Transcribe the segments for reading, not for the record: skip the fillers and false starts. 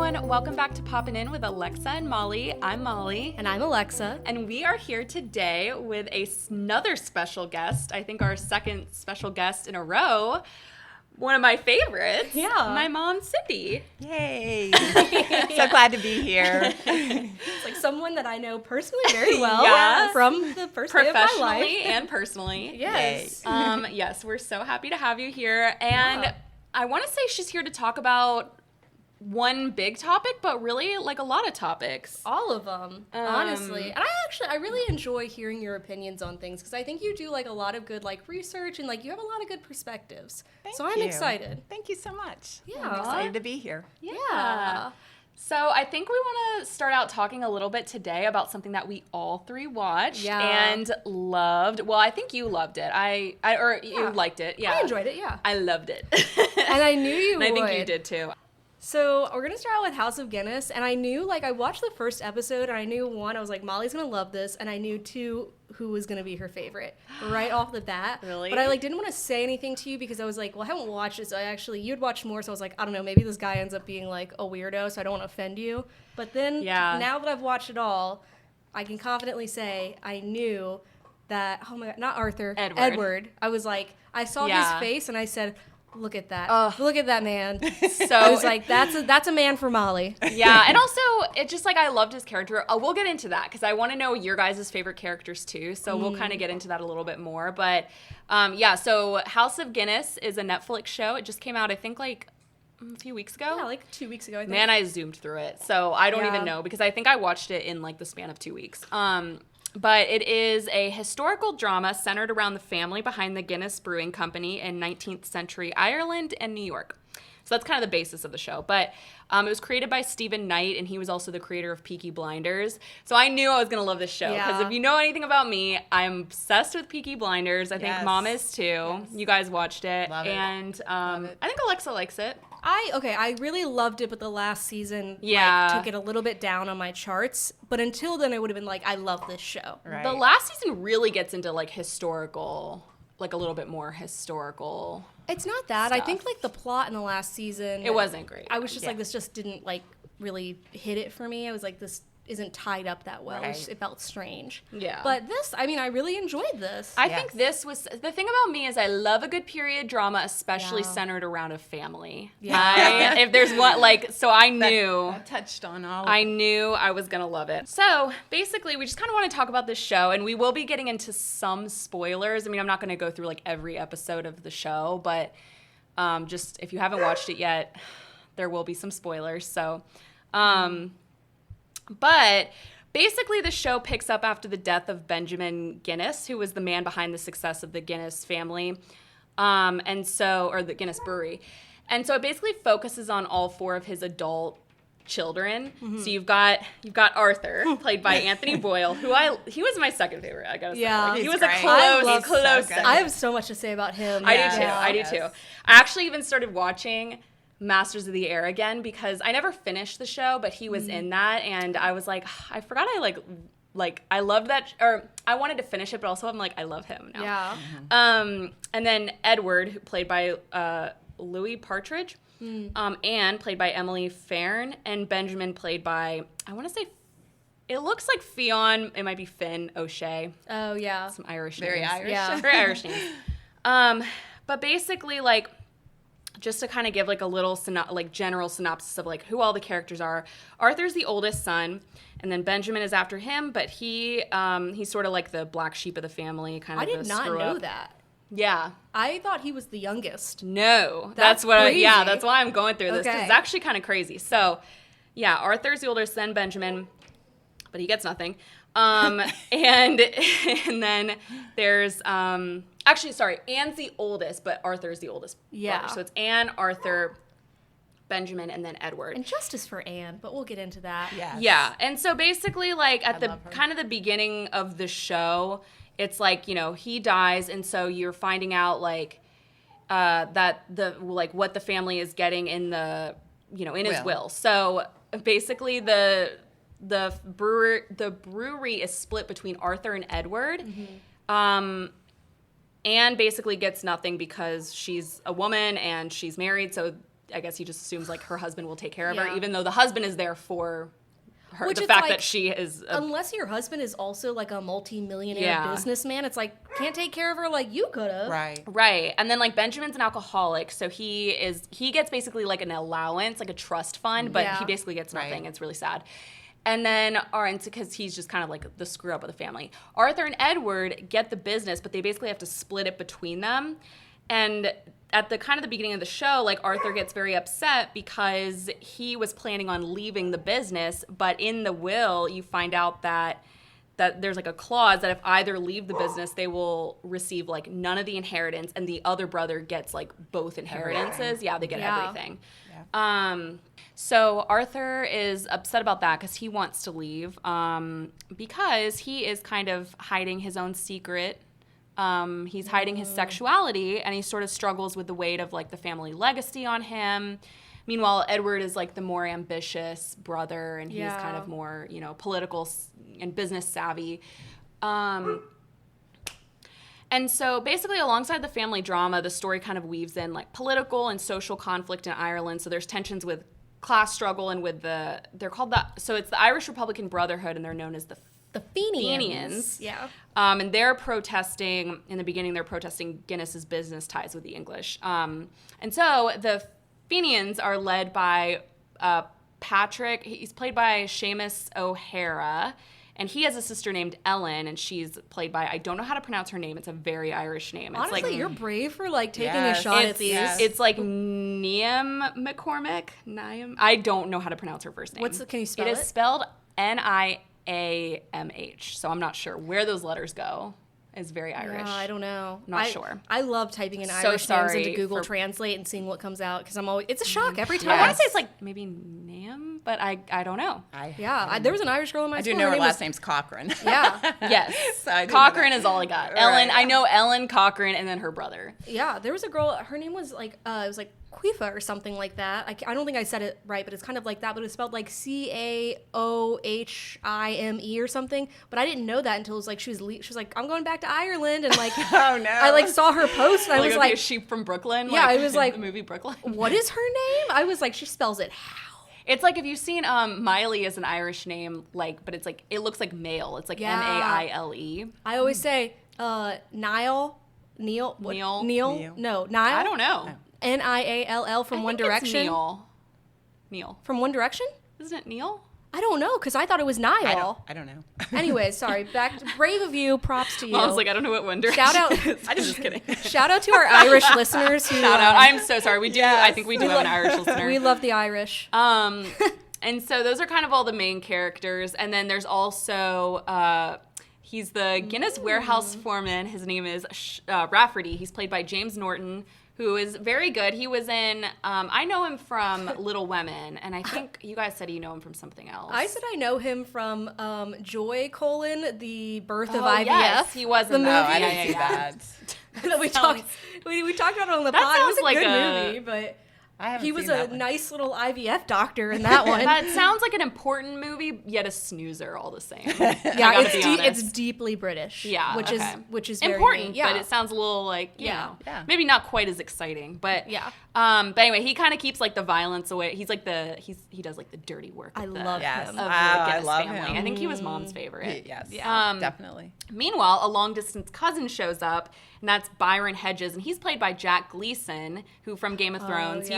everyone. Welcome back to Poppin In with Alexa and Molly. I'm Molly. And I'm Alexa. And we are here today with another special guest. I think our second special guest in a row. One of my favorites. Yeah. My mom, Cindy. Yay. So glad to be here. It's like someone that I know personally very well Yes. from the first day of my life. Professionally and personally. Yes. Yes, we're so happy to have you here. And Yeah. I want to say she's here to talk about one big topic, but really like a lot of topics. All of them, honestly. And I really enjoy hearing your opinions on things because I think you do like a lot of good like research and like you have a lot of good perspectives. So I'm excited. Thank you so much. Yeah. I'm excited to be here. Yeah. So I think we want to start out talking a little bit today about something that we all three watched and loved. Well, I think you loved it. You liked it. Yeah. I enjoyed it, yeah. I loved it. And I knew you would. And I think you did too. So we're going to start out with House of Guinness. And I knew, like, I watched the first episode and I knew, one, I was like, Molly's going to love this. And I knew, two, who was going to be her favorite right off the bat. Really? But I, like, didn't want to say anything to you because I was like, well, I haven't watched it. So you'd watched more. So I was like, I don't know, maybe this guy ends up being, like, a weirdo. So I don't want to offend you. But then now that I've watched it all, I can confidently say I knew that, oh my God, not Arthur, Edward. I was like, I saw his face and I said, look at that. Look at that man. So I was like, that's a man for Molly. Yeah, and also, it just, like, I loved his character. We'll get into that, because I want to know your guys' favorite characters, too, so we'll kind of get into that a little bit more. But, so House of Guinness is a Netflix show. It just came out, I think, like, a few weeks ago. Yeah, like 2 weeks ago, I think. Man, I zoomed through it, so I don't even know, because I think I watched it in, like, the span of 2 weeks. But it is a historical drama centered around the family behind the Guinness Brewing Company in 19th century Ireland and New York. So that's kind of the basis of the show. But it was created by Stephen Knight, and he was also the creator of Peaky Blinders. So I knew I was going to love this show. Because if you know anything about me, I'm obsessed with Peaky Blinders. I think Mom is too. Yes. You guys watched it. Love it. And I think Alexa likes it. I really loved it, but the last season took it a little bit down on my charts. But until then, I would have been like, I love this show. Right. The last season really gets into, like, historical, like, a little bit more historical. It's not that. Stuff. I think, like, the plot in the last season. It wasn't great. I was just like, this just didn't, like, really hit it for me. I was like, this isn't tied up that well. Right. It felt strange. Yeah. But this, I mean, I really enjoyed this. I think this was, the thing about me is I love a good period drama, especially centered around a family. Yeah. If there's one, like, so I knew. That touched on all of I knew I was going to love it. So basically, we just kind of want to talk about this show, and we will be getting into some spoilers. I mean, I'm not going to go through, like, every episode of the show, but just if you haven't watched it yet, there will be some spoilers. So, but basically, the show picks up after the death of Benjamin Guinness, who was the man behind the success of the Guinness family, or the Guinness Brewery. And so it basically focuses on all four of his adult children. Mm-hmm. So you've got Arthur, played by Anthony Boyle, he was my second favorite, I gotta say. Yeah. Like, he was great. a close second. I have so much to say about him. I do too. I actually even started watching Masters of the Air again because I never finished the show, but he was in that, and I was like, I forgot I I loved that, or I wanted to finish it, but also I'm like, I love him now. Yeah. And then Edward, who played by Louis Partridge, Anne, played by Emily Fairn, and Benjamin, played by, I want to say, it looks like Fionn, it might be Finn O'Shea. Oh, yeah. Some Irish Very names. Irish. Yeah. Very Irish names. But basically, like, just to kind of give, like, a little, general synopsis of, like, who all the characters are. Arthur's the oldest son, and then Benjamin is after him, but he's sort of like the black sheep of the family, kind of I did not know that. Yeah. I thought he was the youngest. No. That's crazy. That's why I'm going through this, because Okay. it's actually kind of crazy. So, yeah, Arthur's the oldest, then Benjamin, but he gets nothing. And then there's, Anne's the oldest, but Arthur's the oldest brother. So it's Anne, Arthur, Benjamin, and then Edward. And justice for Anne, but we'll get into that. Yes. Yeah, and so basically, like, at the love her. kind of the beginning of the show, it's like, you know, he dies, and so you're finding out, like, that what the family is getting in the, you know, in his will. So basically, the brewery is split between Arthur and Edward. Mm-hmm. Anne basically gets nothing because she's a woman and she's married, so I guess he just assumes like her husband will take care of Yeah. her, even though the husband is there for her. Which the is fact like, that she is unless your husband is also like a multi-millionaire businessman, it's like can't take care of her like you could have. Right. And then like Benjamin's an alcoholic, so he gets basically like an allowance, like a trust fund, but he basically gets nothing. It's really sad. And then, because he's just kind of like the screw up of the family. Arthur and Edward get the business, but they basically have to split it between them. And at the kind of the beginning of the show, like Arthur gets very upset because he was planning on leaving the business, but in the will, you find out that there's like a clause that if either leave the business, they will receive like none of the inheritance, and the other brother gets like both inheritances. Everything. Yeah, they get everything. Yeah. So Arthur is upset about that because he wants to leave because he is kind of hiding his own secret. He's hiding his sexuality, and he sort of struggles with the weight of like the family legacy on him. Meanwhile, Edward is like the more ambitious brother, and he's kind of more, political and business savvy. And so basically alongside the family drama, the story kind of weaves in like political and social conflict in Ireland. So there's tensions with class struggle and with so it's the Irish Republican Brotherhood, and they're known as the Fenians. Yeah. And they're protesting, in the beginning, Guinness's business ties with the English. And so the Fenians are led by Patrick. He's played by Seamus O'Hara. And he has a sister named Ellen, and she's played by, I don't know how to pronounce her name. It's a very Irish name. Honestly, it's like, you're brave for like taking a shot at these. It's like Niamh McCormick. I don't know how to pronounce her first name. Can you spell it? It is spelled Niamh. So I'm not sure where those letters go. Is very Irish. I don't know. Not sure. I love typing in Irish names into Google Translate and seeing what comes out because it's a shock every time. I want to say it's like maybe Nam, but I don't know. There was an Irish girl in my school. I do know her last name's Cochran. Yeah. Yes. So Cochran is all I got. Right. Ellen. I know Ellen Cochran and then her brother. Yeah. There was a girl. Her name was like it was like Quifa or something like that. I don't think I said it right, but it's kind of like that. But it was spelled like Caohime or something. But I didn't know that until it was like she was like, I'm going back to Ireland, and like oh no, I like saw her post, and I was like, a sheep from Brooklyn. Yeah, I was like, the movie Brooklyn. What is her name? I was like, she spells it how? It's like if you've seen Miley as an Irish name, like, but it's like it looks like male. It's like Maile. I always say Neil. No, Niall. I don't know. Niall from One Direction. Neil. From One Direction? Isn't it Neil? I don't know, because I thought it was Niall. I don't know. Anyways, sorry. Back to brave of you. Props to you. I was like, I don't know what One Direction Shout out. I'm just kidding. Shout out to our Irish listeners. Shout out. I'm so sorry. We do. Yes. I think we do have an Irish listener. We love the Irish. And so those are kind of all the main characters. And then there's also... he's the Guinness warehouse foreman. His name is Rafferty. He's played by James Norton, who is very good. He was in, I know him from Little Women, and I think you guys said you know him from something else. I said I know him from Joy: The Birth of IVF. Yes, he was in the movie. I didn't see that. That we talked about it on the pod. It was a good movie, but... He was a nice little IVF doctor in that one. That sounds like an important movie, yet a snoozer all the same. Yeah, it's deeply British. Yeah, which is important, very, but it sounds a little like you know, yeah, maybe not quite as exciting, but yeah. But anyway, he kind of keeps like the violence away. He's like he does like the dirty work. I love him. I love him. I think he was Mom's favorite. Yes, definitely. Meanwhile, a long distance cousin shows up, and that's Byron Hedges, and he's played by Jack Gleeson, who from Game of Thrones.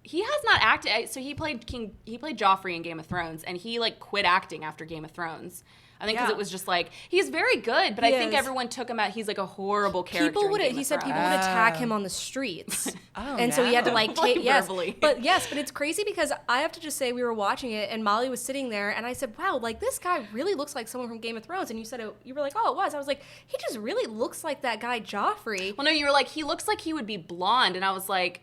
He has not acted. So he played Joffrey in Game of Thrones, and he like quit acting after Game of Thrones. I think because it was just like he's very good, but I think everyone took him out. He's like a horrible character. He said people would attack him on the streets, and so he had to like take verbally. But it's crazy because I have to just say we were watching it and Molly was sitting there and I said, wow, like this guy really looks like someone from Game of Thrones, and you said you were like, oh, it was. I was like, he just really looks like that guy Joffrey. Well, no, you were like, he looks like he would be blonde, and I was like.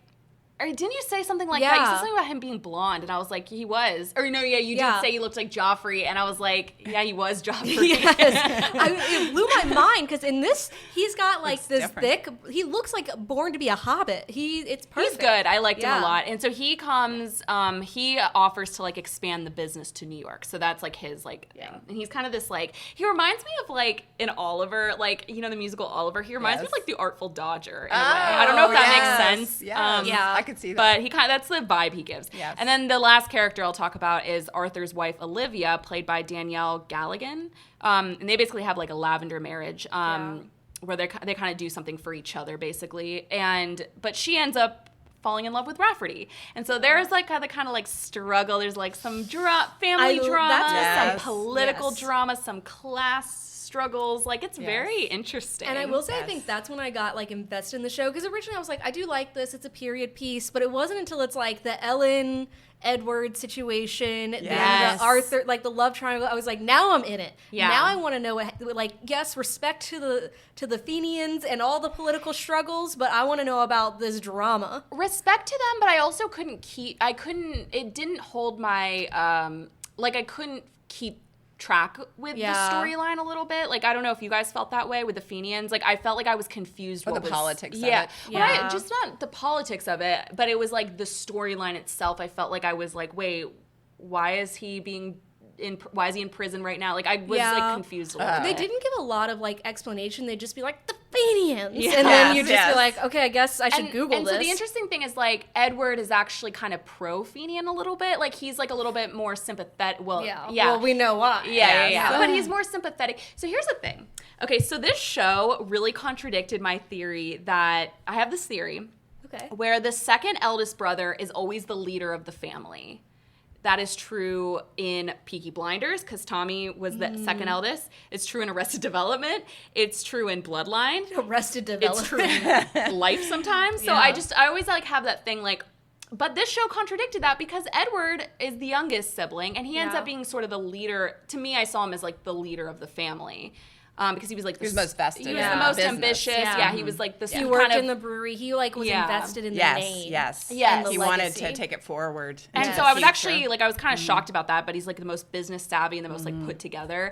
Or didn't you say something like that? You said something about him being blonde, and I was like, he was. Or no, you did say he looked like Joffrey, and I was like, yeah, he was Joffrey. Yes. It blew my mind, because in this, he's got like this thick, he looks like born to be a hobbit. It's perfect. He's good. I liked him a lot. And so he comes, he offers to like expand the business to New York. So that's like his like thing. And he's kind of this like, he reminds me of like in Oliver, like, you know, the musical Oliver. He reminds me of like the Artful Dodger in a way. I don't know if that makes sense. Yeah. I could see that. But that's the vibe he gives. Yes. And then the last character I'll talk about is Arthur's wife, Olivia, played by Danielle Galligan. And they basically have like a lavender marriage where they kind of do something for each other, basically. But she ends up falling in love with Rafferty. And so there's like kind of like struggle. There's like some family drama, some political drama, some class struggles. Like, it's very interesting. And I will say, I think that's when I got like invested in the show, because originally I was like, I do like this, it's a period piece, but it wasn't until it's like the Ellen Edward situation, then the Arthur, like the love triangle, I was like, now I'm in it. Now I want to know what, like, yes, respect to the Fenians and all the political struggles, but I want to know about this drama. Respect to them, but I also it didn't hold my I couldn't keep track with the storyline a little bit. Like, I don't know if you guys felt that way with the Fenians. Like, I felt like I was confused. Or the politics of it. Well, just not the politics of it, but it was like the storyline itself. I felt like I was like, wait, why is he in prison right now? Like, I was like confused a little bit. They didn't give a lot of like explanation. They'd just be like, the Fenians. And then you just be like, okay, I guess I should Google this. And so the interesting thing is, like, Edward is actually kind of pro-Fenian a little bit. Like, he's like a little bit more sympathetic. Well, Well, we know why. Yeah. But he's more sympathetic. So here's the thing. Okay, so this show really contradicted my theory that I have this theory where the second eldest brother is always the leader of the family. That is true in Peaky Blinders, because Tommy was the second eldest. It's true in Arrested Development. It's true in Bloodline. Arrested Development. It's true in life sometimes. So I always like have that thing like, but this show contradicted that, because Edward is the youngest sibling, and he ends up being sort of the leader. To me, I saw him as like the leader of the family. Because he was like he was most vested. He was the most ambitious. Yeah, he was like this. He worked in the brewery. He like was invested in the name. Yes. He wanted to take it forward. And so I was actually like, I was kind of shocked about that. But he's like the most business savvy and the most like put together.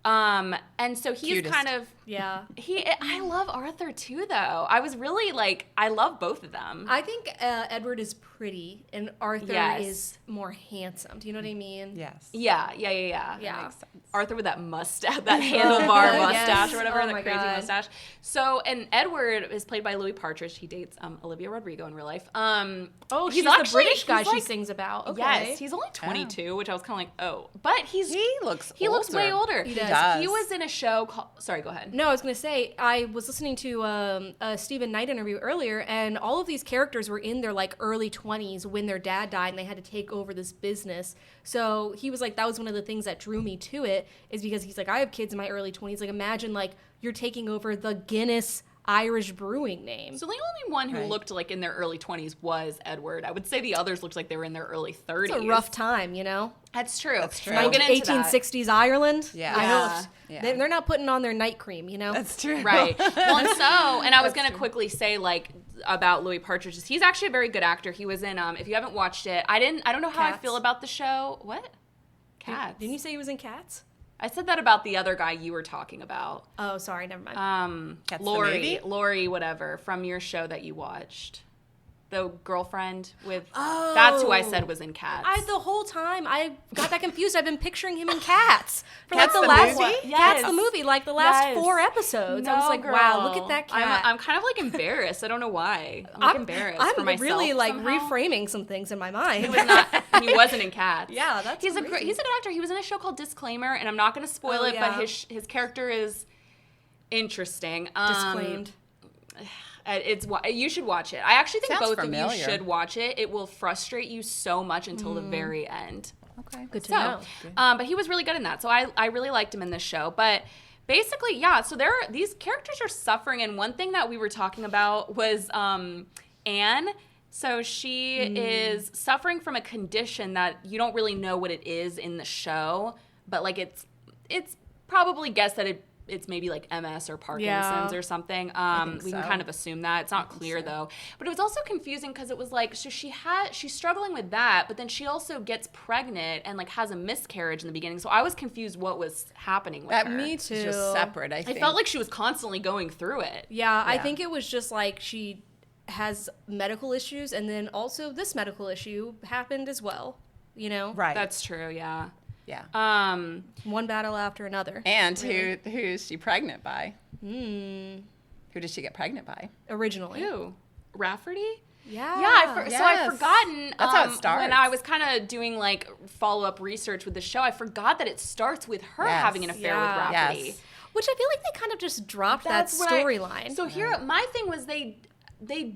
And so he's Cutest. kind of I love Arthur too, though. I was really like, I love both of them. I think Edward is pretty and Arthur is more handsome. Do you know what I mean? Yes. Yeah. That makes sense. Arthur with that mustache, that handlebar mustache or whatever, oh that crazy mustache. So, and Edward is played by Louis Partridge. He dates Olivia Rodrigo in real life. He's the British guy she sings about. Okay. Yes, he's only 22, which I was kind of like, but he looks way older. He does. He was in a show called, sorry, go ahead. No, I was going to say, I was listening to a Stephen Knight interview earlier, and all of these characters were in their like early 20s when their dad died, and they had to take over this business. So he was like, that was one of the things that drew me to it, is because he's like, I have kids in my early 20s. Like, imagine like you're taking over the Guinness Irish brewing name. So the only one who looked like in their early 20s was Edward. I would say the others looked like they were in their early 30s. It's a rough time, you know? That's true. That's true. We'll get into 1860s Ireland. Yeah. They're not putting on their night cream, you know? That's true. Right. Well, and I was going to quickly say, like, about Louis Partridge. He's actually a very good actor. He was in, if you haven't watched it, I don't know how I feel about the show. What? Cats. Didn't you say he was in Cats? I said that about the other guy you were talking about. Oh, sorry, never mind. Cats Lori, whatever, from your show that you watched. The girlfriend with, that's who I said was in Cats. The whole time, I got that confused. I've been picturing him in Cats. For Cats like the last movie? Yes. Cats the movie, like the last 4 episodes. I was like, wow, look at that cat. I'm kind of like embarrassed. I don't know why. I'm embarrassed for myself. I'm really like somehow. reframing some things in my mind. He wasn't in Cats. Yeah, that's he's a good actor. He was in a show called Disclaimer, and I'm not going to spoil it, but his character is interesting. Disclaimed. You should watch it. I actually think Sounds both familiar. of you should watch it. It will frustrate you so much until the very end. Okay. Good to know. But he was really good in that. So I really liked him in this show. But basically, so these characters are suffering. And one thing that we were talking about was Anne. So she is suffering from a condition that you don't really know what it is in the show. But like it's probably guessed that it's maybe like MS or Parkinson's or something. We can kind of assume that. It's not clear though. But it was also confusing because it was like, so she's struggling with that, but then she also gets pregnant and like has a miscarriage in the beginning. So I was confused what was happening with her. Me too. It's just separate, I think. It felt like she was constantly going through it. Yeah, I think it was just like she has medical issues, and then also this medical issue happened as well, you know? Right. That's true, yeah. Yeah. One battle after another. And who is she pregnant by? Who did she get pregnant by? Originally. Who? Rafferty? Yeah. So I've forgotten. That's how it starts. When I was kind of doing like follow-up research with the show, I forgot that it starts with her having an affair with Rafferty. Yes. Which I feel like they kind of just dropped that storyline. So here, my thing was they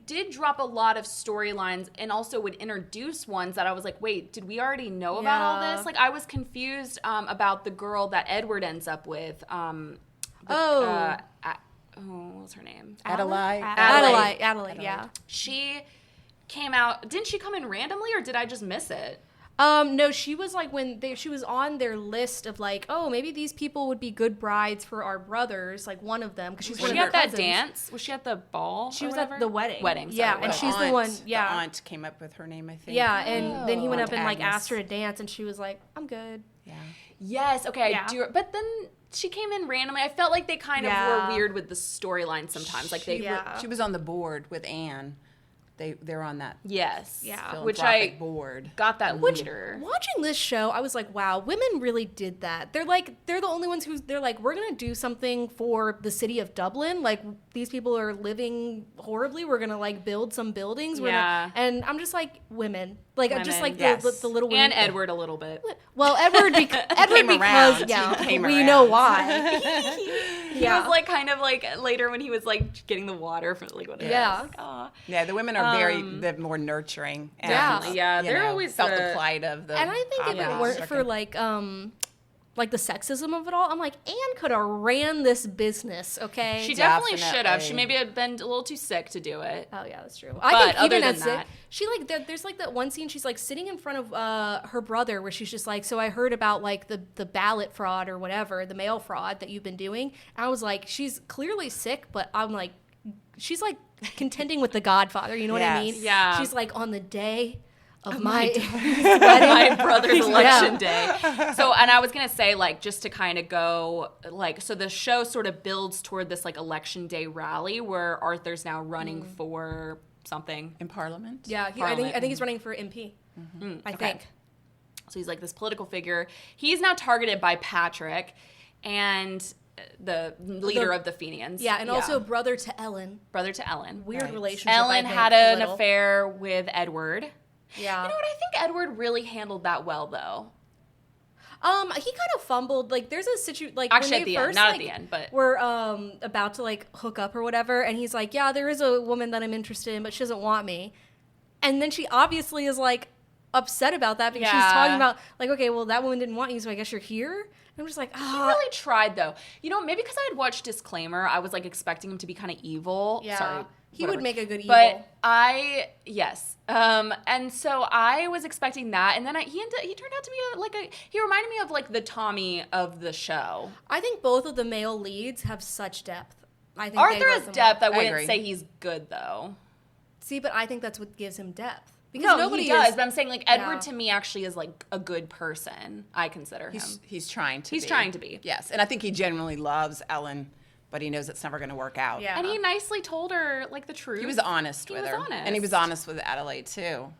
did drop a lot of storylines and also would introduce ones that I was like, wait, did we already know about all this? Like, I was confused about the girl that Edward ends up with. What was her name? Adelaide, yeah. She came out. Didn't she come in randomly, or did I just miss it? No, she was like she was on their list of like, oh, maybe these people would be good brides for our brothers, like one of them, because she's was one she of at their that cousins. Dance? Was she at the ball? She was at the wedding. Sorry, yeah, and she's the one. Yeah, the aunt came up with her name, I think. Yeah, and then he went up and like Agnes. asked her to dance, and she was like, I'm good. Yeah. Yes. Okay. I do. But then she came in randomly. I felt like they kind of were weird with the storyline sometimes. Like She was on the board with Anne. They're on that. Yes. Yeah. Which I board. got that later. Watching this show, I was like, wow, women really did that. They're the only ones they're like, we're going to do something for the city of Dublin. Like, these people are living horribly. We're going to like build some buildings. And I'm just like, women. Like, Women, just like yes. the little women. And Edward a little bit. Well, Edward because, we know why. He was like kind of like later when he was like getting the water from like whatever. Yeah. Like, yeah, the women are the more nurturing. And, they're always felt the plight of the. And I think if it weren't for like the sexism of it all, I'm like, Anne could have ran this business, okay? She definitely should have. She maybe had been a little too sick to do it. Oh yeah, that's true. But I think other even than as that, she like there's like that one scene she's like sitting in front of her brother where she's just like, so I heard about like the ballot fraud or whatever, the mail fraud that you've been doing. And I was like, she's clearly sick, but I'm like, she's like contending with the Godfather, you know what I mean? Yeah. She's like, on the day of my brother's election day. So, and I was going to say, like, just to kind of go, like, so the show sort of builds toward this, like, election day rally where Arthur's now running for something. In Parliament? Yeah, I think he's running for MP. I think. So he's, like, this political figure. He's now targeted by Patrick and the leader of the Fenians. Yeah, and also brother to Ellen. Weird relationship. Ellen had an affair with Edward. Yeah. You know what? I think Edward really handled that well, though. He kind of fumbled. Like, there's a situation, like, actually when at the first, end, not like, at the end, but we're about to like hook up or whatever, and he's like, yeah, there is a woman that I'm interested in, but she doesn't want me. And then she obviously is like upset about that because she's talking about like, okay, well, that woman didn't want you, so I guess you're here. And I'm just like, He really tried, though. You know, maybe because I had watched Disclaimer, I was like expecting him to be kind of evil. Yeah. Sorry. He would make a good evil. But and so I was expecting that, and then he turned out to be he reminded me of like the Tommy of the show. I think both of the male leads have such depth. I think Arthur has depth. I wouldn't agree. say he's good though. See, but I think that's what gives him depth. Because nobody does. But I'm saying like Edward to me actually is like a good person. I consider him. He's trying to. He's trying to be. Yes, and I think he genuinely loves Ellen. But he knows it's never going to work out. Yeah. And he nicely told her, like, the truth. He was honest with her. And he was honest with Adelaide, too.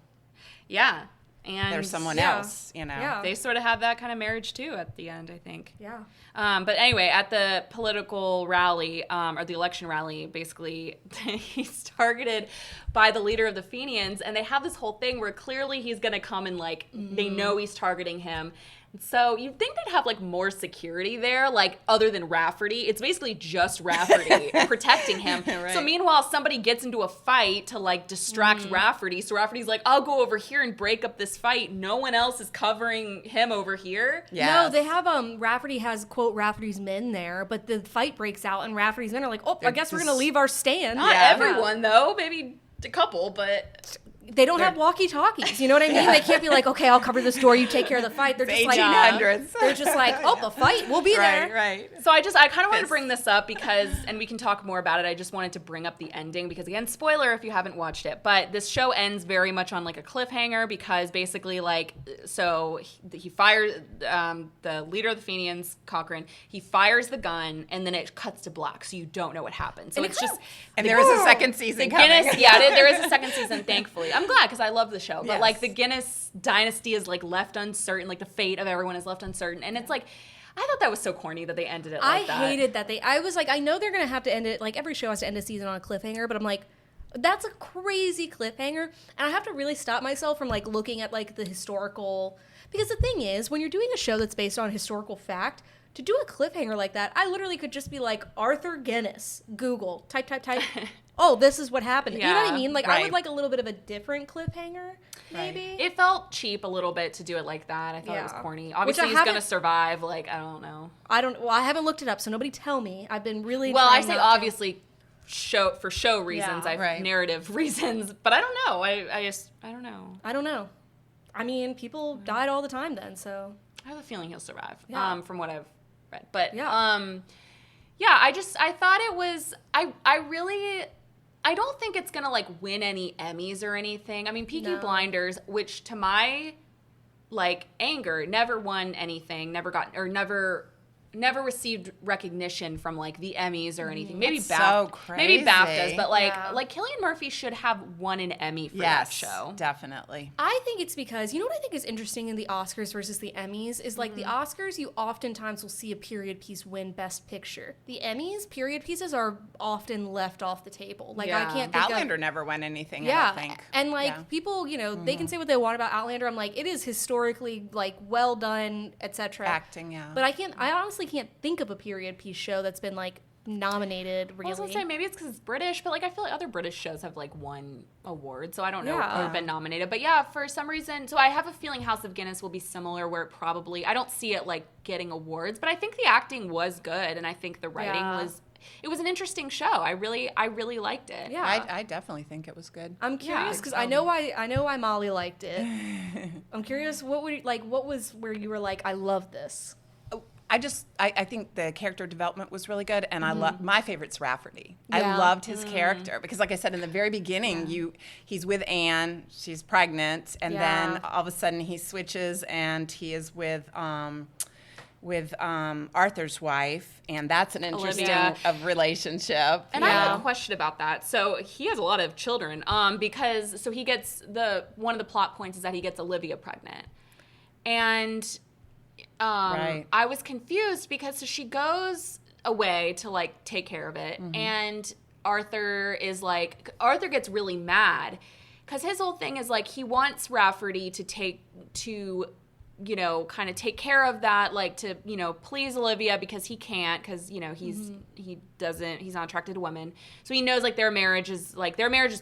Yeah. And there's someone else, you know. Yeah. They sort of have that kind of marriage, too, at the end, I think. Yeah. But anyway, at the political rally, or the election rally, basically, he's targeted by the leader of the Fenians. And they have this whole thing where clearly he's going to come and, like, they know he's targeting him. So you'd think they'd have, like, more security there, like, other than Rafferty. It's basically just Rafferty protecting him. Right. So meanwhile, somebody gets into a fight to, like, distract Rafferty. So Rafferty's like, I'll go over here and break up this fight. No one else is covering him over here. Yeah. No, they have, Rafferty has, quote, Rafferty's men there, but the fight breaks out, and Rafferty's men are like, I guess we're going to leave our stand. Not everyone, though. Maybe a couple, but... They don't have walkie-talkies, you know what I mean? They can't be like, okay, I'll cover this door, you take care of the fight. They're just like, 1800s. They're just like, a fight, we'll be there. Right. So I kind of wanted to bring this up because, and we can talk more about it, I just wanted to bring up the ending because, again, spoiler if you haven't watched it, but this show ends very much on, like, a cliffhanger because basically, like, so he fired the leader of the Fenians, Cochrane, he fires the gun, and then it cuts to black, so you don't know what happened. So it's just... And there is a second season coming. Guinness, there is a second season, thankfully. I'm glad because I love the show. But, like, the Guinness dynasty is, like, left uncertain. Like, the fate of everyone is left uncertain. And it's, like, I thought that was so corny that they ended it like that. I hated that I was like, I know they're going to have to end it. Like, every show has to end a season on a cliffhanger. But I'm like, That's a crazy cliffhanger, and I have to really stop myself from like looking at like the historical, because the thing is, when you're doing a show that's based on historical fact, to do a cliffhanger like that, I literally could just be like, Arthur Guinness, Google, type. Oh, this is what happened. Yeah, you know what I mean? Like, right. I would like a little bit of a different cliffhanger, maybe. It felt cheap a little bit to do it like that. I thought it was corny. Obviously, he's going to survive. Like, I don't know. I haven't looked it up, so nobody tell me. I've been really Well, I say obviously for show reasons, Yeah. narrative reasons, but I don't know. I don't know. I don't know. I mean, people died all the time then, so. I have a feeling he'll survive. Yeah. From what I've read, but Yeah. I thought it was. I don't think it's gonna like win any Emmys or anything. I mean, Peaky Blinders, which to my like anger, never won anything, never received recognition from like the Emmys or anything. Maybe maybe BAFTAs, but like Cillian Murphy should have won an Emmy for that show. Definitely. I think it's because, you know what I think is interesting in the Oscars versus the Emmys is like the Oscars, you oftentimes will see a period piece win Best Picture. The Emmys, period pieces are often left off the table. Like I can't think Outlander never won anything, yeah. I don't think. And like people, you know, they can say what they want about Outlander. I'm like, it is historically like well done, etc. Acting, yeah. But I honestly can't think of a period piece show that's been like nominated really. I was gonna say maybe it's because it's British, but like I feel like other British shows have like won awards, so I don't know or been nominated. But yeah, for some reason, so I have a feeling House of Guinness will be similar, where it probably I don't see it like getting awards, but I think the acting was good, and I think the writing was. It was an interesting show. I really liked it. Yeah, I definitely think it was good. I'm curious because I know why Molly liked it. I'm curious what was where you were like, I love this. I think the character development was really good, and I love my favorite's Rafferty. Yeah. I loved his character because, like I said in the very beginning, he's with Anne, she's pregnant, and then all of a sudden he switches and he is with Arthur's wife, and that's an interesting relationship. And I have a question about that. So he has a lot of children, because he gets one of the plot points is that he gets Olivia pregnant, and. I was confused because she goes away to like take care of it, and Arthur gets really mad because his whole thing is like he wants Rafferty to kind of take care of that, like to please Olivia because he can't because he's not attracted to women, so he knows like their marriage is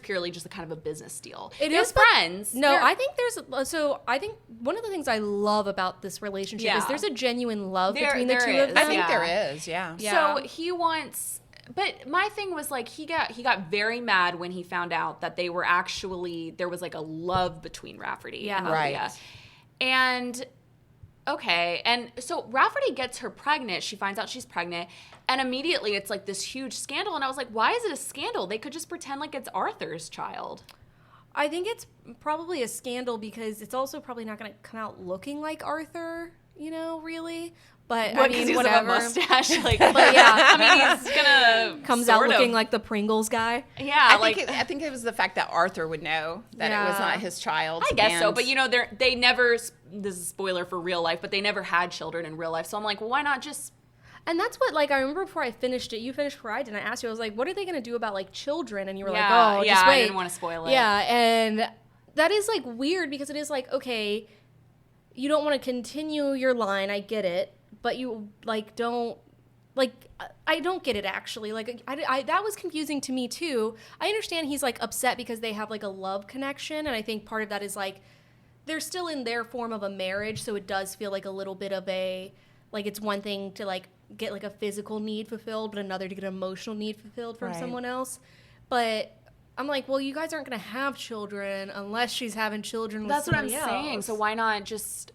purely just a kind of a business deal. They're friends. No, I think I think one of the things I love about this relationship is there's a genuine love between the two of them. I think there is, yeah. So he wants. But my thing was like he got very mad when he found out that there was like a love between Rafferty and Olivia. Right. And okay, and so Rafferty gets her pregnant. She finds out she's pregnant, and immediately it's like this huge scandal. And I was like, why is it a scandal? They could just pretend like it's Arthur's child. I think it's probably a scandal because it's also probably not going to come out looking like Arthur, really. But I mean, whatever. Have a mustache, like, but yeah, I mean, he's gonna comes out looking like the Pringles guy. Yeah, I think it was the fact that Arthur would know that it was not his child. I guess so, but they never. This is a spoiler for real life, but they never had children in real life. So I'm like, well, why not just? And that's what, like, I remember before I finished it, you finished before I did, and I asked you, I was like, what are they going to do about, like, children? And you were just wait. I didn't want to spoil it. Yeah, and that is, like, weird because it is like, okay, you don't want to continue your line, I get it, but you, like, don't, like, I don't get it, actually. Like, I that was confusing to me, too. I understand he's, like, upset because they have, like, a love connection, and I think part of that is, like, they're still in their form of a marriage, so it does feel like a little bit of a, like, it's one thing to, like, get, like, a physical need fulfilled, but another to get an emotional need fulfilled from someone else. But I'm like, well, you guys aren't going to have children unless she's having children with somebody else. That's what I'm saying. So why not just...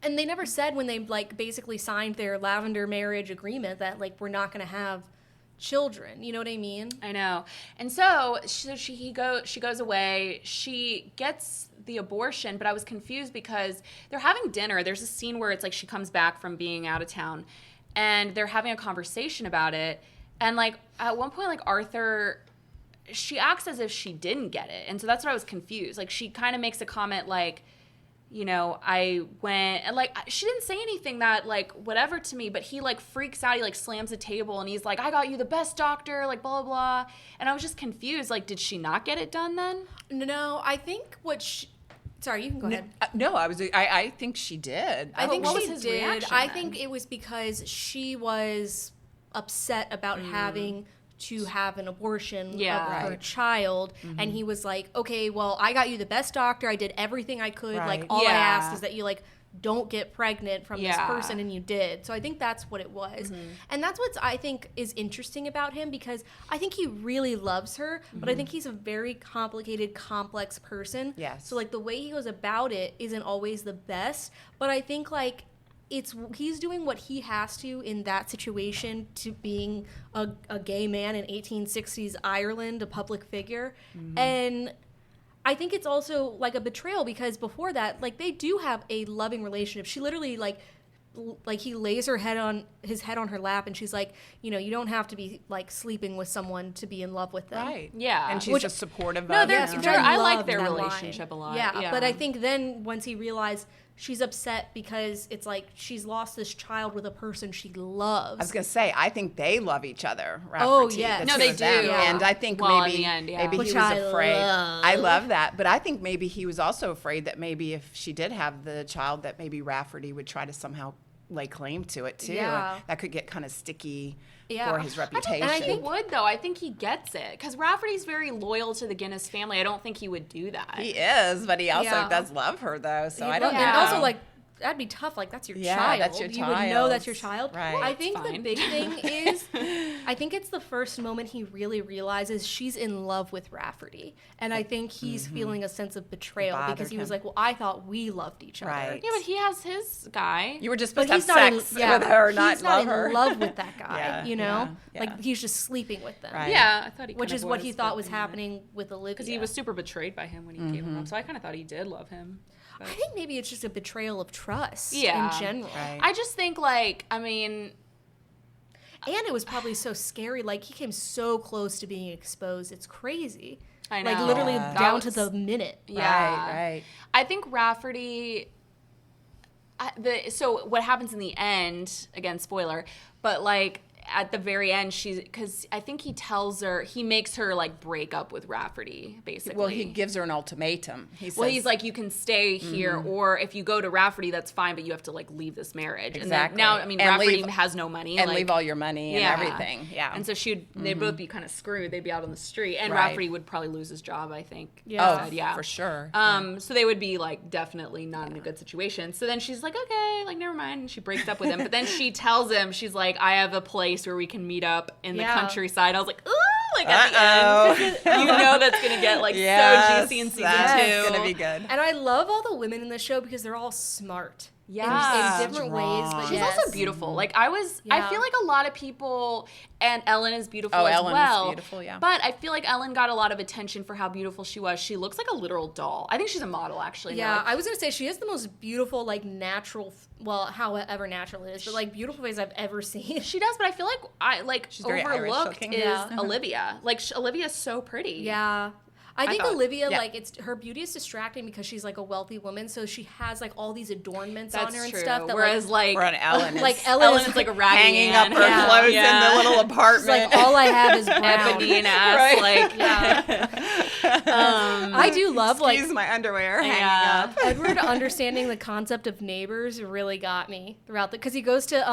And they never said when they, like, basically signed their Lavender marriage agreement that, like, we're not going to have children. You know what I mean? I know. And so she goes away. She gets the abortion, but I was confused because they're having dinner. There's a scene where it's like she comes back from being out of town, and they're having a conversation about it. And, like, at one point, like, Arthur, she acts as if she didn't get it. And so that's what I was confused. Like, she kind of makes a comment like, you know, I went and like she didn't say anything that like whatever to me, but he like freaks out. He like slams the table and he's like, I got you the best doctor, like blah, blah, blah. And I was just confused. Like, did she not get it done then? No, I think sorry, you can go ahead. No, I think she did. I think what she was his did. reaction I then? think it was because she was upset about having to have an abortion of her child, and he was like, okay, well, I got you the best doctor, I did everything I could, like all I asked is that you like don't get pregnant from this person, and you did. So I think that's what it was. And that's what I think is interesting about him, because I think he really loves her, but I think he's a very complicated, complex person. Yes. So like the way he goes about it isn't always the best, but I think like he's doing what he has to in that situation, to being a gay man in 1860s Ireland, a public figure. And I think it's also like a betrayal, because before that, like they do have a loving relationship. She literally like he lays his head on her lap, and she's like, you know, you don't have to be like sleeping with someone to be in love with them. Right. Yeah. And she's just supportive of Yes, him. I like love their that relationship line. a lot. Yeah, but I think then once he realized she's upset because it's like she's lost this child with a person she loves. I was gonna say, I think they love each other. Oh, Rafferty, yes. the No, two they of them. do. Yeah. And I think Well, maybe in the end, yeah. maybe Which he was I afraid. love. I love that, but I think maybe he was also afraid that maybe if she did have the child, that maybe Rafferty would try to somehow lay claim to it too. Yeah. That could get kind of sticky Yeah. for his reputation. I think he would, though. I think he gets it. Because Rafferty's very loyal to the Guinness family. I don't think he would do that. He is, but he also Yeah. does love her, though. So I And don't know. also, like, that'd be tough. Like, that's your Yeah, child. that's your You would know that's your child. child. Right. I think the fine. big thing is, I think it's the first moment he really realizes she's in love with Rafferty. And I think he's feeling a sense of betrayal, Bothered because he was him. like, well, I thought we loved each other. Right. Yeah, but he has his guy. You were just But supposed to he's have not sex in, yeah, with her, not he's not love her. in love with that guy, Yeah, you know? yeah. Like, he's just sleeping with them. Right. Yeah, I thought he Which kind is of what he thought but was yeah. happening with Olivia. Because he was super betrayed by him when he gave him up. So I kind of thought he did love him. I think maybe it's just a betrayal of trust Yeah. in general. Right. I just think, like, I mean, And it was probably so scary. Like, he came so close to being exposed. It's crazy. I know. Like, literally Yeah. down That to was- the minute. yeah. Right. I think Rafferty. So what happens in the end? Again, spoiler. But like at the very end, because I think he makes her like break up with Rafferty, basically. Well, he gives her an ultimatum. He says, Well, he's like, you can stay here, or if you go to Rafferty, that's fine, but you have to like leave this marriage. Exactly. And then, now, I mean, And Rafferty leave- has no money, and like, leave all your money and everything. Yeah. And so they'd both be kind of screwed. They'd be out on the street, and Right. Rafferty would probably lose his job, I think. Yeah. Oh, for sure. So they would be like definitely not in a good situation. So then she's like, okay, like never mind. And she breaks up with him. But then she tells him, she's like, I have a place where we can meet up in the countryside. I was like, ooh, like at the end. You know that's gonna get like so juicy in season 2. That's gonna be good. And I love all the women in this show because they're all smart. Yeah. In different ways. But She's yes. also beautiful. Like I Yeah. feel like a lot of people, and Ellen is beautiful Oh, as Ellen is well. beautiful, yeah. But I feel like Ellen got a lot of attention for how beautiful she was. She looks like a literal doll. I think she's a model, actually. Yeah, Like, I was going to say she has the most beautiful, like, natural, well, however natural it is, but, like, beautiful face I've ever seen. she does, but I feel like She's very Irish overlooked looking. is Yeah. Olivia. Like Olivia's so pretty. Yeah. I think thought- Olivia, yeah. like, her beauty is distracting because she's, like, a wealthy woman, so she has, like, all these adornments That's on her and true. stuff. That, Whereas like Or on Ellen is like Ellen is like a raggedy hanging up Ann. her Yeah. clothes Yeah. in the little apartment. It's like, all I have is brown. ebony and ass. Right. Like I do love, like, Excuse my underwear hanging Yeah. up. Edward understanding the concept of neighbors really got me throughout because he goes to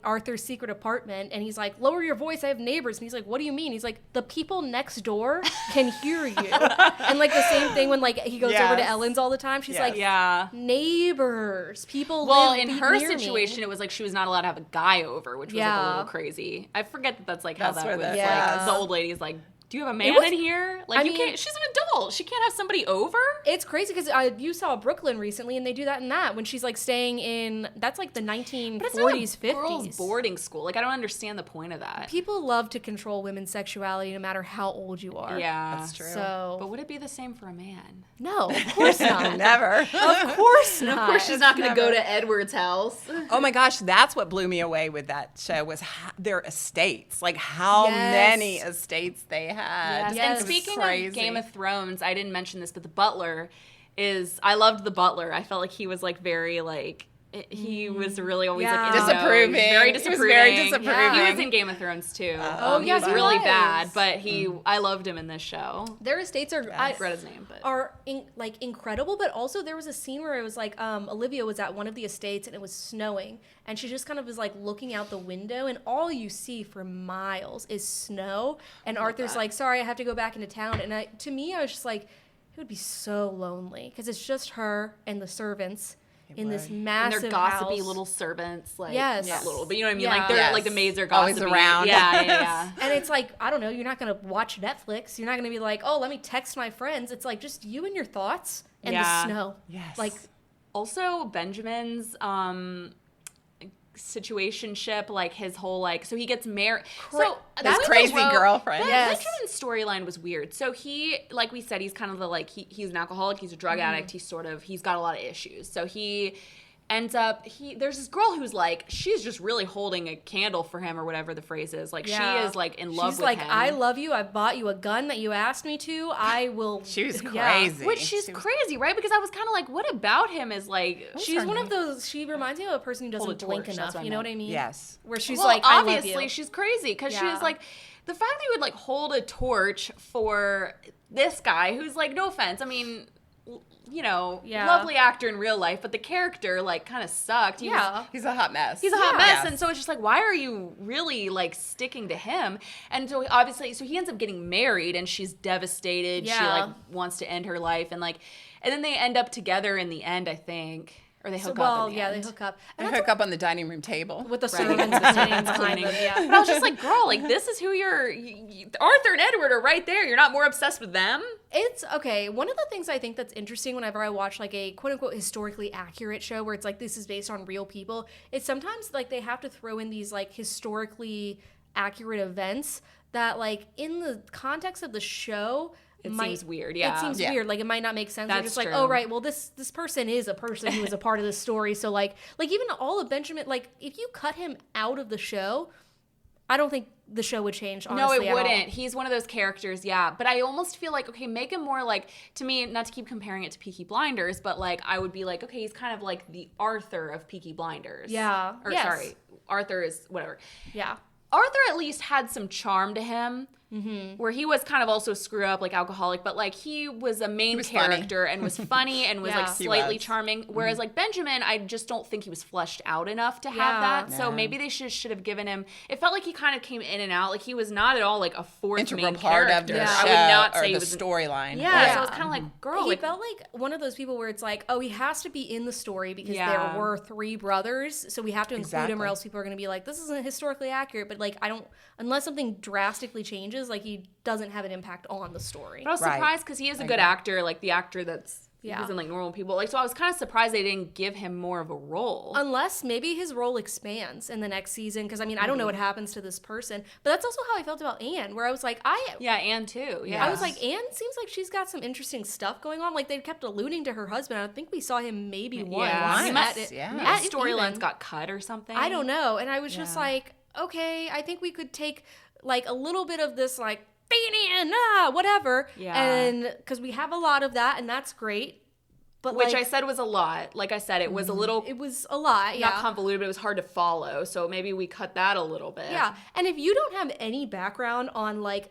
Arthur's secret apartment and he's like, lower your voice, I have neighbors. And he's like, what do you mean? He's like, the people next door can hear you. And like the same thing when like he goes over to Yes. Ellen's all the time. She's Yes. like, yeah. neighbors, people Well, live in be- her near me. situation, it was like she was not allowed to have a guy over, which was like a Yeah. little crazy. I forget that that's like That's how that where was. that- Like Yeah. the old lady's like, do you have a man was- in here? Like I you mean- can't. She's an adult. She can't have somebody over. It's crazy because you saw Brooklyn recently, and they do that in that when she's like staying in. That's like the But it's 1940s, not a girls' 50s. boarding school. Like I don't understand the point of that. People love to control women's sexuality, no matter how old you are. Yeah, That's true. So But would it be the same for a man? no, of course not. Never. Of course not. Of course, she's not going to go to Edward's house. Oh my gosh, that's what blew me away with that show was their estates. Like how Yes. many estates they had. Yes. And It was speaking crazy. of Game of Thrones, I didn't mention this, but the butler I loved the butler. I felt like he was like very like he was really always like disapproving. Very disapproving. He was very disapproving. Yeah. He was in Game of Thrones too. He was really bad, but I loved him in this show. Their estates are I forgot his name, but like incredible. But also there was a scene where it was like Olivia was at one of the estates and it was snowing, and she just kind of was like looking out the window, and all you see for miles is snow. And Arthur's like, "Sorry, I have to go back into town." And to me, I was just like, it would be so lonely because it's just her and the servants. In this massive and they're gossipy house. Little servants, like yes, not little, but you know what I mean. Yeah. Like they're like the maids are gossipy. Always around. Yeah. And it's like, I don't know. You're not gonna watch Netflix. You're not gonna be like, oh, let me text my friends. It's like just you and your thoughts and the snow. Yes. Like also Benjamin's situationship, like his whole like, so he gets married. So that crazy girlfriend. Benjamin's storyline was weird. So he, like we said, he's kind of the like he's an alcoholic, he's a drug addict, he's got a lot of issues. So he ends up there's this girl who's like, she's just really holding a candle for him or whatever the phrase is. Like she is like in love with him. She's like, I love you. I bought you a gun that you asked me to. I will. She was crazy. Which she's crazy, right? Because I was kind of like, what about him is like. She's one of those. She reminds me of a person who doesn't blink enough. You know what I mean? Yes. Where she's like, I love you. Obviously, she's crazy because she's like, the fact that you would like hold a torch for this guy who's like, no offense, I mean. You know, lovely actor in real life, but the character like kind of sucked. He's a hot mess. He's a hot mess, and so it's just like, why are you really like sticking to him? And so obviously, he ends up getting married, and she's devastated. She like wants to end her life, and then they end up together in the end, I think. Or they hook up. They hook up. And they hook up on the dining room table with the servants behind them. But I was just like, girl, like this is who Arthur and Edward are right there. You're not more obsessed with them. It's okay. One of the things I think that's interesting whenever I watch like a quote unquote historically accurate show where it's like this is based on real people, is sometimes like they have to throw in these like historically accurate events that like in the context of the show. It seems weird, yeah. It seems weird. Like, it might not make sense. That's They're just like, true. oh, right, well, this person is a person who is a part of this story. So, like even all of Benjamin, like, if you cut him out of the show, I don't think the show would change, honestly. No, it wouldn't. He's one of those characters, yeah. But I almost feel like, okay, make him more like, to me, not to keep comparing it to Peaky Blinders, but, like, I would be like, okay, he's kind of like the Arthur of Peaky Blinders. Yeah. Or, sorry, Arthur is whatever. Yeah. Arthur at least had some charm to him. Mm-hmm. Where he was kind of also screw up, like alcoholic, but like he was a main character and was funny and was like slightly charming. Whereas like Benjamin, I just don't think he was fleshed out enough to have that. No. So maybe they should have given him. It felt like he kind of came in and out. Like he was not at all like a fourth main part character. Of the show, I would not say or he the was storyline. Yeah, so I was kind of like, girl. He felt like one of those people where it's like, oh, he has to be in the story because there were 3 brothers, so we have to include him, or else people are going to be like, this isn't historically accurate. But like, I don't, unless something drastically changes, like he doesn't have an impact on the story. But I was surprised because he is a good actor, like the actor that's isn't like normal people. Like, so I was kind of surprised they didn't give him more of a role. Unless maybe his role expands in the next season, because I mean, I don't know what happens to this person, but that's also how I felt about Anne, where I was like, Anne too. Yeah, I was like, Anne seems like she's got some interesting stuff going on. Like they kept alluding to her husband. I think we saw him maybe once. Storylines got cut or something. I don't know, and I was just like, okay, I think we could take like a little bit of this like. Whatever. Yeah. And because we have a lot of that, and that's great. But which I said was a lot. Like I said, it was a little. It was a lot. Not convoluted, but it was hard to follow. So maybe we cut that a little bit. Yeah. And if you don't have any background on like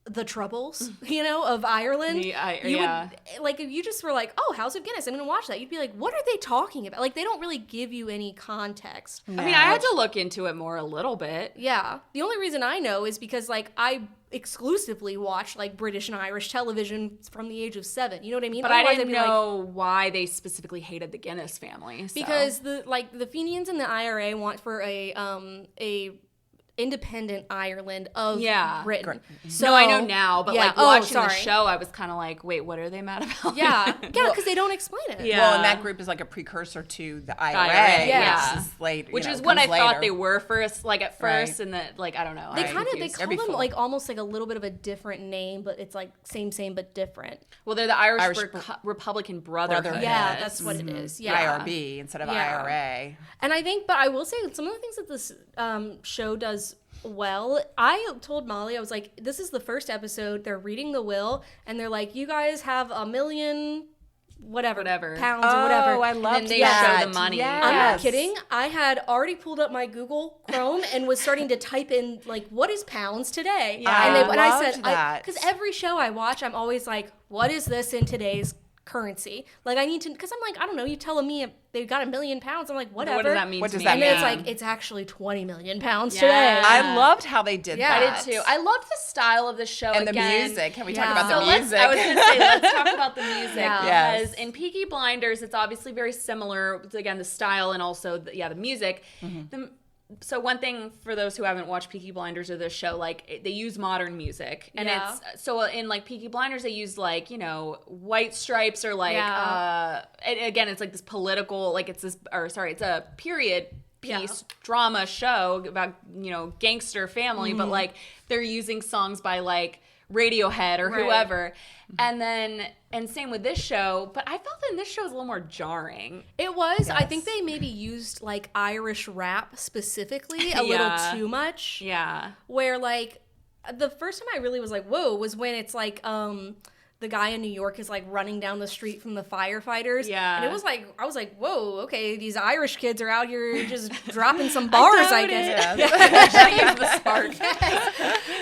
the troubles, of Ireland, you would like if you just were like, oh, House of Guinness, I'm gonna watch that. You'd be like, what are they talking about? Like they don't really give you any context. No. I mean, I had to look into it more a little bit. Yeah. The only reason I know is because like I exclusively watch like British and Irish television from the age of 7. You know what I mean? But I didn't know why they specifically hated the Guinness family. So. Because the Fenians and the IRA want for a independent Ireland of Britain. So no, I know now, but like watching the show, I was kind of like, wait, what are they mad about? Yeah, because they don't explain it. Yeah. Well, and that group is like a precursor to the IRA, which is what I thought they were first, like at first, and that like I don't know. They call them like almost like a little bit of a different name, but it's like same but different. Well, they're the Irish Republican Brotherhood. Yeah, that's what it is. Yeah, IRB instead of IRA. And I think, but I will say some of the things that this show does well, I told Molly, I was like, this is the first episode, they're reading the will, and they're like, you guys have $1 million whatever pounds or whatever. Oh, I love and then they show the money. Yes. I'm not kidding. I had already pulled up my Google Chrome and was starting to type in like, what is pounds today? Yeah, and I said, that. because every show I watch, I'm always like, what is this in today's currency? Like I need to, because I'm like, I don't know, you telling me they've got 1 million pounds. I'm like, whatever. What does that mean? And then it's like, it's actually 20 million pounds today. I loved how they did that. I did too. I loved the style of the show and again. the music. Can we talk about the music? I was going to say, let's talk about the music. Yes. Because in Peaky Blinders, it's obviously very similar. Again, the style and also, the music. So one thing for those who haven't watched Peaky Blinders or this show, like they use modern music, and it's so in like Peaky Blinders they use like White Stripes or like and again it's like this political it's a period piece drama show about gangster family, but like they're using songs by like Radiohead or whoever. And same with this show, but I felt in this show was a little more jarring. It was. Yes. I think they maybe used like Irish rap specifically a little too much. Yeah. Where like the first time I really was like, whoa, was when it's like the guy in New York is like running down the street from the firefighters. Yeah. And it was like, I was like, whoa, okay, these Irish kids are out here just dropping some bars, I guess. Yeah. The spark.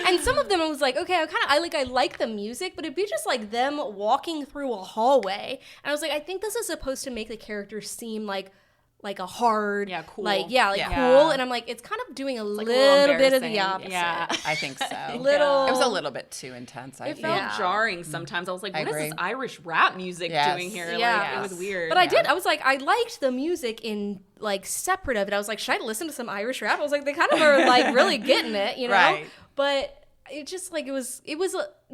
And some of them I was like, okay, I like the music, but it'd be just like them walking through a hallway. And I was like, I think this is supposed to make the characters seem like a hard, cool. Cool. And I'm like, it's kind of doing a little bit of the opposite. Yeah, I think so. It was a little bit too intense. It felt jarring sometimes. I was like, what is this Irish rap music doing here? Like, it was weird. But I was like, I liked the music in like separate of it. I was like, should I listen to some Irish rap? I was like, they kind of are like really getting it, Right. But it just like, it was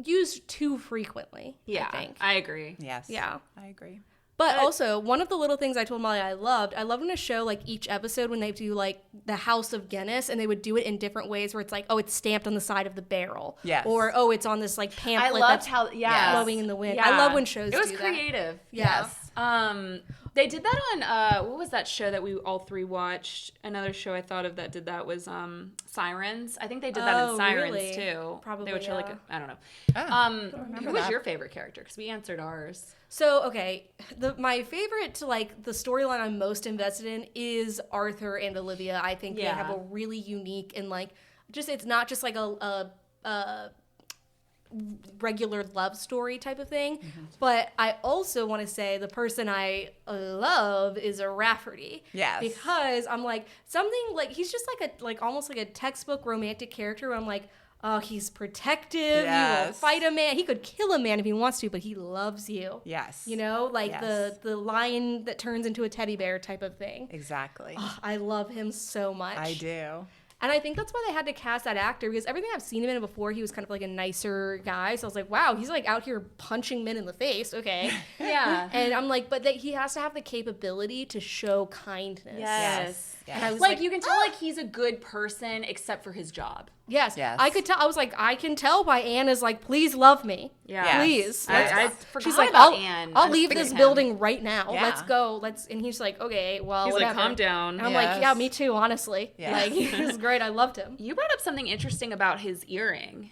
used too frequently. Yeah, I think. I agree. Yes. Yeah. I agree. But also, one of the little things I told Molly I loved in a show, like, each episode when they do, like, the House of Guinness, and they would do it in different ways where it's like, oh, it's stamped on the side of the barrel. Yes. Or, oh, it's on this, like, pamphlet that's blowing in the wind. Yeah. I love when shows do that. It was creative. Yeah. Yes. They did that on, what was that show that we all three watched? Another show I thought of that did that was Sirens. I think they did that in Sirens, too. Probably, they would show, like, I don't know. Who was your favorite character? Because we answered ours. So, okay, my favorite to, like, the storyline I'm most invested in is Arthur and Olivia. I think they have a really unique and, like, just, it's not just, like, a regular love story type of thing. But I also want to say the person I love is a Rafferty. Yes. Because I'm, like, something, like, he's just, like, almost like a textbook romantic character where I'm, like, oh, he's protective. Yes. He will fight a man. He could kill a man if he wants to, but he loves you. Yes. Like the lion that turns into a teddy bear type of thing. Exactly. Oh, I love him so much. I do. And I think that's why they had to cast that actor, because everything I've seen him in before, he was kind of like a nicer guy. So I was like, wow, he's like out here punching men in the face. Okay. Yeah. And I'm like, but he has to have the capability to show kindness. Yes. And I was like, you can tell like he's a good person except for his job. Yes. I could tell. I was like, I can tell why Anne is like, please love me. Yeah. Please. I forgot She's like, about Anne. I'll leave this building right now. Yeah. Let's go. And he's like, okay, well, he's whatever. like, calm down. And I'm like, yeah, me too, honestly. Yes. Like, he was great. I loved him. You brought up something interesting about his earring.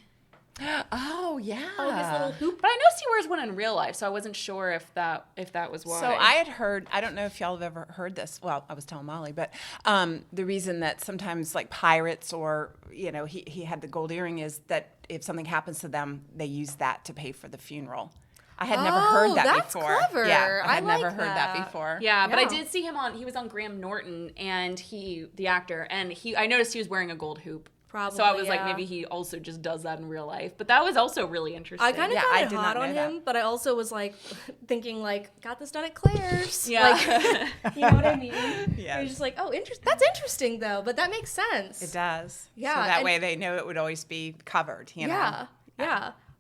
Oh, yeah. Oh, this little hoop. But I know he wears one in real life, so I wasn't sure if that was why. So I had heard, I don't know if y'all have ever heard this. Well, I was telling Molly, but the reason that sometimes like pirates or, he had the gold earring is that if something happens to them, they use that to pay for the funeral. I had never heard that that's before. Clever. Yeah, I had like never heard that before. Yeah, but I did see him he was on Graham Norton, and the actor, and I noticed he was wearing a gold hoop. Probably, so I was like, maybe he also just does that in real life. But that was also really interesting. I kind of got it hot on him, but I also was like thinking like, got this done at Claire's. Yeah. Like, you know what I mean? Yeah. You're just like, oh, that's interesting though, but that makes sense. It does. Yeah. So that way they know it would always be covered, Yeah.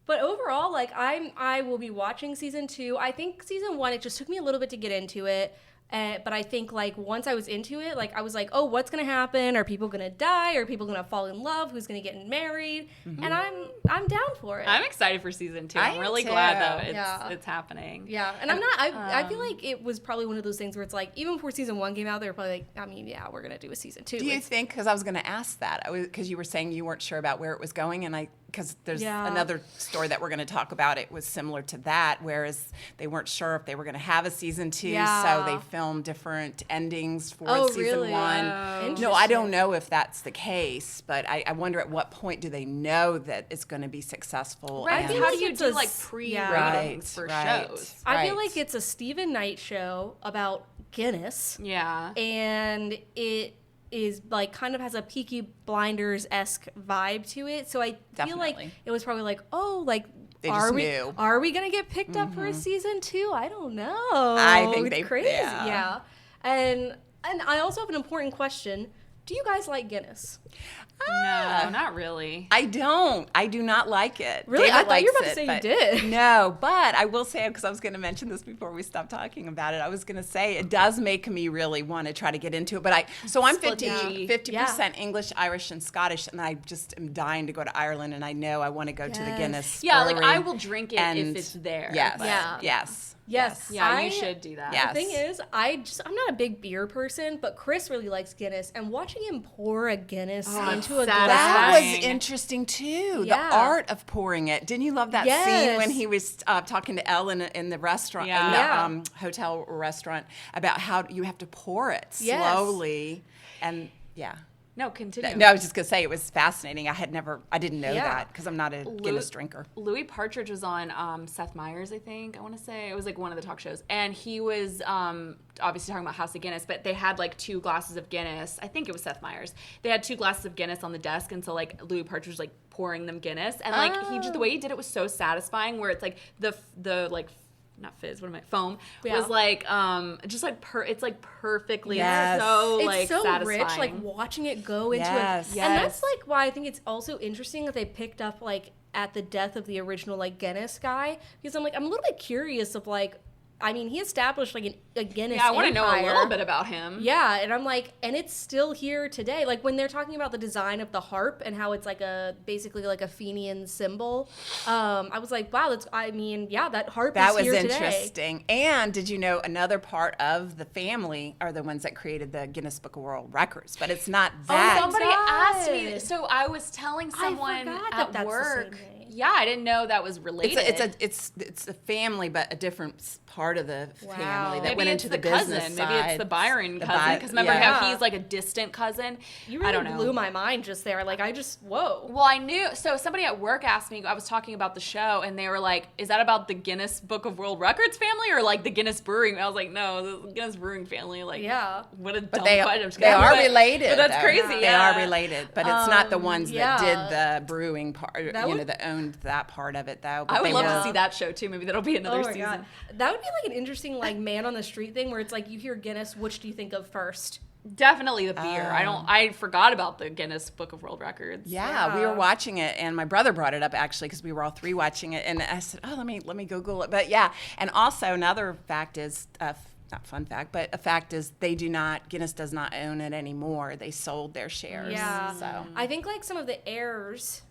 But overall, like I will be watching season 2. I think season 1, it just took me a little bit to get into it. But I think like once I was into it, like I was like, oh, what's gonna happen? Are people gonna die? Are people gonna fall in love? Who's gonna get married? Mm-hmm. And I'm down for it. I'm excited for season 2. I'm really glad though it's happening. Yeah, and I'm not. I feel like it was probably one of those things where it's like even before season 1 came out, they were probably like, I mean, yeah, we're gonna do a season 2. Do you think? Because I was gonna ask that because you were saying you weren't sure about where it was going, and I because there's another story that we're going to talk about. It was similar to that, whereas they weren't sure if they were going to have a season 2, so they filmed different endings for season 1. No, I don't know if that's the case, but I wonder at what point do they know that it's going to be successful. Right. How do you do like pre-ratings for shows? I feel like it's a Stephen Knight show about Guinness. Yeah. And it is like kind of has a Peaky Blinders-esque vibe to it. So I feel like it was probably like, oh, like are we gonna get picked up for a season 2? I don't know. I think it's crazy. Yeah. And I also have an important question. Do you guys like Guinness? No, not really. I don't. I do not like it. Really? David I thought you were about likes to say it, you did. No, but I will say, because I was going to mention this before we stopped talking about it, I was going to say it does make me really want to try to get into it. But I'm 50% English, Irish, and Scottish, and I just am dying to go to Ireland, and I know I want to go to the Guinness brewery. like I will drink it if it's there. Yes. But. Yes. Yeah, you should do that. Yes. The thing is, I'm not a big beer person, but Chris really likes Guinness, and watching him pour a Guinness into a glass. That was interesting too. Yeah. The art of pouring it. Didn't you love that scene when he was talking to Ellen in the restaurant, in the hotel restaurant, about how you have to pour it slowly, and No, continue. No, I was just gonna say it was fascinating. I didn't know that because I'm not a Guinness drinker. Louis Partridge was on Seth Meyers, I think. I want to say it was like one of the talk shows, and he was obviously talking about House of Guinness. But they had like 2 glasses of Guinness. I think it was Seth Meyers. They had 2 glasses of Guinness on the desk, and so like Louis Partridge was like pouring them Guinness, and like the way he did it was so satisfying. Where it's like the like. Not fizz, foam was like just like it's like perfectly so it's like so satisfying. rich, like watching it go into it. And that's like why I think it's also interesting that they picked up like at the death of the original like Guinness guy, because I'm a little bit curious of like, I mean, he established like a Guinness I want to empire. know a little bit about him. Yeah, and I'm like, and it's still here today. Like when they're talking about the design of the harp and how it's like basically like a Fenian symbol. I was like, wow, that harp is here today. That was interesting. And did you know another part of the family are the ones that created the Guinness Book of World Records? But it's not that. Somebody asked me. So I was telling someone at work. Yeah, I didn't know that was related. It's a family, but a different part of the family that went into the cousin. business Maybe side. it's the Byron cousin. Because remember how he's like a distant cousin? You really blew my mind just there. Like whoa. Well, I knew. So somebody at work asked me. I was talking about the show, and they were like, "Is that about the Guinness Book of World Records family, or like the Guinness Brewing?" I was like, "No, the Guinness Brewing family." Like, what a dumb question. They are related. But that's crazy. They are related, but it's not the ones that did the brewing part. That owned that part of it, though. But I would love to see that show too. Maybe that'll be another season. God. That would be like an interesting like man on the street thing where it's like you hear Guinness, which do you think of first? Definitely the beer. I forgot about the Guinness Book of World Records. Yeah, we were watching it, and my brother brought it up actually because we were all 3 watching it, and I said, "Oh, let me Google it." But yeah, and also another fact is. Not fun fact, but a fact is Guinness does not own it anymore. They sold their shares. Yeah. So I think like some of the heirs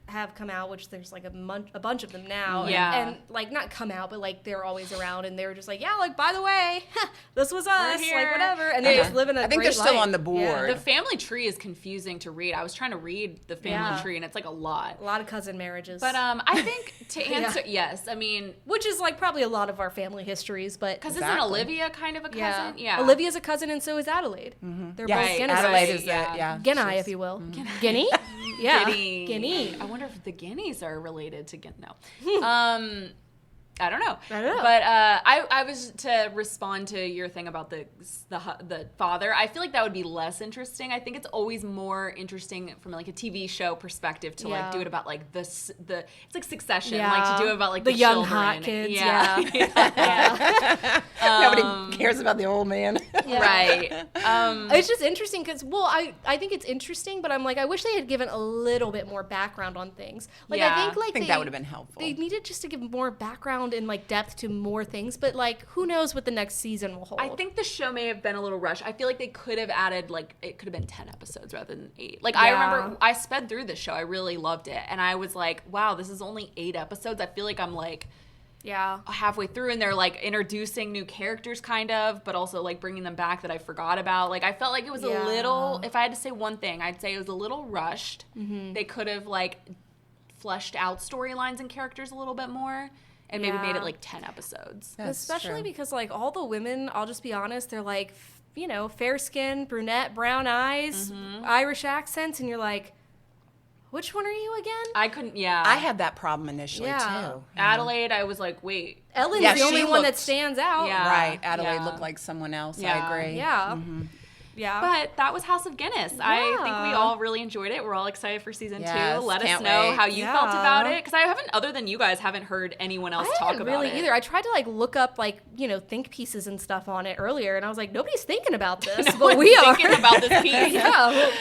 have come out, which there's like a bunch of them now. Yeah. And like not come out, but like they're always around, and they were just like, yeah, like by the way, this was us, like whatever. And they just live in a I think great they're still life. on the board. Yeah. The family tree is confusing to read. I was trying to read the family tree, and it's like a lot of cousin marriages. But I think to answer, yes, I mean, which is like probably a lot of our family histories, but because isn't Olivia kind of a cousin? Yeah. Olivia's a cousin, and so is Adelaide. Mm-hmm. They're both Guinness. Adelaide is Guinea, if you will. Guinea? Yeah. Guinea. I wonder if the Guineas are related to No. I don't know. But I was to respond to your thing about the father. I feel like that would be less interesting. I think it's always more interesting from like a TV show perspective to like do it about like the it's like Succession, like to do it about like the young children. hot kids. Nobody cares about the old man. Right. It's just interesting because I think it's interesting, but I'm like I wish they had given a little bit more background on things. Like I think that would have been helpful. They needed just to give more background and like depth to more things, but like who knows what the next season will hold. I think the show may have been a little rushed. I feel like they could have added like it could have been 10 episodes rather than 8. Like I remember I sped through this show. I really loved it, and I was like, wow, this is only 8 episodes. I feel like I'm like halfway through, and they're like introducing new characters kind of, but also like bringing them back that I forgot about. Like I felt like it was a little, if I had to say one thing, I'd say it was a little rushed. They could have like fleshed out storylines and characters a little bit more and maybe made it like 10 episodes. That's Especially true. because like all the women, I'll just be honest, they're like, you know, fair skin, brunette, brown eyes, Irish accents, and you're like, which one are you again? I couldn't, I had that problem initially Yeah. too. Adelaide, I was like, wait. Ellen's Yeah, the only she one that looked- stands out. Yeah. Right. Adelaide Yeah. looked like someone else. Yeah. I agree. Yeah. Yeah. But that was House of Guinness. I think we Yeah. all really enjoyed it. We're all excited for season 2. Yes, Let us can't know wait. how you Yeah. felt about it. Because I haven't, other than you guys, haven't heard anyone else I talk haven't about really it. either. I tried to like look up like, you know, think pieces and stuff on it earlier, and I was like, nobody's thinking about this, No but one's we are. thinking about this piece. Yeah,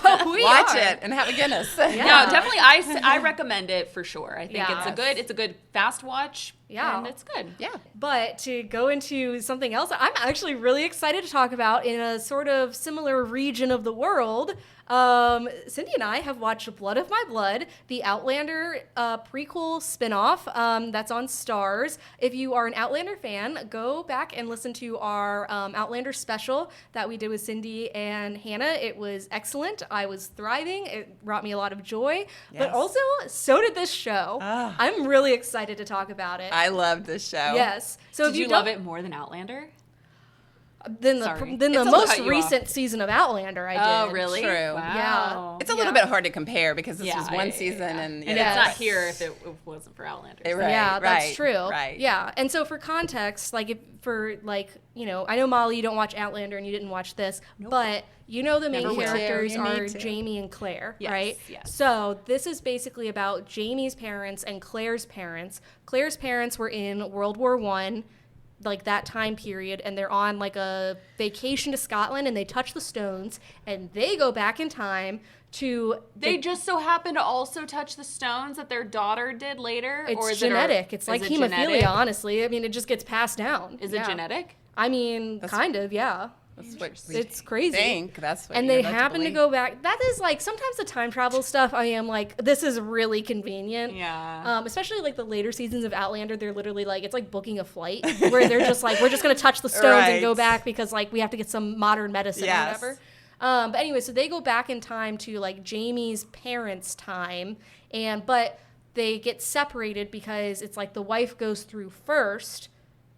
but we Watch are. it and have a Guinness. Yeah. No, definitely. I recommend it for sure. I think Yeah. it's a good fast watch. Yeah. And it's good. Yeah. But to go into something else, I'm actually really excited to talk about in a sort of similar region of the world. Cindy and I have watched Blood of My Blood, the Outlander prequel spinoff that's on Starz. If you are an Outlander fan, go back and listen to our Outlander special that we did with Cindy and Hannah. It was excellent. I was thriving. It brought me a lot of joy. But Yes. also, so did this show. Ah. I'm really excited to talk about it. I loved this show. Yes. So Did if you don't- love it more than Outlander? Than Sorry. the It's a little most cut you recent season of Outlander I did. Oh, really? True. Wow. It's a little bit hard to compare because this was one yeah, season yeah. and, And Yes. it's not here if it wasn't for Outlander. Right, Yeah, that's right, true. right. Yeah. And so for context, like if for like, you know, I know Molly, you don't watch Outlander and you didn't watch this, but you know the main Never will. characters You need are to. Jamie and Claire, Yes, right? yes. So this is basically about Jamie's parents and Claire's parents. Claire's parents were in World War I, like that time period, and they're on like a vacation to Scotland and they touch the stones and they go back in time to They just so happen to also touch the stones that their daughter did later? it's or is genetic. It It's like is it hemophilia, genetic? honestly. I mean, it just gets passed down. Is Yeah. it genetic? I mean, kind of, yeah. That's what we It's crazy. think. That's what And you're they led to happen to believe. go back. That is like sometimes the time travel stuff. I am like, this is really convenient. Yeah. Especially like the later seasons of Outlander, they're literally like it's like booking a flight where they're just like we're just gonna touch the stones and go Right. back because like we have to get some modern medicine Yes. or whatever. But anyway, so they go back in time to like Jamie's parents' time, but they get separated because it's like the wife goes through first.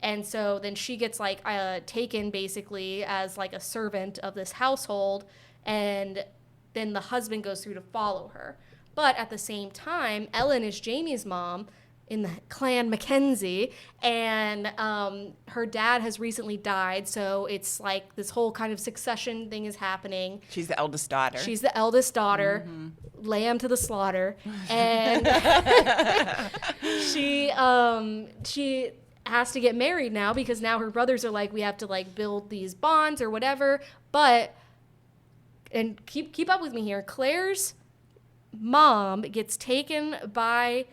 And so then she gets like taken basically as like a servant of this household, and then the husband goes through to follow her. But at the same time, Ellen is Jamie's mom in the clan Mackenzie, and her dad has recently died, so it's like this whole kind of succession thing is happening. She's the eldest daughter. She's the eldest daughter, lamb to the slaughter, and she has to get married now because now her brothers are like, we have to like build these bonds or whatever. But and keep up with me here. Claire's mom gets taken by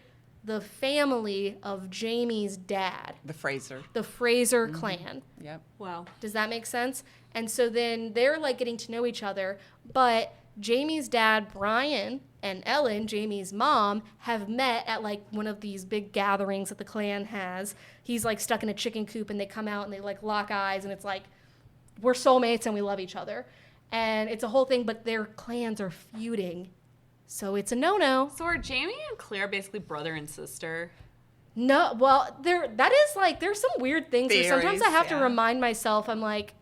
the family of Jamie's dad, the Fraser. the Fraser clan. Yep. Wow. Does that make sense? And so then they're like getting to know each other, but Jamie's dad, Brian, and Ellen, Jamie's mom, have met at like one of these big gatherings that the clan has. He's like stuck in a chicken coop and they come out and they like lock eyes and it's like, we're soulmates and we love each other. And it's a whole thing, but their clans are feuding. So it's a no-no. So are Jamie and Claire basically brother and sister? No, well, that is like, there's some weird things. Where sometimes I Theories, have to yeah. remind myself, I'm like,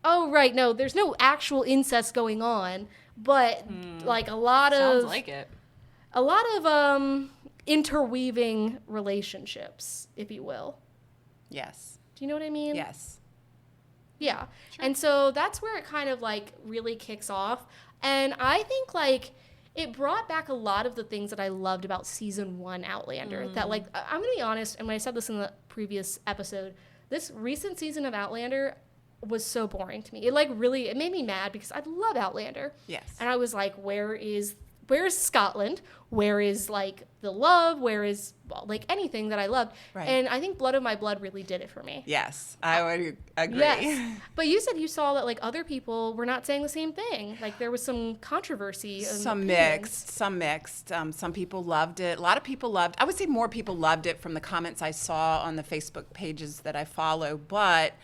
oh, right, no, there's no actual incest going on, but like a lot Sounds of like it. interweaving relationships, if you will. Yes. Do you know what I mean? Yes. Yeah. And so that's where it kind of like really kicks off. And I think like it brought back a lot of the things that I loved about season 1 Outlander. That like, I'm going to be honest, and when I said this in the previous episode, this recent season of Outlander was so boring to me. It like really, it made me mad because I love Outlander. Yes. And I was like, where is Scotland? Where is like the love? Where is like anything that I loved? Right. And I think Blood of My Blood really did it for me. Yes. I would agree. Yes. But you said you saw that like other people were not saying the same thing. Like there was some controversy. Some mixed. Some people loved it. A lot of people loved. I would say more people loved it from the comments I saw on the Facebook pages that I follow. But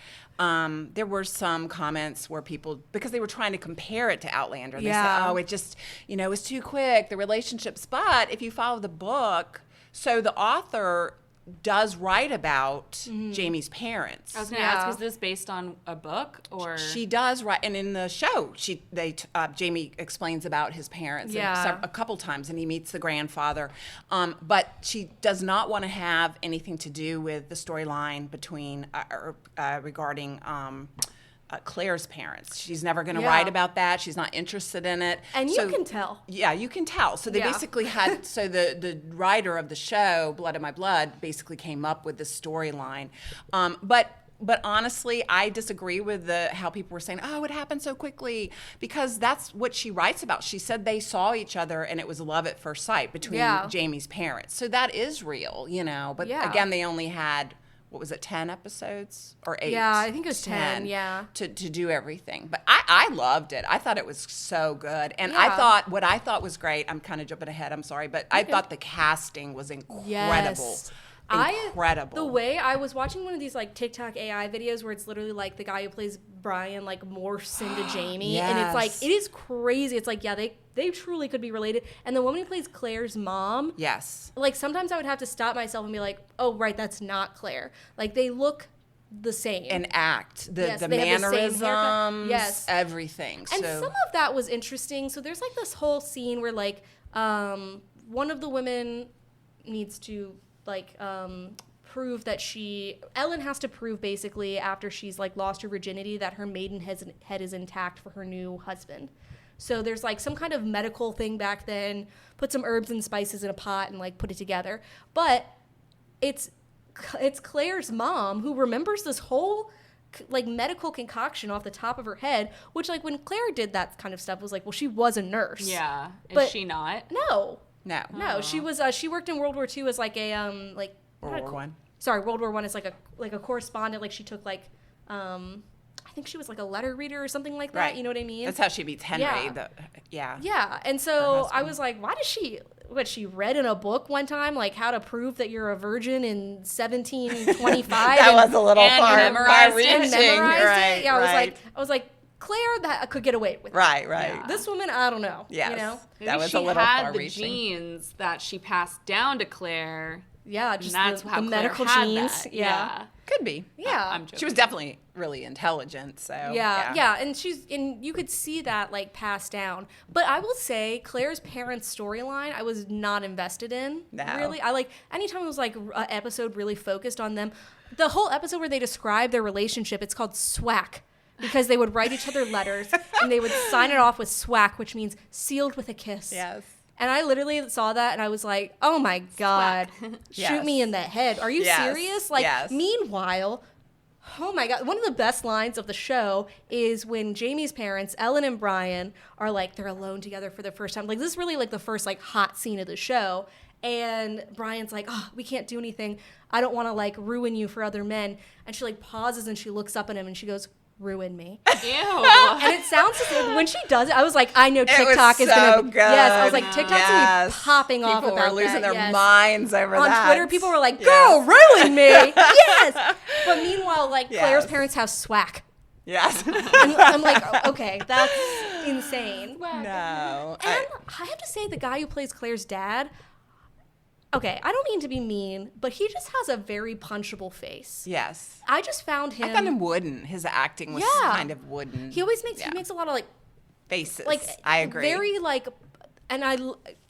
there were some comments where people, because they were trying to compare it to Outlander, they said, oh, it just, it was too quick, the relationships. But if you follow the book, so the author does write about Jamie's parents. I was going to ask, is this based on a book or? She does write, and in the show, Jamie explains about his parents a couple times, and he meets the grandfather. But she does not want to have anything to do with the storyline between regarding Claire's parents. She's never going to write about that. She's not interested in it. And you can tell. Yeah, you can tell. So they basically had, so the writer of the show, Blood of My Blood, basically came up with this storyline. But honestly, I disagree with how people were saying, oh, it happened so quickly, because that's what she writes about. She said they saw each other and it was love at first sight between Jamie's parents. So that is real, But again, they only had, what was it, 10 episodes or 8? Yeah, I think it was 10, to do everything. But I loved it. I thought it was so good. And what I thought was great, I'm kind of jumping ahead, I'm sorry, but I thought the casting was incredible. Yes. Incredible. The way I was watching one of these like TikTok AI videos where it's literally like the guy who plays Brian like morphs into Jamie, and it's like, it is crazy. It's like, they truly could be related. And the woman who plays Claire's mom, like sometimes I would have to stop myself and be like, oh right, that's not Claire. Like they look the same and act the mannerisms, everything. And some of that was interesting. So there's like this whole scene where like one of the women needs to prove that Ellen has to prove basically after she's like lost her virginity that her maiden head is intact for her new husband. So there's like some kind of medical thing back then, put some herbs and spices in a pot and like put it together. But it's Claire's mom who remembers this whole like medical concoction off the top of her head, which like when Claire did that kind of stuff was like, well, she was a nurse. Yeah. But is she not? No. No, she was. She worked in World War II as like a World War I. Sorry, World War I is like a correspondent. Like she took like I think she was like a letter reader or something like that. Right. You know what I mean? That's how she meets Henry. Yeah. And so I was like, why does she read in a book one time like how to prove that you're a virgin in 1725? That was a little far memorized it. Right. Yeah, I was like. Claire that could get away with it. Right. Yeah. This woman, I don't know. Yes. Maybe that was she a little had far-reaching. the genes that she passed down to Claire. Yeah, just that's the how medical Claire had genes. that. Yeah. Could be. Yeah. I'm joking. She was definitely really intelligent, so. Yeah, and you could see that like passed down. But I will say Claire's parents' storyline I was not invested in. No. Really. I like anytime it was like an episode really focused on them. The whole episode where they describe their relationship, it's called SWAC. Because they would write each other letters and they would sign it off with SWAC, which means sealed with a kiss. Yes. And I literally saw that and I was like, oh my God, shoot me in the head. Are you serious? Like, meanwhile, oh my God, one of the best lines of the show is when Jamie's parents, Ellen and Brian, are like, they're alone together for the first time. Like, this is really like the first like hot scene of the show. And Brian's like, oh, we can't do anything. I don't want to like ruin you for other men. And she like pauses and she looks up at him and she goes, ruin me. Ew. And it sounds when she does it, I was like, I know TikTok is gonna be good. Yes, I was like, TikTok's gonna be popping off about that. People were losing their minds over on that. On Twitter, people were like, girl, ruin me. Yes. But meanwhile, like Claire's parents have SWAC. Yes. And I'm like, okay, that's insane. No. And I have to say, the guy who plays Claire's dad, okay, I don't mean to be mean, but he just has a very punchable face. Yes. I just found him. I found him wooden. His acting was kind of wooden. He always makes a lot of like faces. Like I agree. Very like, and I,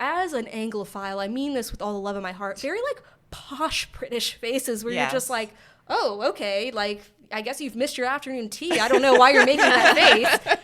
as an Anglophile, I mean this with all the love in my heart. Very like posh British faces where you're just like, oh, okay, like I guess you've missed your afternoon tea. I don't know why you're making that face.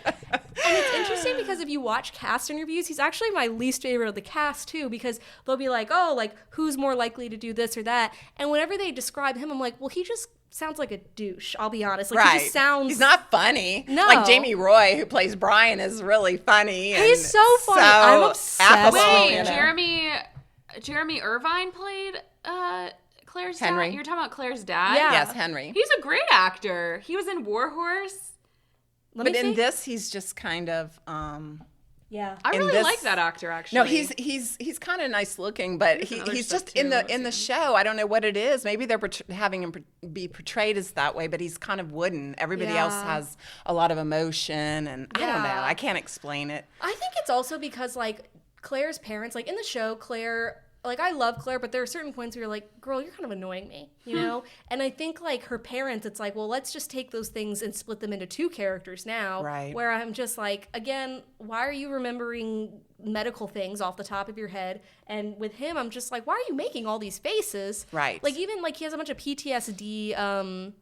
And it's interesting because if you watch cast interviews, he's actually my least favorite of the cast too, because they'll be like, oh, like who's more likely to do this or that? And whenever they describe him, I'm like, well, he just sounds like a douche, I'll be honest. Like he just sounds... He's not funny. No. Like Jamie Roy, who plays Brian, is really funny. He's so funny. I'm obsessed. Wait, Jeremy Irvine played Claire's Henry. dad? You're talking about Claire's dad? Yeah. Yes, Henry. He's a great actor. He was in War Horse. But in this, he's just kind of Yeah. I really like that actor, actually. No, he's kind of nice looking, but he's just in the show. I don't know what it is. Maybe they're having him be portrayed as that way, but he's kind of wooden. Everybody else has a lot of emotion, and I don't know. I can't explain it. I think it's also because, like, Claire's parents, like, in the show, Claire... Like, I love Claire, but there are certain points where you're like, girl, you're kind of annoying me, you know? And I think, like, her parents, it's like, well, let's just take those things and split them into two characters now. Right. Where I'm just like, again, why are you remembering medical things off the top of your head? And with him, I'm just like, why are you making all these faces? Right. Like, even, like, he has a bunch of PTSD,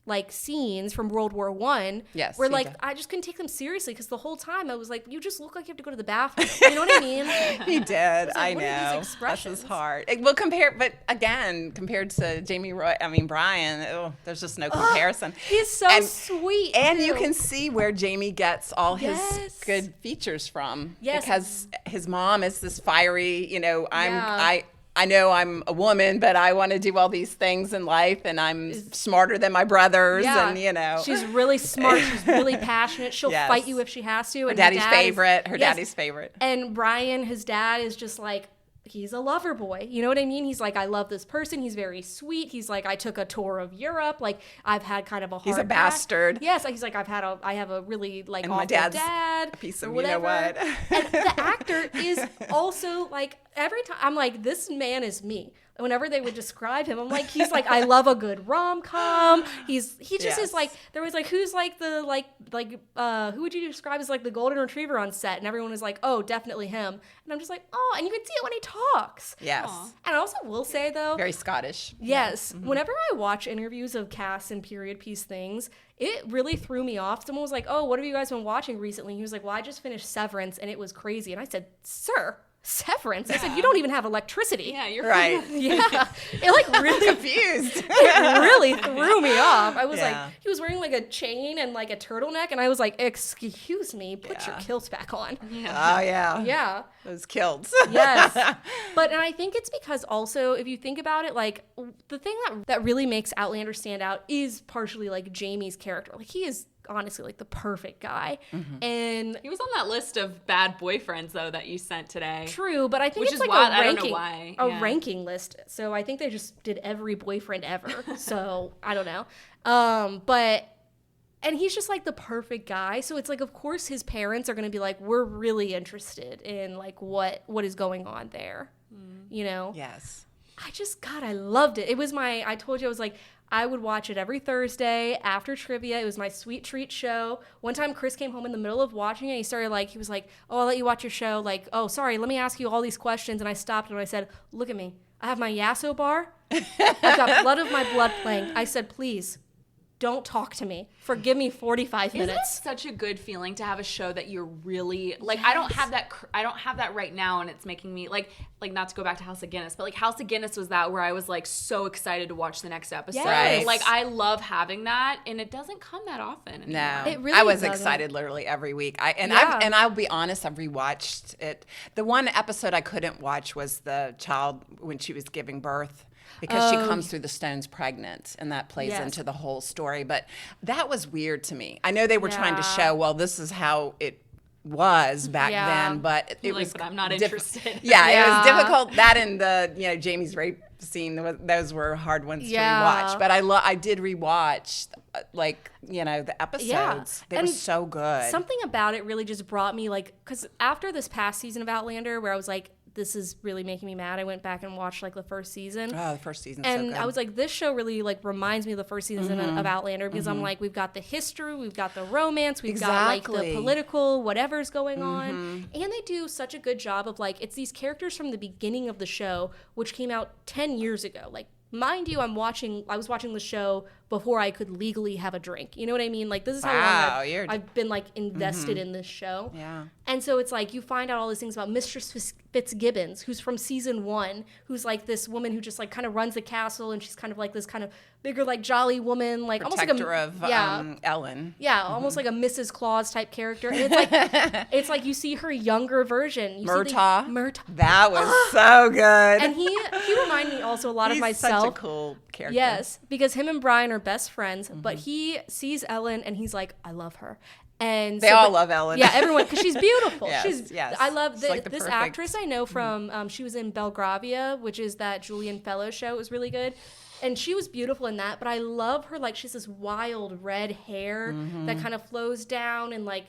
like, scenes from World War I. Yes. Where, like, I just couldn't take them seriously because the whole time I was like, you just look like you have to go to the bathroom. You know what I mean? He did. Like, I what are know. these expressions? This is hard. Well, compared to Brian, there's just no comparison. He's so sweet. And too. you can see where Jamie gets all his Yes. good features from. Yes. Because his mom is this fiery, you know, I know I'm a woman, but I want to do all these things in life, and I'm smarter than my brothers, and, you know. She's really smart. She's really passionate. She'll fight you if she has to. Her And daddy's favorite. And Brian, his dad, is just like, he's a lover boy. You know what I mean? He's like, I love this person. He's very sweet. He's like, I took a tour of Europe. Like, I've had kind of a hard He's a bastard. Yes. He's like, I have a really, like, and awful my dad's dad. a piece of or whatever. you know what. And the actor is also, like, every time, I'm like, this man is me. Whenever they would describe him, I'm like, he's like, I love a good rom-com. He just is like, there was like, who's like the, who would you describe as like the golden retriever on set? And everyone was like, oh, definitely him. And I'm just like, oh, and you can see it when he talks. Yes. Aww. And I also will say though. Very Scottish. Yes. Mm-hmm. Whenever I watch interviews of cast and period piece things, it really threw me off. Someone was like, oh, what have you guys been watching recently? He was like, well, I just finished Severance and it was crazy. And I said, sir, Severance? I said, you don't even have electricity. Yeah, you're right. Yeah. It like really confused. It really threw me off. I was like, he was wearing like a chain and like a turtleneck, and I was like, excuse me, put your kilt back on. Yeah. Oh yeah. Yeah. Those kilts. Yes. And I think it's because also, if you think about it, like the thing that really makes Outlander stand out is partially like Jamie's character. Like, he is honestly like the perfect guy. Mm-hmm. And he was on that list of bad boyfriends though that you sent today. True, but I think Which it's is like wild. a I don't ranking, know why. Ranking list. So I think they just did every boyfriend ever. So I don't know. And he's just like the perfect guy. So it's like, of course his parents are going to be like, we're really interested in like what is going on there. You know? Yes. I loved it. It was I told you, I was like, I would watch it every Thursday after trivia. It was my sweet treat show. One time Chris came home in the middle of watching it. He was like, oh, I'll let you watch your show. Like, oh, sorry, let me ask you all these questions. And I stopped and I said, look at me. I have my Yasso bar. I've got Blood of My Blood playing. I said, please, don't talk to me. Forgive me 45 minutes. Isn't it such a good feeling to have a show that you're really like? Yes. I don't have that right now, and it's making me like not to go back to House of Guinness, but like House of Guinness was that where I was like so excited to watch the next episode. Yes. Right. Like, I love having that, and it doesn't come that often anymore. No, it really I was doesn't. excited literally every week. I'll be honest, I've rewatched it. The one episode I couldn't watch was the child when she was giving birth. Because she comes through the stones pregnant, and that plays into the whole story. But that was weird to me. I know they were trying to show, well, this is how it was back then, but it was. But I'm not interested. It was difficult. That and the Jamie's rape scene, those were hard ones to rewatch. But I did rewatch the episodes. Yeah. They were so good. Something about it really just brought me because after this past season of Outlander, where I was like, this is really making me mad, I went back and watched the first season. Oh, the first season's and so good. I was like, this show really reminds me of the first season of Outlander, because I'm like, we've got the history, we've got the romance, we've got the political whatever's going on, and they do such a good job of it's these characters from the beginning of the show, which came out 10 years ago. Mind you, I was watching the show before I could legally have a drink. You know what I mean? This is how long I've been invested in this show. Yeah. And so it's you find out all these things about Mistress Fitzgibbons, who's from season 1, who's this woman who just kind of runs the castle, and she's kind of this kind of bigger jolly woman, protector almost of Ellen. Yeah, almost like a Mrs. Claus type character. And it's you see her younger version. Murtaugh. That was so good. And he reminded me also a lot of myself. Such a cool character. Yes, because him and Brian are best friends, but he sees Ellen and he's like, I love her. And they all love Ellen. Yeah, everyone, because she's beautiful. Yes. I love this actress I know from, she was in Belgravia, which is that Julian Fellows show. It was really good. And she was beautiful in that, but I love her, like, she has this wild red hair that kind of flows down, and, like,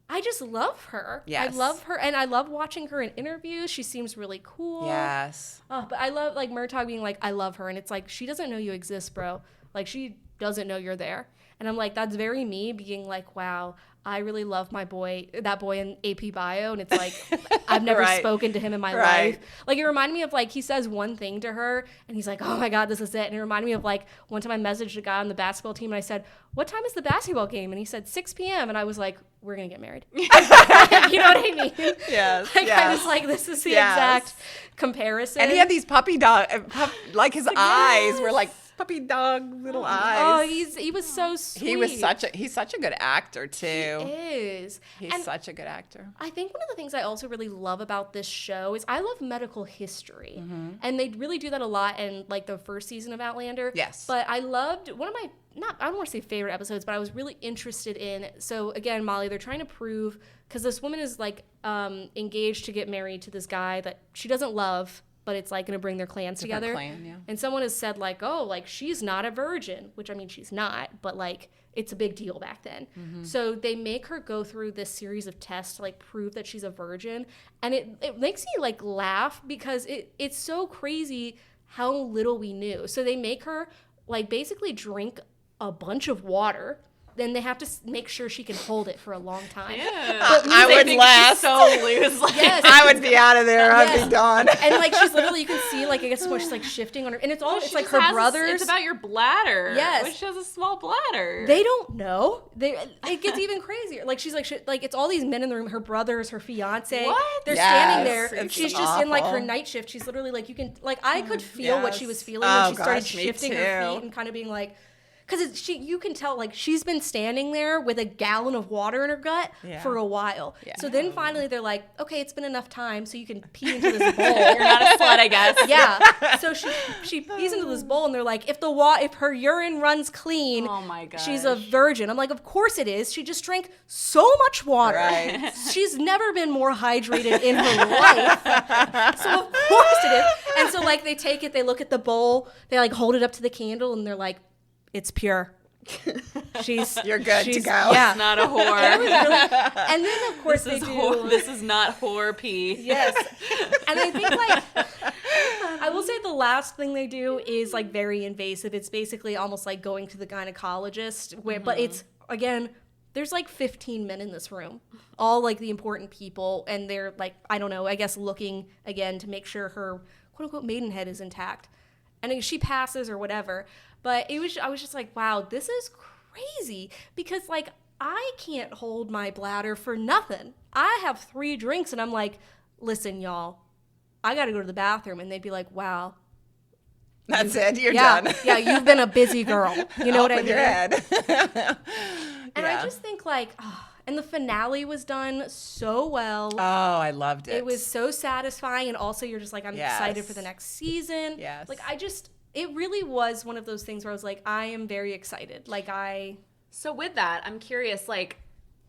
I just love her. Yes. I love her, and I love watching her in interviews. She seems really cool. Yes. Oh, but I love, like, Murtaugh being like, I love her, and it's like, she doesn't know you exist, bro. Like, she doesn't know you're there. And I'm like, that's very me, being like, wow, I really love that boy in AP Bio, and it's like, I've never spoken to him in my life. Like, it reminded me of, like, he says one thing to her, and he's like, oh my God, this is it. And it reminded me of, like, one time I messaged a guy on the basketball team, and I said, what time is the basketball game? And he said, 6 p.m. And I was like, we're going to get married. You know what I mean? Yes. Like, I was like, this is the exact comparison. And he had these puppy dog, like his eyes were like puppy dog little eyes. Oh, he was so sweet. He's such a good actor too. He is. He's such a good actor. I think one of the things I also really love about this show is I love medical history. And they really do that a lot in, like, the first season of Outlander. Yes. But I loved one of my, I don't want to say favorite episodes, but I was really interested in, so again, Molly, they're trying to prove, because this woman is, like, engaged to get married to this guy that she doesn't love, but it's, like, going to bring their clans together. Clan, yeah. And someone has said, like, oh, like, she's not a virgin, which, I mean, she's not, but, like, it's a big deal back then. So they make her go through this series of tests to, like, prove that she's a virgin. And it makes me, like, laugh because it's so crazy how little we knew. So they make her, like, basically drink a bunch of water. Then they have to make sure she can hold it for a long time. Yeah. But I would last. So loose. Like, yes. I would be out of there. I'd be done. And, like, she's literally, you can see, like, I guess where she's, like, shifting on her. And it's all, it's like her brothers. It's about your bladder. Yes. Which has a small bladder. They don't know. It gets even crazier. Like, she's like, it's all these men in the room, her brothers, her fiance. What? They're standing there. It's She's just in, like, her night shift. She's literally, like, you can, like, I could feel what she was feeling when she started shifting her feet and kind of being like, because you can tell, like, she's been standing there with a gallon of water in her gut for a while. Yeah. So then finally they're like, okay, it's been enough time, so you can pee into this bowl. You're not a slut, I guess. Yeah. So she pees into this bowl, and they're like, if her urine runs clean, oh my gosh, she's a virgin. I'm like, of course it is. She just drank so much water. Right. She's never been more hydrated in her life. So of course it is. And so, like, they take it, they look at the bowl, they, like, hold it up to the candle, and they're like, it's pure. You're good to go. Yeah, not a whore. And then, of course, this is not whore pee. Yes. And I think, like, I will say the last thing they do is, like, very invasive. It's basically almost like going to the gynecologist, but it's, again, there's, like, 15 men in this room, all, like, the important people, and they're, like, I don't know, I guess looking again to make sure her quote unquote maidenhead is intact, and she passes or whatever. But I was just like, wow, this is crazy, because, like, I can't hold my bladder for nothing. I have 3 drinks, and I'm like, listen, y'all, I got to go to the bathroom. And they'd be like, wow. That's it. You're done. Yeah, you've been a busy girl. You know what I mean? With your head. And I just think, like, and the finale was done so well. Oh, I loved it. It was so satisfying, and also you're just like, I'm excited for the next season. Yes. Like, it really was one of those things where I was like, I am very excited. So with that, I'm curious, like,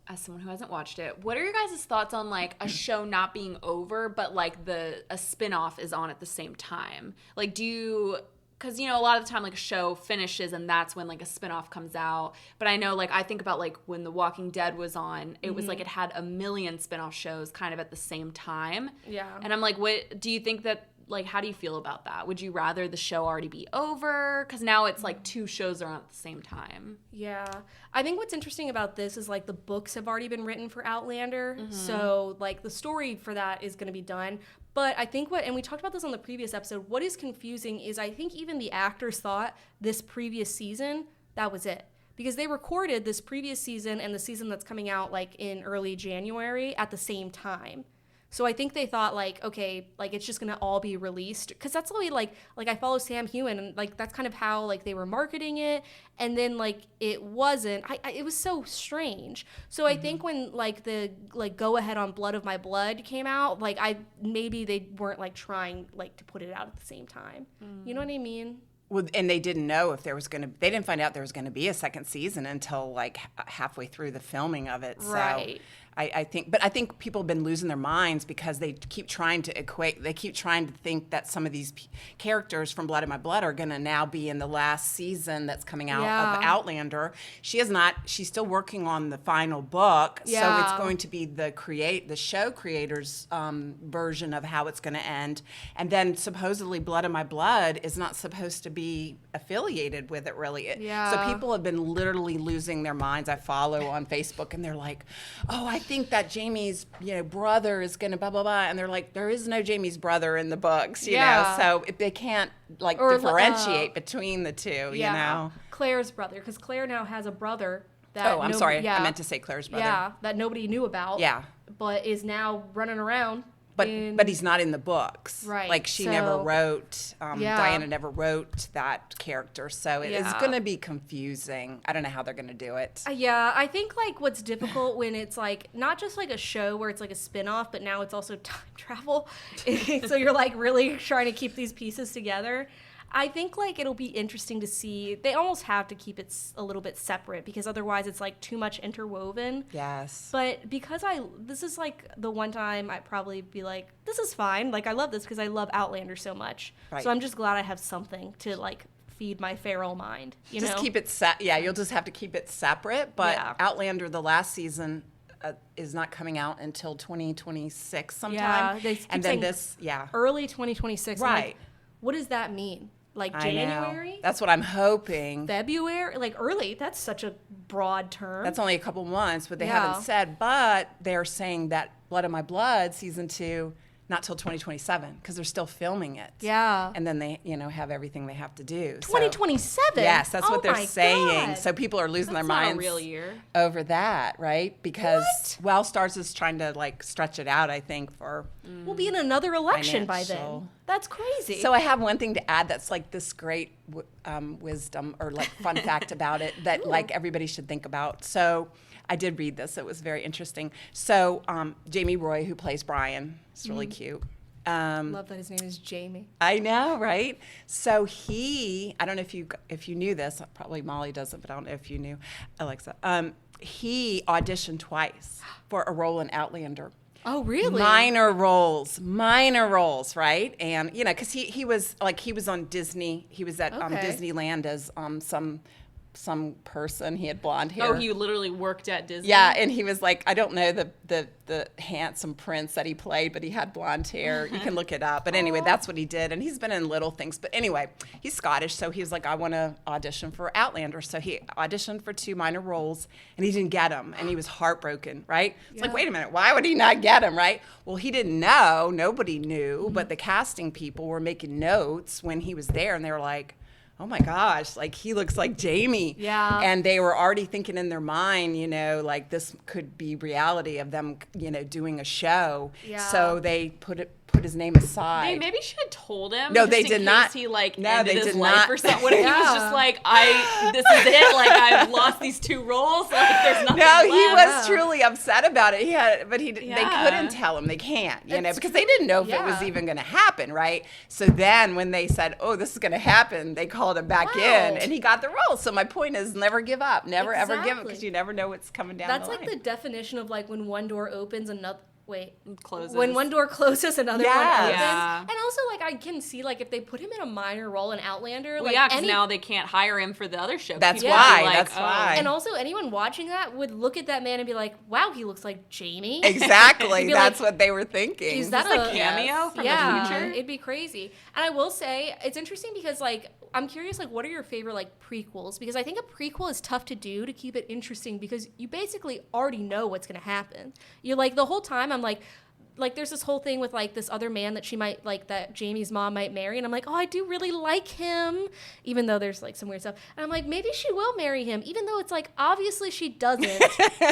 as someone who hasn't watched it, what are your guys' thoughts on, like, a show not being over, but, like, a spin-off is on at the same time? Like, because, you know, a lot of the time, like, a show finishes and that's when, like, a spin-off comes out. But I know, like, I think about, like, when The Walking Dead was on, it was, like, it had a million spin-off shows kind of at the same time. Yeah. And I'm like, what do you think that, like, how do you feel about that? Would you rather the show already be over? Because now it's, like, 2 shows are on at the same time. Yeah. I think what's interesting about this is, like, the books have already been written for Outlander. So, like, the story for that is going to be done. But I think and we talked about this on the previous episode, what is confusing is I think even the actors thought this previous season, that was it. Because they recorded this previous season and the season that's coming out, like, in early January at the same time. So I think they thought, like, okay, like, it's just going to all be released. Because that's the way, like I follow Sam Heughan, and, like, that's kind of how, like, they were marketing it. And then, like, it wasn't. It was so strange. So I think when, like, the, like, go-ahead on Blood of My Blood came out, like, maybe they weren't, like, trying, like, to put it out at the same time. You know what I mean? Well, and they didn't know if there was going to. They didn't find out there was going to be a second season until like halfway through the filming of it. Right. So I think people have been losing their minds because they keep trying to equate. They keep trying to think that some of these characters from Blood of My Blood are going to now be in the last season that's coming out of Outlander. She is not. She's still working on the final book, so it's going to be the show creators' version of how it's going to end. And then supposedly Blood of My Blood is not supposed to be affiliated with it really. So people have been literally losing their minds. I follow on Facebook, and they're like, "Oh, I think that Jamie's brother is gonna blah blah blah," and they're like, there is no Jamie's brother in the books, you know, so they can't like differentiate between the two, you know. Claire's brother, because Claire now has a brother that I'm sorry, I meant to say Claire's brother. That nobody knew about. But is now running around. But he's not in the books. Right. Like she never wrote, Diana never wrote that character. So it's going to be confusing. I don't know how they're going to do it. I think like what's difficult when it's like not just like a show where it's like a spin-off, but now it's also time travel. So you're like really trying to keep these pieces together. I think like it'll be interesting to see. They almost have to keep it a little bit separate because otherwise it's like too much interwoven. Yes. But because this is like the one time I'd probably be like, this is fine. Like I love this because I love Outlander so much. Right. So I'm just glad I have something to like feed my feral mind. You know? Keep it you'll just have to keep it separate. But Outlander, the last season, is not coming out until 2026 sometime. Yeah, and then early 2026. Right. Like, what does that mean? Like January? That's what I'm hoping. February? Like early. That's such a broad term. That's only a couple months, but they haven't said. But they're saying that Blood of My Blood season 2, not till 2027, because they're still filming it. Yeah. And then they, have everything they have to do. 2027? Yes, that's what they're saying. God. So people are losing their minds not a real year. Over that, right? Because Stars is trying to like stretch it out, I think, for we'll be in another election by then. That's crazy. So I have one thing to add that's like this great wisdom or like fun fact about it that like everybody should think about. So I did read this. It was very interesting. So Jamie Roy, who plays Brian, is really cute. Love that his name is Jamie. I know, right? So I don't know if you knew this. Probably Molly doesn't, but I don't know if you knew, Alexa. He auditioned twice for a role in Outlander. Oh, really? Minor roles, right? And because he was on Disney. He was at Disneyland as some person. He had blonde hair. Oh, he literally worked at Disney. Yeah, and he was like, I don't know the handsome prince that he played, but he had blonde hair. You can look it up. But anyway, that's what he did, and he's been in little things. But anyway, he's Scottish, so he was like, I want to audition for Outlander. So he auditioned for 2 minor roles, and he didn't get them, and he was heartbroken, right? It's like, wait a minute, why would he not get them, right? Well, he didn't know. Nobody knew, but the casting people were making notes when he was there, and they were like, oh my gosh, like he looks like Jamie. Yeah. And they were already thinking in their mind, like this could be reality of them, doing a show. Yeah. So they put his name aside. They maybe should have told him. No, they did not. He ended his life or something. What if he was just like, this is it. Like I've lost these 2 roles. Like there's nothing left. He was truly upset about it. They couldn't tell him. They can't, because they didn't know if it was even going to happen, right? So then when they said, oh, this is going to happen, they called him back in, and he got the role. So my point is, never give up. Never ever give up, because you never know what's coming down. That's the line. like the definition of like when one door opens, another. Closes. When one door closes, another one opens. Yeah. And also, like, I can see, like, if they put him in a minor role in Outlander, well, because now they can't hire him for the other show. That's why. And also, anyone watching that would look at that man and be like, wow, he looks like Jamie. Exactly. That's what they were thinking. Is that a cameo from the future? It'd be crazy. And I will say, it's interesting because, like, I'm curious, like, what are your favorite, like, prequels? Because I think a prequel is tough to do to keep it interesting because you basically already know what's going to happen. You're like, the whole time, I'm like, there's this whole thing with, like, this other man that she might, like, that Jamie's mom might marry. And I'm like, oh, I do really like him, even though there's, like, some weird stuff. And I'm like, maybe she will marry him, even though it's, like, obviously she doesn't.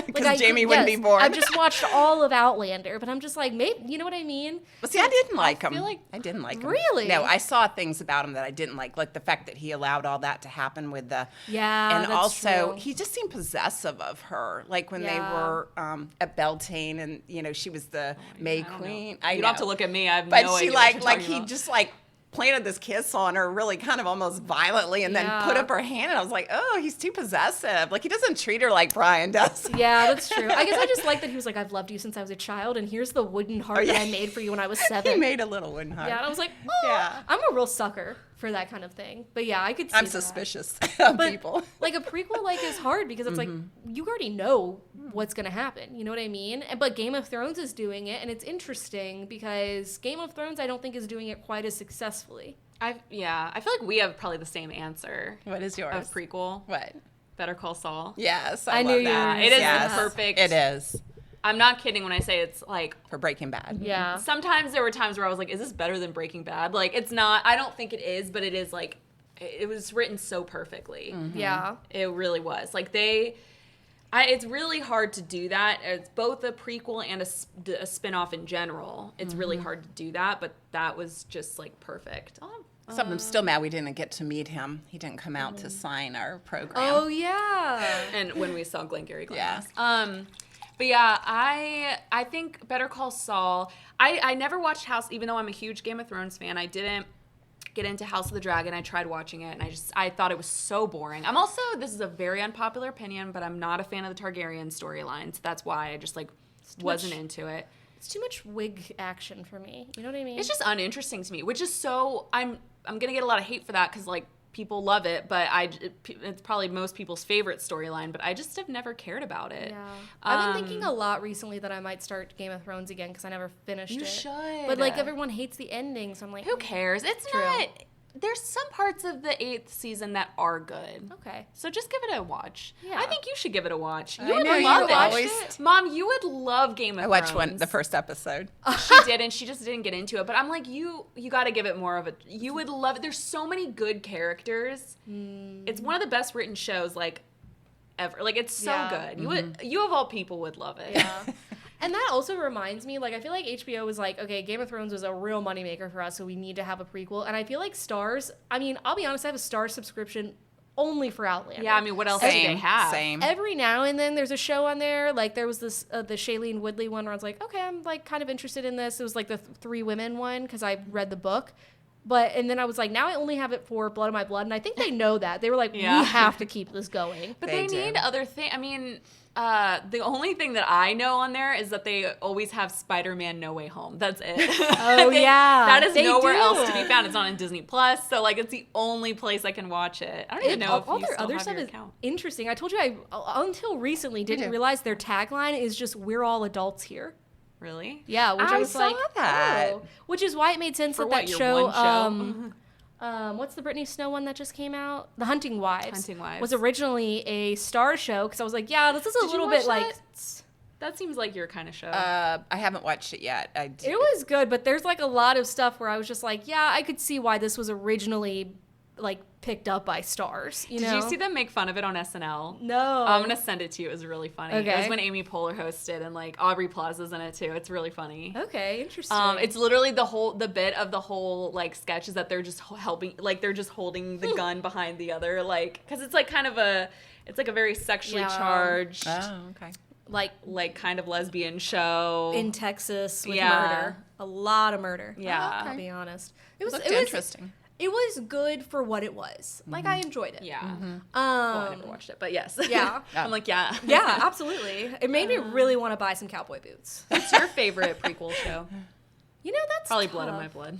Because Jamie wouldn't be born. I've just watched all of Outlander, but I'm just like, maybe, you know what I mean? Well, see, I didn't like him. I didn't like him. Really? No, I saw things about him that I didn't like the fact that he allowed all that to happen with the... Yeah, and that's also, true. He just seemed possessive of her, like when they were at Beltane and, she was the May Queen. You don't have to look at me. I have but no she idea. But he just like planted this kiss on her really kind of almost violently and then put up her hand. And I was like, oh, he's too possessive. Like, he doesn't treat her like Brian does. Yeah, that's true. I guess I just like that he was like, I've loved you since I was a child, and here's the wooden heart that I made for you when I was 7. He made a little wooden heart. Yeah, and I was like, oh, I'm a real sucker for that kind of thing. But yeah, I could see I'm that. suspicious of people. Like, a prequel is hard because it's like, you already know what's going to happen. You know what I mean? But Game of Thrones is doing it, and it's interesting because Game of Thrones, I don't think, is doing it quite as successfully. I feel like we have probably the same answer. What is yours? Of prequel. What? Better Call Saul. Yes, I knew that. yours. It is the perfect. It is. I'm not kidding when I say it's like For Breaking Bad. Yeah. Sometimes there were times where I was like, is this better than Breaking Bad? Like, it's not. I don't think it is, but it is like, it was written so perfectly. Yeah. It really was. Like, it's really hard to do that. It's both a prequel and a spin-off in general. It's really hard to do that, but that was just like perfect. So I'm still mad we didn't get to meet him. He didn't come out to sign our program. Oh, yeah. And when we saw Glengarry Glen Yeah. Ross. But yeah, I think Better Call Saul. I never watched House, even though I'm a huge Game of Thrones fan. I didn't get into House of the Dragon. I tried watching it, and I thought it was so boring. I'm also, this is a very unpopular opinion, but I'm not a fan of the Targaryen storyline, so that's why I just like wasn't into it. It's too much wig action for me. You know what I mean? It's just uninteresting to me, which is so, I'm gonna get a lot of hate for that because like people love it, but it's probably most people's favorite storyline, but I just have never cared about it. Yeah. I've been thinking a lot recently that I might start Game of Thrones again because I never finished it. You should. But like everyone hates the ending, so I'm like, who cares? It's True. not. There's some parts of the 8th season that are good. Okay. So just give it a watch. Yeah. I think you should give it a watch. You I would know you love always- it. Mom, you would love Game of I Thrones. watched the first episode. She did, and she just didn't get into it. But I'm like, you got to give it more of a. You would love it. There's so many good characters. It's one of the best written shows like ever. Like, it's so good. You of all people would love it. Yeah. And that also reminds me, like, I feel like HBO was like, okay, Game of Thrones was a real moneymaker for us, so we need to have a prequel. And I feel like Starz, I mean, I'll be honest, I have a Starz subscription only for Outlander. Yeah, I mean, what else do they have? Same. Every now and then there's a show on there. Like, there was this, the Shailene Woodley one where I was like, okay, I'm, like, kind of interested in this. It was, like, the 3 women one because I read the book. And then I was like, now I only have it for Blood of My Blood. And I think they know that. They were like, we have to keep this going. But they need other things. I mean, the only thing that I know on there is that they always have Spider-Man No Way Home. That's it. Oh, yeah. That is They nowhere do. else to be found. It's not on Disney Plus. So, like, it's the only place I can watch it. I don't even know if all you their still other have stuff your is account. interesting. I told you I until recently didn't realize their tagline is just "We're all adults here." Really? Yeah, which I was saw like, that. oh. Which is why it made sense For that what, that your show. one show? What's the Britney Snow one that just came out? The Hunting Wives. Hunting Wives. Was originally a Star show because I was like, yeah, this is a Did you little watch bit like. that? That seems like your kind of show. I haven't watched it yet. It was good, but there's like a lot of stuff where I was just like, yeah, I could see why this was originally like picked up by Stars. Did you see them make fun of it on SNL? No. I'm gonna send it to you. It was really funny. Okay. It was when Amy Poehler hosted, and like Aubrey Plaza's in it too. It's really funny. Okay, interesting. It's literally the bit of the whole like sketch is that they're just helping, like they're just holding the gun behind the other, like because it's like kind of it's like a very sexually charged, okay. like kind of lesbian show in Texas with Yeah. murder, a lot of murder. Yeah. I'll be honest. Looked interesting. It was good for what it was. Like I enjoyed it. Yeah. Well, I never watched it, but yes. Yeah. I'm like, yeah. Yeah, absolutely. It made me really want to buy some cowboy boots. What's your favorite prequel show? You know, that's Probably tough. Blood of My Blood.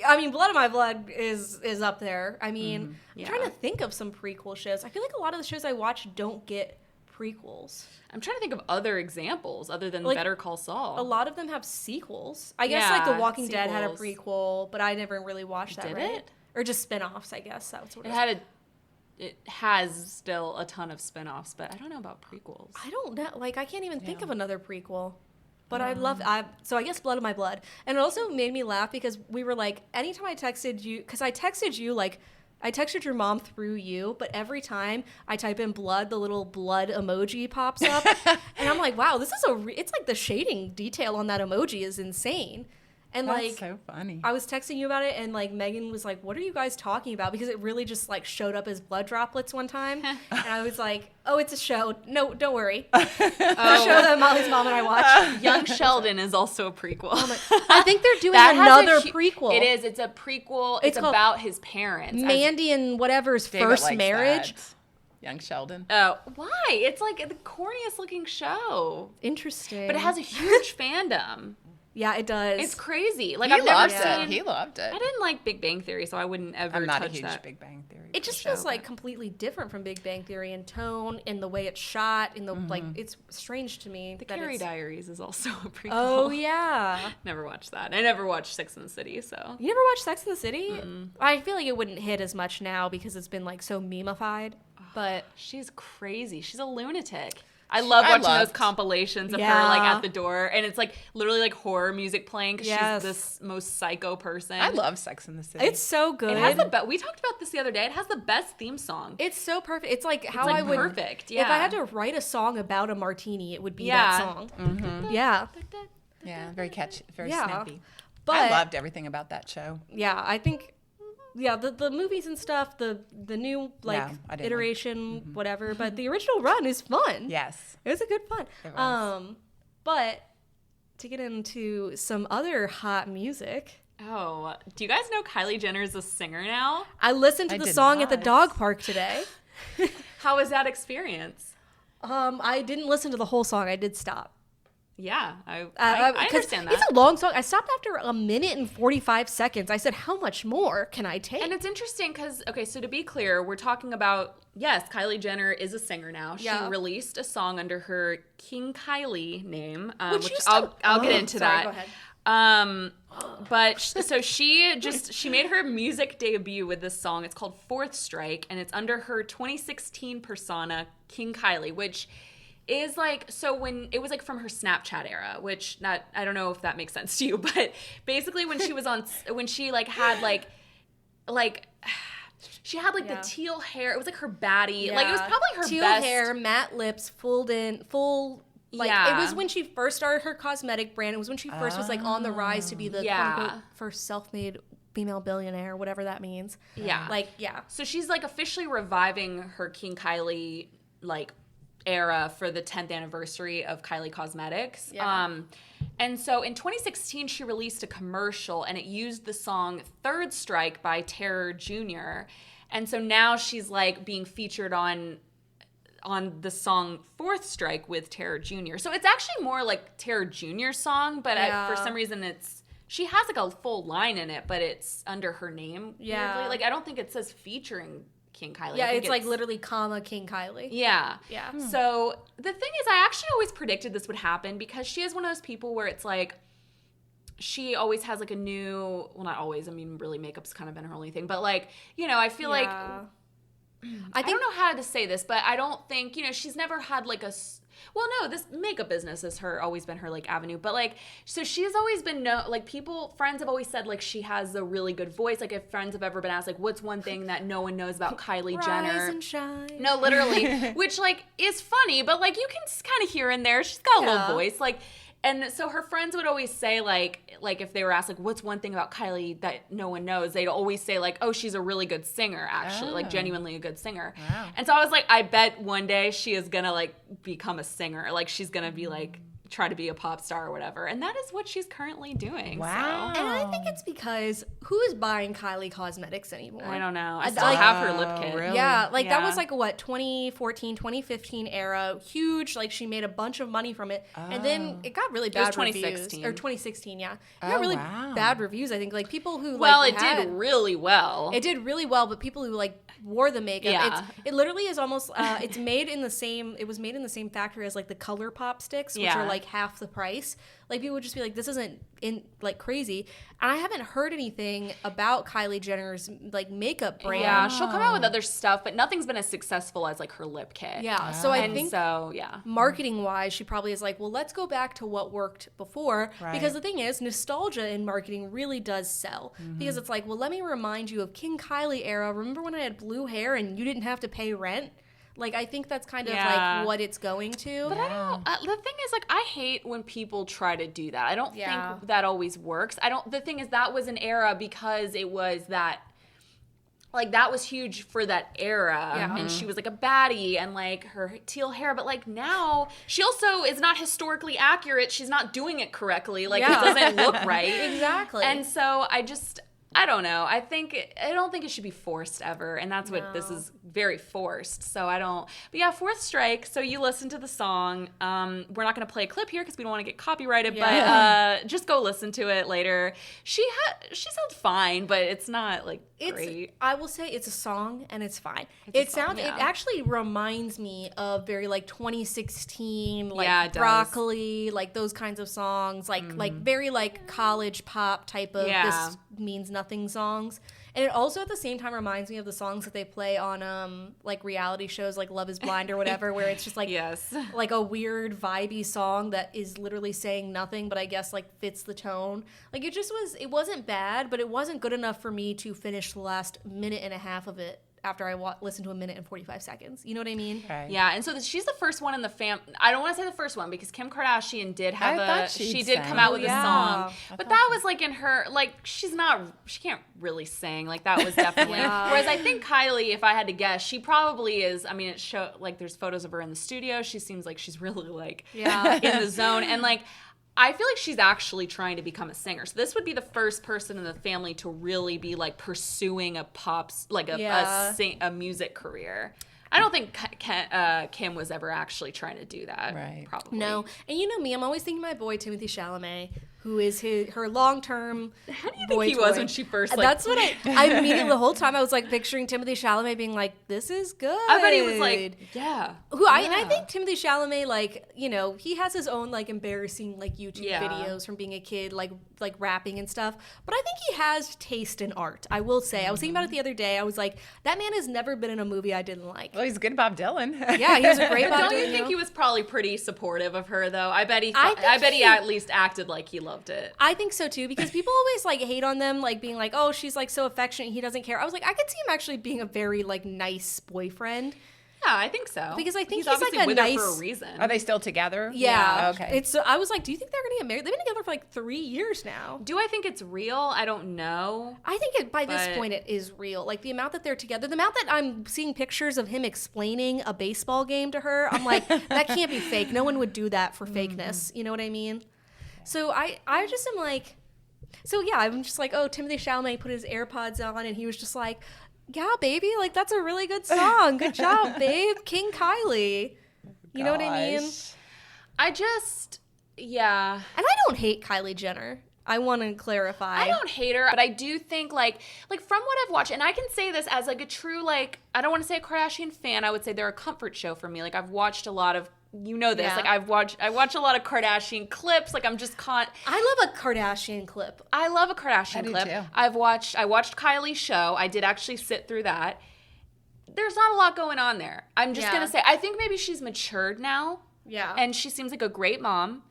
I mean, Blood of My Blood is up there. I mean, Yeah. I'm trying to think of some prequel shows. I feel like a lot of the shows I watch don't get prequels. I'm trying to think of other examples other than Like, Better Call Saul. A lot of them have sequels. I guess like The Yeah, Walking Dead had a sequels. prequel, but I never really watched that. Did right? it? Or just spin-offs, I guess. That's what It has still a ton of spin-offs, but I don't know about prequels. I don't know. Like, I can't even think of another prequel. But so I guess Blood of My Blood. And it also made me laugh because we were like, anytime I texted you, because I texted you, like, I texted your mom through you, but every time I type in blood, the little blood emoji pops up. And I'm like, wow, this is it's like the shading detail on that emoji is insane. And That's so funny. I was texting you about it, and like Megan was like, "What are you guys talking about?" Because it really just like showed up as blood droplets one time, and I was like, "Oh, it's a show. No, don't worry." The show that Molly's mom and I watched. Young Sheldon is also a prequel. I think they're doing another prequel. It is. It's a prequel. It's about his parents. Mandy and whatever's David first likes marriage. that. Young Sheldon. Oh, why? It's like the corniest looking show. Interesting. But it has a huge fandom. Yeah, it does. It's crazy. Like He I've never loved seen. it. He loved it. I didn't like Big Bang Theory, so I wouldn't ever I'm not touch a huge that. Big Bang Theory. It just feels like completely different from Big Bang Theory in tone, in the way it's shot, in the like. It's strange to me. The Carrie Diaries is also a prequel. Oh yeah. Never watched that. I never watched Sex and the City, so. You never watched Sex and the City? I feel like it wouldn't hit as much now because it's been like so meme-ified. But she's crazy. She's a lunatic. I love watching those compilations of her like at the door, and it's like literally like horror music playing because she's this most psycho person. I love Sex and the City. It's so good. It has we talked about this the other day. It has the best theme song. It's so perfect. It's like how like I would perfect. Yeah. If I had to write a song about a martini, it would be that song. Mm-hmm. Yeah. Yeah, very catchy, very Yeah. snappy. But I loved everything about that show. Yeah, I think. Yeah, the movies and stuff, the new like iteration, whatever. But the original run is fun. Yes, it was a good fun. It was. But to get into some other hot music. Oh, do you guys know Kylie Jenner is a singer now? I listened to the song at the dog park today. How was that experience? I didn't listen to the whole song. I did stop. Yeah, I understand that. It's a long song. I stopped after 1 minute and 45 seconds. I said, how much more can I take? And it's interesting because, okay, so to be clear, we're talking about, yes, Kylie Jenner is a singer now. She released a song under her King Kylie name, which I'll get into that. Go ahead. But so she made her music debut with this song. It's called Fourth Strike, and it's under her 2016 persona, King Kylie, which is like, so when it was like from her Snapchat era, which I don't know if that makes sense to you, but basically when she was when she like had she had like the teal hair. It was like her baddie. Like it was probably her teal best hair, matte lips, like it was when she first started her cosmetic brand. It was when she first was like on the rise to be the quote unquote first self-made female billionaire, whatever that means. Yeah. So she's like officially reviving her King Kylie like era for the 10th anniversary of Kylie Cosmetics. And so in 2016 she released a commercial and it used the song Third Strike by Terror Jr. And so now she's like being featured on the song Fourth Strike with Terror Jr. So it's actually more like Terror Jr.'s song, but for some reason she has like a full line in it, but it's under her name. Weirdly. Like I don't think it says featuring King Kylie. Yeah, it's like literally comma King Kylie. Yeah. So the thing is, I actually always predicted this would happen because she is one of those people where it's like she always has like a new, well, not always, I mean, really makeup's kind of been her only thing, but like, you know, I feel like, I don't know how to say this, but I don't think, you know, she's never had like this makeup business is always been her like avenue, but like, so she's always been friends have always said like she has a really good voice. Like if friends have ever been asked like, what's one thing that no one knows about Kylie Jenner? Rise and shine. No, literally, which like is funny, but like you can kind of hear in there, she's got a little voice. Like, and so her friends would always say like if they were asked like what's one thing about Kylie that no one knows, they'd always say like, oh, she's a really good singer, actually, like genuinely a good singer. Wow. And so I was like, I bet one day she is gonna like become a singer, like she's gonna be like try to be a pop star or whatever, and that is what she's currently doing. Wow. So. And I think it's because who is buying Kylie Cosmetics anymore? I don't know. I still have her lip kit. Really? Yeah, like that was like a 2014, 2015 era, huge. Like she made a bunch of money from it, and then it got really bad reviews. 2016. Or 2016, yeah. It got really bad reviews. I think like people who did really well. It did really well, but people who like wore the makeup, it literally is almost it's made in the same. It was made in the same factory as like the Color Pop sticks, which are like half the price. Like people would just be like, this isn't like crazy. And I haven't heard anything about Kylie Jenner's like makeup brand. Yeah, she'll come out with other stuff, but nothing's been as successful as like her lip kit. Yeah, so I think marketing wise, she probably is like, well, let's go back to what worked before. Right. Because the thing is, nostalgia in marketing really does sell. Because it's like, well, let me remind you of King Kylie era. Remember when I had blue hair and you didn't have to pay rent? Like, I think that's kind of like what it's going to. But I don't. The thing is, like, I hate when people try to do that. I don't think that always works. The thing is, that was an era because it was that. Like, that was huge for that era, and she was, like, a baddie, and, like, her teal hair, but, like, now, she also is not historically accurate. She's not doing it correctly. Like, it doesn't look right. Exactly. And so, I don't know. I don't think it should be forced ever, and that's what this is, very forced. So I don't. But yeah, Fourth Strike. So you listen to the song. We're not going to play a clip here because we don't want to get copyrighted. But just go listen to it later. She sounds fine, but it's not like great. I will say it's a song and it's fine. It actually reminds me of very like 2016, like Broccoli, like those kinds of songs, like very like college pop type of this means nothing songs. And it also at the same time reminds me of the songs that they play on like reality shows like Love is Blind or whatever, where it's just like like a weird vibey song that is literally saying nothing, but I guess like fits the tone. Like it wasn't bad, but it wasn't good enough for me to finish the last minute and a half of it after I listened to a minute and 45 seconds. You know what I mean? Okay. Yeah, and so she's the first one in the I don't want to say the first one because Kim Kardashian did have she did come out with a song. But that was like in her, like she can't really sing. Like that was definitely, whereas I think Kylie, if I had to guess, she probably is, I mean, like there's photos of her in the studio. She seems like she's really like in the zone. And like, I feel like she's actually trying to become a singer. So this would be the first person in the family to really be like pursuing a a music career. I don't think Kim was ever actually trying to do that. Right. Probably. No. And you know me, I'm always thinking my boy Timothée Chalamet, who is her long-term How do you think he was when she first like... That's what I immediately, the whole time I was like picturing Timothée Chalamet being like, this is good. I bet he was like, yeah. I think Timothée Chalamet, like, you know, he has his own like embarrassing like YouTube videos from being a kid, like rapping and stuff. But I think he has taste in art, I will say. I was thinking about it the other day. I was like, that man has never been in a movie I didn't like. Well, he's a good Bob Dylan. Yeah, he was a great Bob Dylan. Don't you think he was probably pretty supportive of her, though? I bet he at least acted like he loved it. I think so, too, because people always, like, hate on them, like, being like, oh, she's, like, so affectionate, he doesn't care. I was like, I could see him actually being a very, like, nice boyfriend. Yeah, I think so. Because I think he's obviously like with her for a reason. Are they still together? Yeah. Okay. I was like, do you think they're going to get married? They've been together for like 3 years now. Do I think it's real? I don't know. I think by this point it is real. Like the amount that they're together, the amount that I'm seeing pictures of him explaining a baseball game to her, I'm like, that can't be fake. No one would do that for fakeness. You know what I mean? So I just am like, so yeah, I'm just like, oh, Timothée Chalamet put his AirPods on and he was just like, yeah, baby, like that's a really good song. Good job, babe. King Kylie. You know what I mean? And I don't hate Kylie Jenner. I want to clarify. I don't hate her, but I do think like from what I've watched, and I can say this as like a true, like, I don't want to say a Kardashian fan. I would say they're a comfort show for me. Like I've watched a lot of, you know this, like I watch a lot of Kardashian clips. Like I'm just I love a Kardashian clip. I love a Kardashian clip. Too. I watched Kylie's show. I did actually sit through that. There's not a lot going on there. I'm just gonna say I think maybe she's matured now. Yeah. And she seems like a great mom.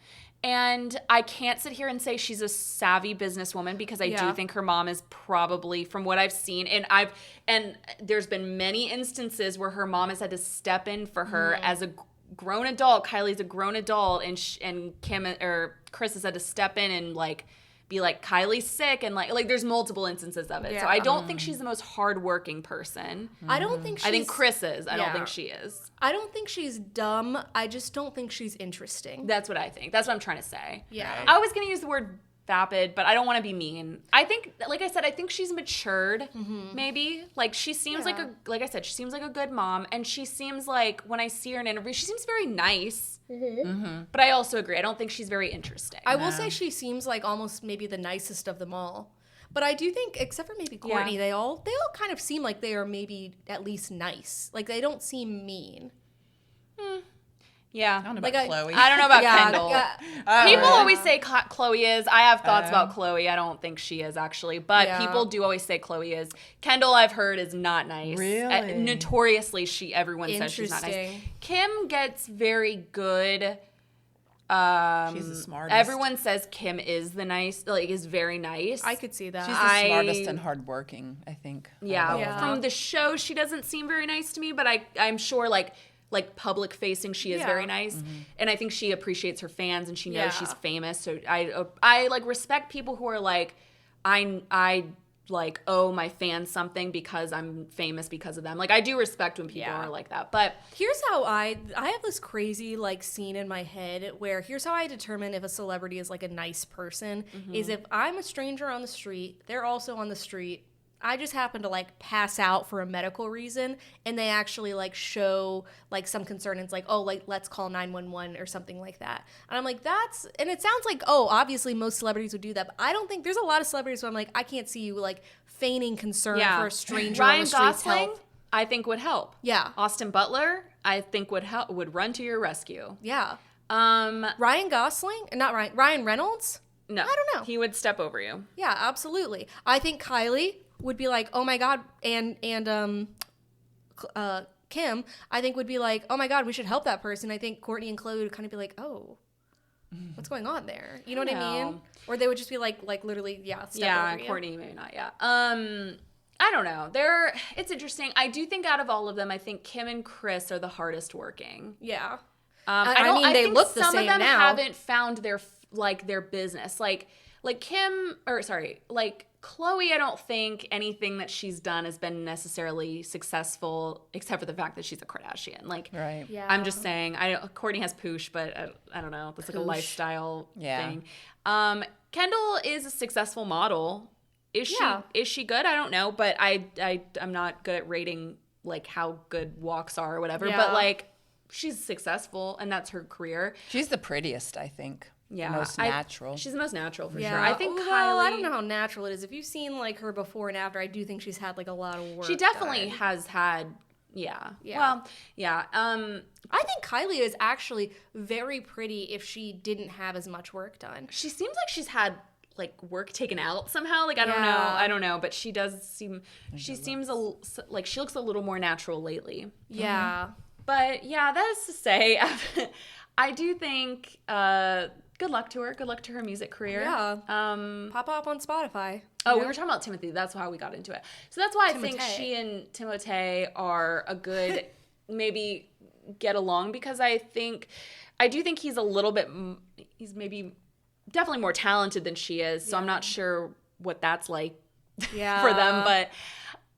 And I can't sit here and say she's a savvy businesswoman because I do think her mom is probably, from what I've seen, and there's been many instances where her mom has had to step in for her as a grown adult. Kylie's a grown adult, and Kim or Chris has had to step in and like be like, Kylie's sick, and like there's multiple instances of it. Yeah. So I don't think she's the most hardworking person. I don't think I think Chris is. I don't think she is. I don't think she's dumb. I just don't think she's interesting. That's what I think. That's what I'm trying to say. Yeah. I was gonna use the word vapid, but I don't want to be mean. I think, like I said, I think she's matured, maybe. Like, she seems like like I said, she seems like a good mom, and she seems like, when I see her in interviews, she seems very nice. But I also agree, I don't think she's very interesting. I will say she seems like almost maybe the nicest of them all. But I do think, except for maybe Courtney, they all kind of seem like they are maybe at least nice. Like, they don't seem mean. Yeah. I don't know about Chloe. I don't know about Kendall. People always say Chloe is. I have thoughts about Chloe. I don't think she is, actually. But people do always say Chloe is. Kendall, I've heard, is not nice. Really? Notoriously, everyone says she's not nice. Kim gets very good She's the smartest. Everyone says Kim is is very nice. I could see that. She's the smartest and hardworking, I think. Yeah. From the show, she doesn't seem very nice to me, but I'm sure like public facing, she is very nice. Mm-hmm. And I think she appreciates her fans and she knows she's famous. So I like respect people who are like, I like owe my fans something because I'm famous because of them. Like I do respect when people are like that. But here's how I have this crazy like scene in my head where here's how I determine if a celebrity is like a nice person is if I'm a stranger on the street, they're also on the street. I just happen to like pass out for a medical reason and they actually like show like some concern and it's like, oh, like let's call 911 or something like that. And I'm like, and it sounds like, oh, obviously most celebrities would do that. But I don't think there's a lot of celebrities where I'm like, I can't see you like feigning concern for a stranger on the streets. Ryan Gosling, I think would help. Yeah. Austin Butler, I think would run to your rescue. Yeah. Ryan Reynolds? No. I don't know. He would step over you. Yeah, absolutely. I think Kylie would be like, oh my God, and Kim, I think would be like, oh my God, we should help that person. I think Courtney and Chloe would kind of be like, oh, what's going on there? You know what I mean? Or they would just be like literally, step over you. Courtney maybe not, I don't know. It's interesting. I do think out of all of them, I think Kim and Chris are the hardest working. Yeah. I they look the same now. Some of them haven't found their business. Like Chloe, I don't think anything that she's done has been necessarily successful, except for the fact that she's a Kardashian. Like, right. Yeah. I'm just saying, Courtney has poosh, but I don't know. That's like a lifestyle thing. Kendall is a successful model. Is she good? I don't know, but I'm not good at rating like how good walks are or whatever. Yeah. But like, she's successful, and that's her career. She's the prettiest, I think. Yeah, most natural. She's the most natural for sure. I think Kylie. I don't know how natural it is. If you've seen like her before and after, I do think she's had like a lot of work. She definitely has had. Yeah. Well, yeah. I think Kylie is actually very pretty if she didn't have as much work done. She seems like she's had like work taken out somehow. Like I don't know, but she does seem. She seems like she looks a little more natural lately. Yeah. But yeah, that is to say, I do think. Good luck to her. Good luck to her music career. Yeah. Pop up on Spotify. Oh, we were talking about Timothy. That's how we got into it. So that's why I think she and Timothée are a good, maybe get along, because I do think he's he's maybe definitely more talented than she is. So I'm not sure what that's like for them, but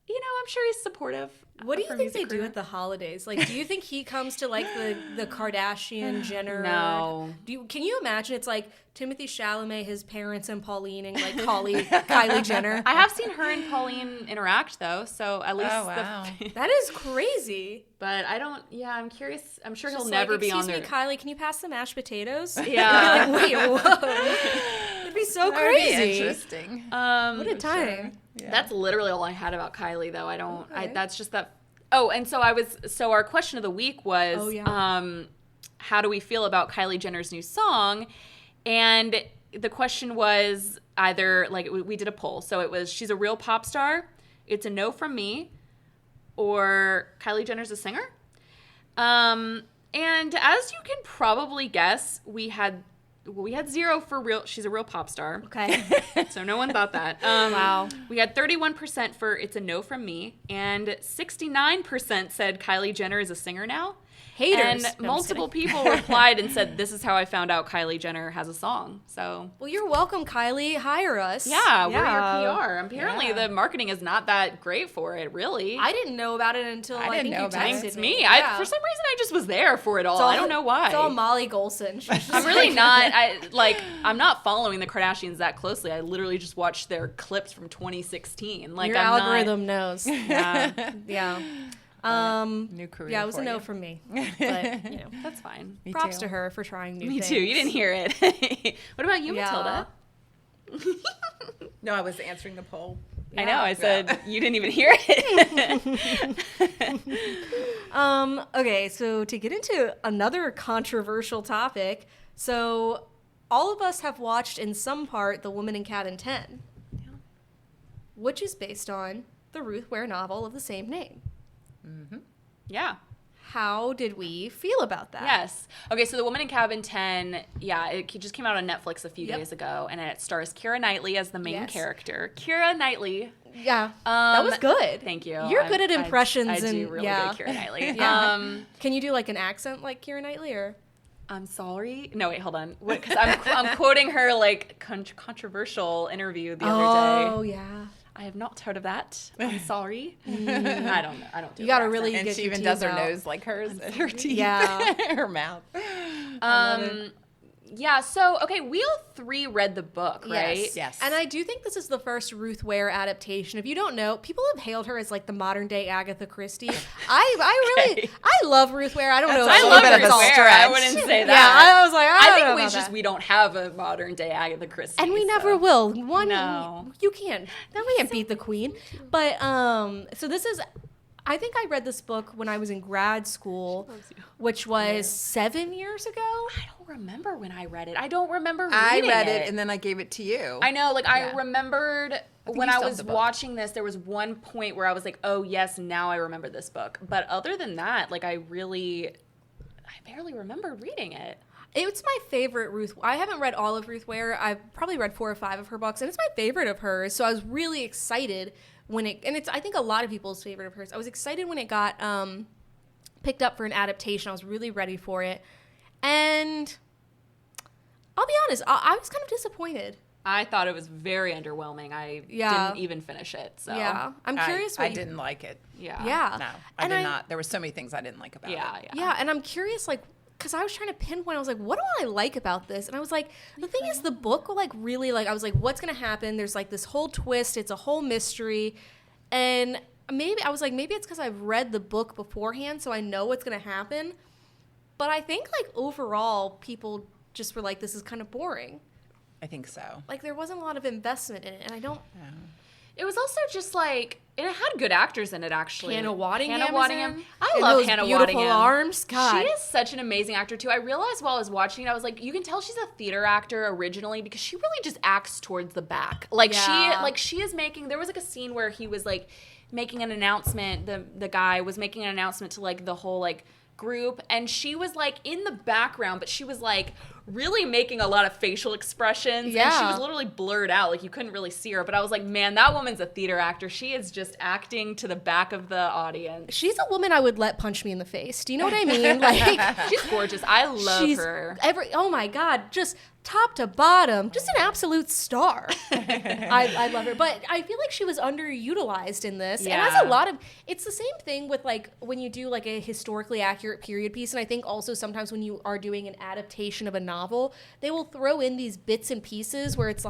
I'm sure he's supportive. What do you think they do at the holidays? Like, do you think he comes to like the Kardashian Jenner? No. Can you imagine? It's like Timothée Chalamet, his parents, and Pauline, and like Kylie Jenner. I have seen her and Pauline interact though, so at least that is crazy. But I don't. Yeah, I'm curious. I'm sure he'll never be on there. Excuse me, Kylie, can you pass the mashed potatoes? Yeah. Wait, whoa. It'd be so crazy. Be interesting. What a time. Sure. Yeah. That's literally all I had about Kylie, though. That's just that. Oh, and so our question of the week was, how do we feel about Kylie Jenner's new song? And the question was either, like, we did a poll. So it was, she's a real pop star, it's a no from me, or Kylie Jenner's a singer. And as you can probably guess, we had 0 for real. She's a real pop star. Okay. So no one thought that. Wow. We had 31% for it's a no from me, and 69% said Kylie Jenner is a singer now. Haters. And multiple people replied and said, this is how I found out Kylie Jenner has a song. So. Well, you're welcome, Kylie. Hire us. Yeah, we're your PR. Apparently, the marketing is not that great for it, really. I didn't know about it until I think you texted me. Yeah. For some reason, I just was there for it all. I don't know why. It's all Molly Golson. I'm really not. I'm not following the Kardashians that closely. I literally just watched their clips from 2016. Like, your algorithm knows. Yeah. Yeah. New career. Yeah, it was a no from me, but that's fine. Props to her for trying new things. Me too. You didn't hear it. What about you, Matilda? No, I was answering the poll. I know. I said you didn't even hear it. Okay, so to get into another controversial topic, so all of us have watched in some part The Woman in Cabin 10, which is based on the Ruth Ware novel of the same name. Mm-hmm. Yeah. how did we feel about that? Yes. Okay, so The Woman in Cabin 10, it just came out on Netflix a few days ago, and it stars Keira Knightley as the main character. Keira Knightley. Yeah, that was good. Thank you. You're good at impressions. I do really good at Keira Knightley. Can you do like an accent like Keira Knightley, or? I'm sorry. No, wait, hold on. Because I'm quoting her like controversial interview the other day. Oh yeah. I have not heard of that. I'm sorry. I don't do. You gotta really and get she your even teeth does her out. nose like hers, and her teeth, her mouth. Yeah, so, okay, we all three read the book, right? Yes. And I do think this is the first Ruth Ware adaptation. If you don't know, people have hailed her as like the modern day Agatha Christie. I love Ruth Ware. I don't know. I love Ruth Ware. I wouldn't say that. Yeah, I was like, I think it's just we don't have a modern day Agatha Christie. And we never will. You can't. We can't beat the queen. But, so this is... I think I read this book when I was in grad school, which was 7 years ago. I don't remember when I read it. I don't remember reading it. I read it, and then I gave it to you. I know, I remembered when I was watching this, there was one point where I was like, oh, yes, now I remember this book. But other than that, I barely remember reading it. It's my favorite Ruth. I haven't read all of Ruth Ware. I've probably read 4 or 5 of her books, and it's my favorite of hers. So I was really excited when it's I think a lot of people's favorite of hers. I was excited when it got picked up for an adaptation. I was really ready for it. And I'll be honest, I was kind of disappointed. I thought it was very underwhelming. I didn't even finish it. So yeah, I'm curious. I didn't like it. Yeah. No, I did not. There were so many things I didn't like about it. Yeah, and I'm curious, because I was trying to pinpoint, I was like, what do I like about this? And I was like, the thing is, the book, really, I was like, what's going to happen? There's, this whole twist. It's a whole mystery. And maybe it's because I've read the book beforehand, so I know what's going to happen. But I think, overall, people just were like, this is kind of boring. I think so. There wasn't a lot of investment in it, and I don't... Yeah. It was also just and it had good actors in it, actually. Hannah Waddingham. I love Hannah Waddingham. Beautiful arms. God. She is such an amazing actor, too. I realized while I was watching it, I was like, you can tell she's a theater actor originally because she really just acts towards the back. She is making, there was a scene where he was making an announcement, the guy was making an announcement to the whole group, and she was in the background, but she was really making a lot of facial expressions, and she was literally blurred out, you couldn't really see her, but I was like, man, that woman's a theater actor. She is just acting to the back of the audience. She's a woman I would let punch me in the face. Do you know what I mean? She's gorgeous. I love her. Oh my God, just top to bottom, just an absolute star. I love her, but I feel like she was underutilized in this. And that's it's the same thing with when you do a historically accurate period piece, and I think also sometimes when you are doing an adaptation of a novel, they will throw in these bits and pieces where it's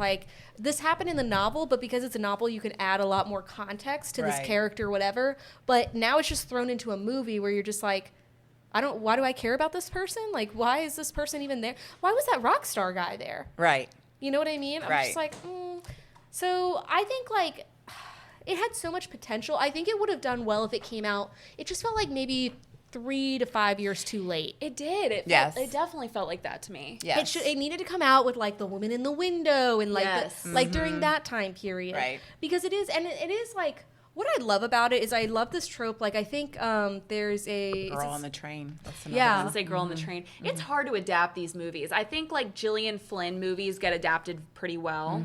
this happened in the novel, but because it's a novel, you can add a lot more context to this character, whatever. But now it's just thrown into a movie where you're just why do I care about this person? Why is this person even there? Why was that rock star guy there? Right. You know what I mean? I'm just So I think it had so much potential. I think it would have done well if it came out. It just felt like maybe 3 to 5 years too late. It did. It definitely felt like that to me. Yes. It needed to come out with The Woman in the Window and during that time period. Right. Because it is, and it is what I love about it is I love this trope. I think there's a... Girl on the Train. That's another one. I was going to say Girl on the Train. It's hard to adapt these movies. I think Gillian Flynn movies get adapted pretty well.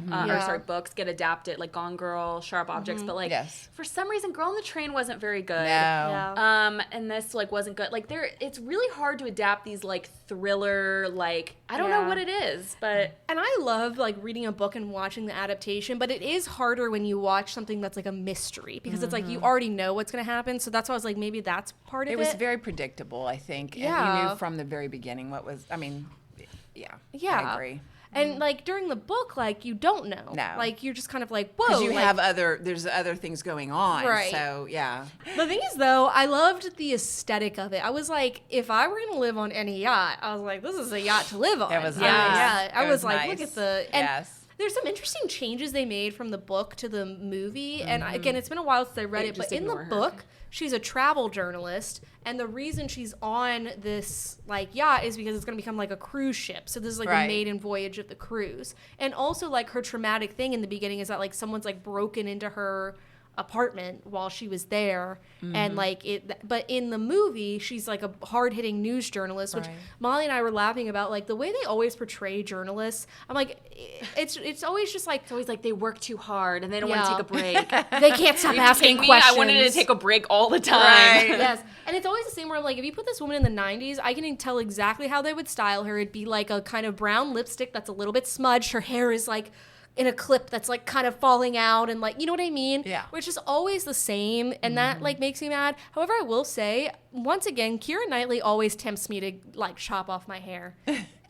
Books get adapted, Gone Girl, Sharp Objects. But for some reason, Girl on the Train wasn't very good. No. Yeah. And this wasn't good. It's really hard to adapt these thriller, I don't know what it is, but... And I love reading a book and watching the adaptation, but it is harder when you watch something that's a mystery. Because it's you already know what's going to happen. So that's why I was maybe that's part of it. It was very predictable, I think. And you knew from the very beginning what was, yeah. I agree. And during the book, you don't know. No. You're just kind of whoa. Because you have there's other things going on. Right. So, yeah. The thing is, though, I loved the aesthetic of it. I was if I were going to live on any yacht, I was this is a yacht to live on. It was nice. Yeah. I was nice. Look at the... And there's some interesting changes they made from the book to the movie. And again, it's been a while since I read it, but in the book, she's a travel journalist. And the reason she's on this yacht is because it's going to become a cruise ship. So this is the maiden voyage of the cruise. And also her traumatic thing in the beginning is that someone's broken into her apartment while she was there. And like but in the movie she's like a hard-hitting news journalist, which Molly and I were laughing about, like the way they always portray journalists. I'm like, it's always just like, it's always like they work too hard and they don't want to take a break. They can't stop asking questions. I wanted to take a break all the time. Right. Yes. And it's always the same where I'm like, if you put this woman in the 90s, I can tell exactly how they would style her. It'd be like a kind of brown lipstick that's a little bit smudged. Her hair is like in a clip that's like kind of falling out, and like, you know what I mean? Yeah. Which is always the same, and that like makes me mad. However, I will say, once again, Keira Knightley always tempts me to like chop off my hair.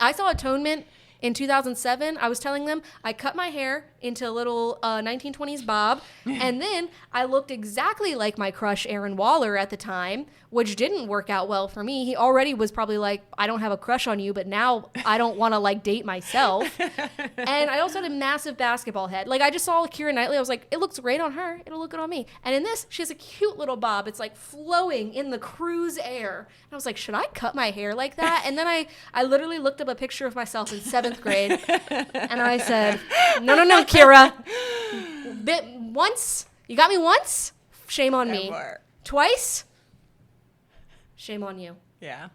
I saw Atonement in 2007. I was telling them I cut my hair into a little 1920s bob, and then I looked exactly like my crush Aaron Waller at the time, which didn't work out well for me. He already was probably like, I don't have a crush on you, but now I don't want to like date myself. And I also had a massive basketball head. Like, I just saw Keira Knightley. I was like, it looks great on her. It'll look good on me. And in this, she has a cute little bob. It's like flowing in the cruise air. And I was like, should I cut my hair like that? And then I literally looked up a picture of myself in 7th grade. And I said, no, Keira. Once, you got me once, shame on me. Twice, shame on you. Yeah.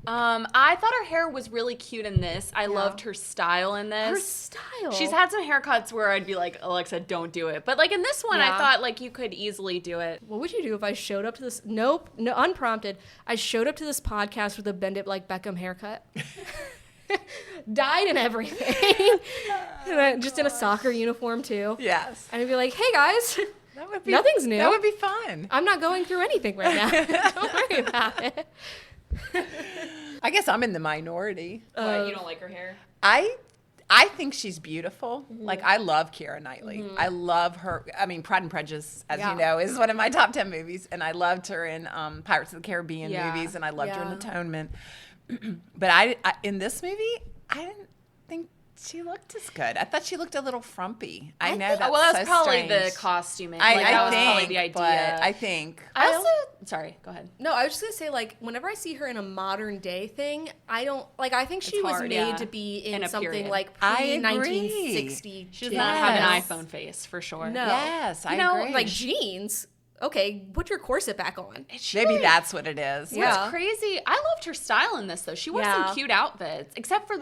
I thought her hair was really cute in this. I loved her style in this. Her style. She's had some haircuts where I'd be like, Alexa, don't do it. But like in this one, I thought like you could easily do it. What would you do if I showed up to this? Nope, no, unprompted. I showed up to this podcast with a Bend It Like Beckham haircut. Dyed and everything. Just in a soccer uniform too. Yes. And I'd be like, hey guys, that would be, nothing's new. That would be fun. I'm not going through anything right now. Don't worry about it. I guess I'm in the minority. What, you don't like her hair? I think she's beautiful. Like, I love Keira Knightley. I love her. I mean, Pride and Prejudice, as you know, is one of my top 10 movies. And I loved her in Pirates of the Caribbean movies, and I loved her in Atonement. But I in this movie, I didn't think she looked as good. I thought she looked a little frumpy. I know that's well, that's so probably strange. the costuming. I that was think, probably the idea. But I think. I also, sorry, go ahead. No, I was just gonna say, like, whenever I see her in a modern day thing, I don't like. I think she was made to be in something period. like pre-1960. She does not have an iPhone face for sure. No. Yes, I agree. Like jeans. Okay, put your corset back on. Maybe that's what it is. What's crazy, I loved her style in this, though. She wore some cute outfits, except for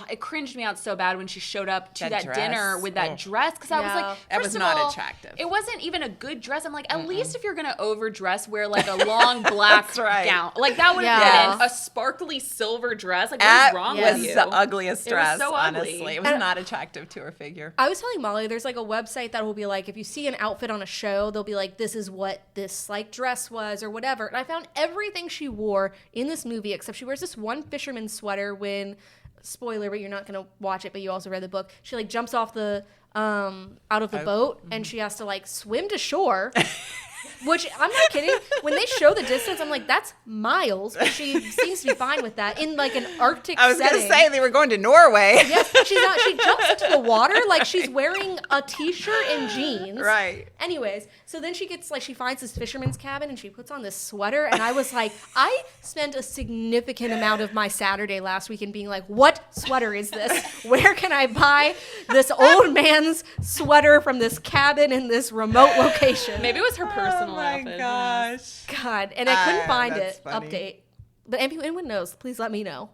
it cringed me out so bad when she showed up to that dinner with that dress, because I was like, that was not attractive. It wasn't even a good dress. I'm like, at least if you're going to overdress, wear like a long black gown. Like, that would have been a sparkly silver dress. Like, what is wrong with you? It was the ugliest dress, so honestly. It was not attractive to her figure. I was telling Molly, there's like a website that will be like, if you see an outfit on a show, they'll be like, this is what this like dress was or whatever. And I found everything she wore in this movie, except she wears this one fisherman's sweater when, spoiler, but you're not going to watch it, but you also read the book. She like jumps off the out of the boat and she has to like swim to shore. Which, I'm not kidding, when they show the distance, I'm like, that's miles. But she seems to be fine with that in like an Arctic setting. I was going to say they were going to Norway. Yes, she's not. She jumps into the water like she's wearing a t-shirt and jeans. Right. Anyways, so then she gets like, she finds this fisherman's cabin and she puts on this sweater. And I was like, I spent a significant amount of my Saturday last weekend being like, what sweater is this? Where can I buy this old man's sweater from this cabin in this remote location? Maybe it was her personal outfit. Oh my gosh. God, and I couldn't find that's it. funny. Update. But anyone knows, please let me know.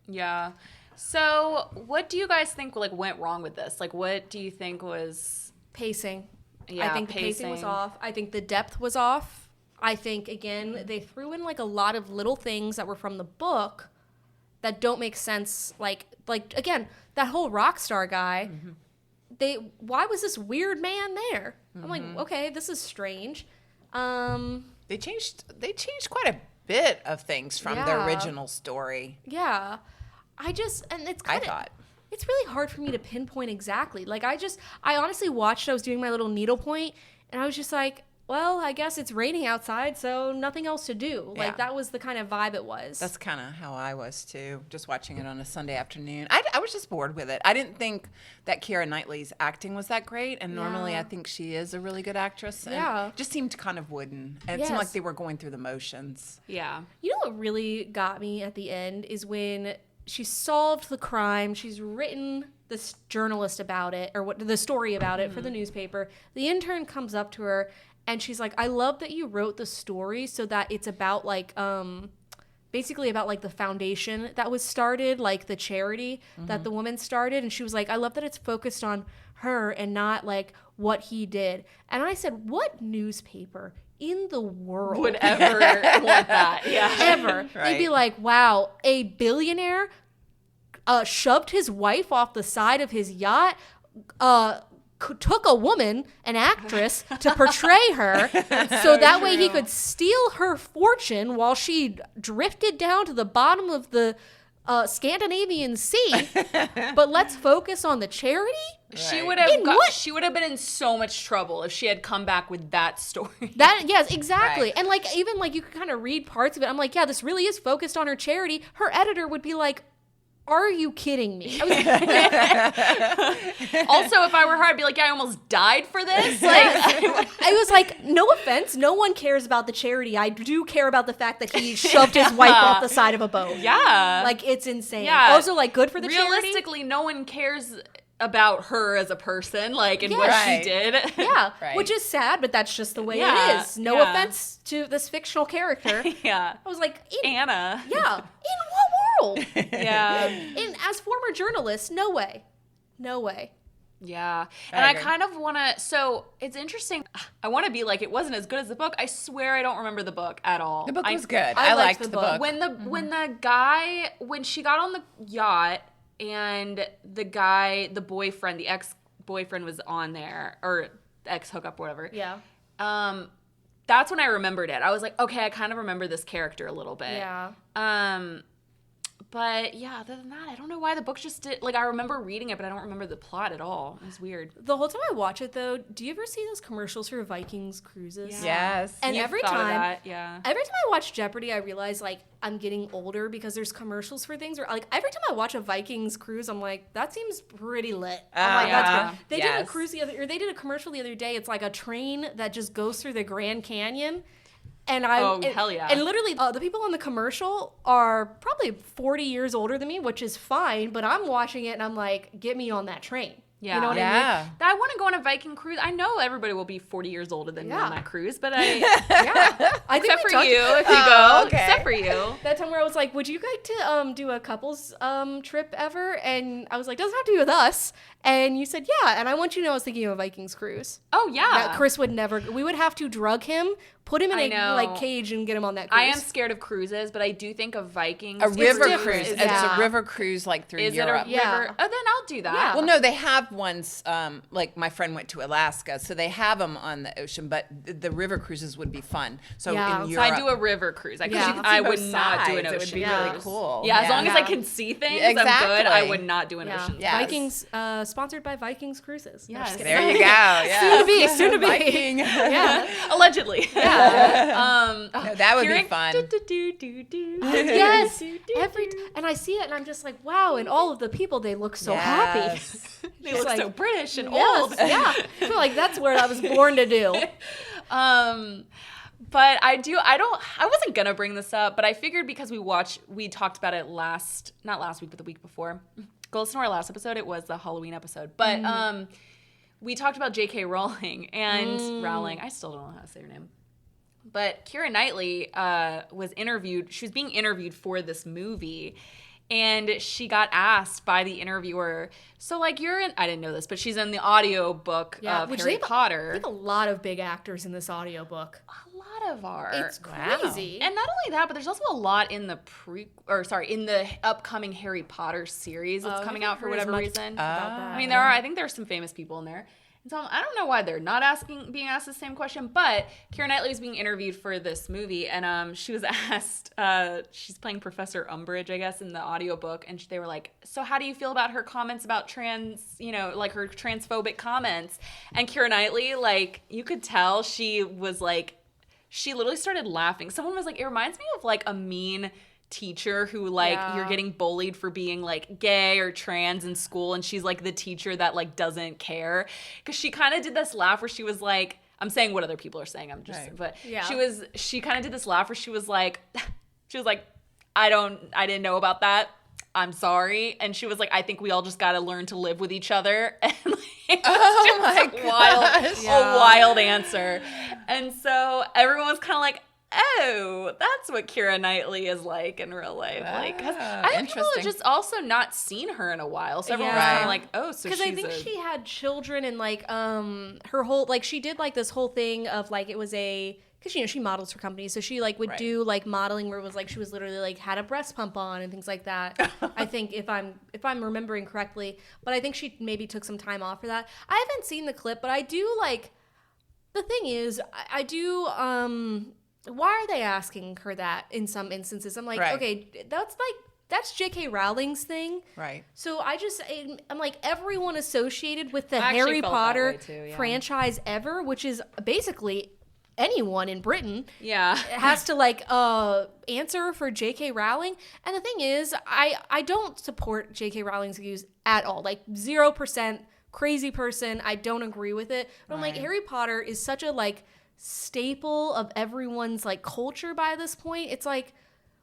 Yeah. So, what do you guys think like went wrong with this? Like, what do you think was pacing? Yeah, I think the pacing was off. I think the depth was off. I think, again, they threw in like a lot of little things that were from the book that don't make sense. Like again, that whole rock star guy. Why was this weird man there? I'm like, okay, this is strange. They changed quite a bit of things from the original story. Yeah. It's really hard for me to pinpoint exactly. Like, I honestly watched, I was doing my little needlepoint, and I was just like, well, I guess it's raining outside, so nothing else to do. Like, that was the kind of vibe it was. That's kind of how I was, too, just watching it on a Sunday afternoon. I was just bored with it. I didn't think that Keira Knightley's acting was that great, and normally I think she is a really good actress. And it just seemed kind of wooden. And it seemed like they were going through the motions. Yeah. You know what really got me at the end is when she solved the crime. She's written this journalist about it, or the story about it for the newspaper. The intern comes up to her And she's like, I love that you wrote the story so that it's about like, basically about like the foundation that was started, like the charity that the woman started. And she was like, I love that it's focused on her and not like what he did. And I said, what newspaper in the world would ever want that? Yeah. Ever. They'd be like, wow, a billionaire shoved his wife off the side of his yacht, took a woman, an actress, to portray her so that way he could steal her fortune while she drifted down to the bottom of the Scandinavian Sea. But let's focus on the charity. Right. She would have been in so much trouble if she had come back with that story. Yes, exactly. Right. And like even like you could kind of read parts of it. I'm like, yeah, this really is focused on her charity. Her editor would be like, are you kidding me? Also, if I were her, I'd be like, yeah, I almost died for this. Like, I was like, no offense, no one cares about the charity. I do care about the fact that he shoved his wife off the side of a boat. Yeah. Like, it's insane. Yeah. Also, like, good for the charity. Realistically, no one cares about her as a person, like, and what she did. Yeah, which is sad, but that's just the way it is. No offense to this fictional character. Yeah. I was like, Anna. Yeah. In what world? Yeah. And as former journalist, no way. No way. Yeah. And I kind of want to, so it's interesting. I want to be like, it wasn't as good as the book. I swear I don't remember the book at all. The book was good. I liked the book. When she got on the yacht, and the boyfriend, the ex-boyfriend was on there, or ex-hookup, whatever. Yeah. That's when I remembered it. I was like, okay, I kind of remember this character a little bit. Yeah. But yeah, other than that, I don't know why the book just did. Like, I remember reading it, but I don't remember the plot at all. It was weird. The whole time I watch it, though, do you ever see those commercials for Vikings cruises? Yeah. Yes. And every time I watch Jeopardy, I realize like I'm getting older because there's commercials for things. Or like every time I watch a Vikings cruise, I'm like, that seems pretty lit. I'm like, that's good. They did a cruise they did a commercial the other day. It's like a train that just goes through the Grand Canyon. And hell yeah. And literally, the people on the commercial are probably 40 years older than me, which is fine. But I'm watching it and I'm like, get me on that train. Yeah. You know what I mean? I want to go on a Viking cruise. I know everybody will be 40 years older than me on that cruise, but I think except for you if you go. Okay. Except for you. That time where I was like, would you like to do a couples trip ever? And I was like, doesn't have to be with us. And you said, yeah. And I want you to know I was thinking of a Vikings cruise. Oh, yeah. That Chris would never, we would have to drug him, put him in a cage and get him on that cruise. I am scared of cruises, but I do think of Vikings. A river cruise. It's a river cruise like through Europe. Is it a river? Oh, then I'll do that. Yeah. Well, no, they have ones, like my friend went to Alaska, so they have them on the ocean, but the river cruises would be fun. So in Europe. So I do a river cruise. I would not do an ocean. It would be really cool. Yeah, as long as I can see things, I'm good. I would not do an ocean. Yes. Vikings, sponsored by Vikings Cruises. Yes. There you go. Yeah. Soon to be. Viking. Yeah. Allegedly. Yeah. No, that would be fun. Yes. And I see it and I'm just like, wow, and all of the people, they look so happy. They look so British and old. Yeah. I feel like that's what I was born to do. But I wasn't going to bring this up, but I figured because we talked about it not last week, but the week before. Go listen to our last episode. It was the Halloween episode. But we talked about J.K. Rowling and Rowling. I still don't know how to say her name. But Keira Knightley was interviewed. She was being interviewed for this movie. And she got asked by the interviewer, so like I didn't know this, but she's in the audio book of Harry Potter. They have a lot of big actors in this audiobook. A lot of art. It's crazy. And not only that, but there's also a lot in the in the upcoming Harry Potter series that's coming out for whatever reason. I mean, I think there's some famous people in there. And so I don't know why they're not being asked the same question, but Keira Knightley was being interviewed for this movie, and she was asked, she's playing Professor Umbridge, I guess, in the audiobook, and they were like, so how do you feel about her comments about like her transphobic comments? And Keira Knightley, like, you could tell she literally started laughing. Someone was like, it reminds me of like a mean teacher who you're getting bullied for being like gay or trans in school, and she's like the teacher that like doesn't care, because she kind of did this laugh where she was like, I'm saying what other people are saying, I'm just but she kind of did this laugh where she was like I didn't know about that, I'm sorry. And she was like, I think we all just got to learn to live with each other. And like, a wild answer. And so everyone was kind of like, oh, that's what Keira Knightley is like in real life. Like, 'cause I think people have just also not seen her in a while. So everyone was kind of like, oh, so she's because I think she had children and like her whole like she did like this whole thing of like it was a because she models for companies, so she like would do like modeling where it was like she was literally like had a breast pump on and things like that. I think if I'm remembering correctly, but I think she maybe took some time off for that. I haven't seen the clip, but I do like. The thing is, I do. Why are they asking her that in some instances? I'm like, okay, that's J.K. Rowling's thing. Right. So I'm like, everyone associated with the Harry Potter franchise ever, which is basically anyone in Britain, has to like answer for J.K. Rowling. And the thing is, I don't support J.K. Rowling's views at all. Like 0% crazy person. I don't agree with it. But I'm like, Harry Potter is such a like staple of everyone's like culture by this point. It's like,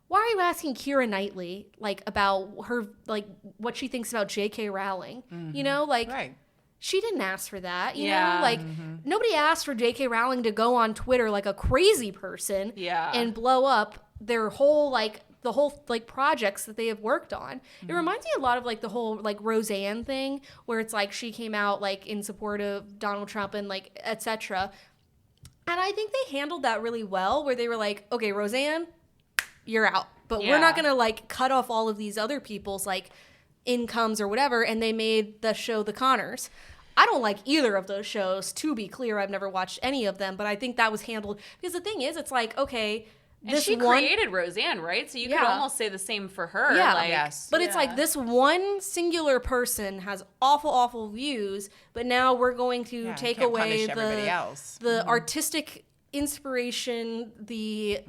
why are you asking Keira Knightley like about her like what she thinks about J.K. Rowling? You know, like she didn't ask for that. You know, like nobody asked for J.K. Rowling to go on Twitter like a crazy person and blow up their whole like the whole like projects that they have worked on. It reminds me a lot of like the whole like Roseanne thing where it's like she came out like in support of Donald Trump and like etc. And I think they handled that really well where they were like, okay, Roseanne, you're out. But we're not going to like cut off all of these other people's like incomes or whatever. And they made the show The Connors. I don't like either of those shows. To be clear, I've never watched any of them. But I think that was handled because the thing is, it's like, okay, and she created Roseanne, right? So you could almost say the same for her. Yeah. Like, but it's like this one singular person has awful views, but now we're going to take away the artistic inspiration, the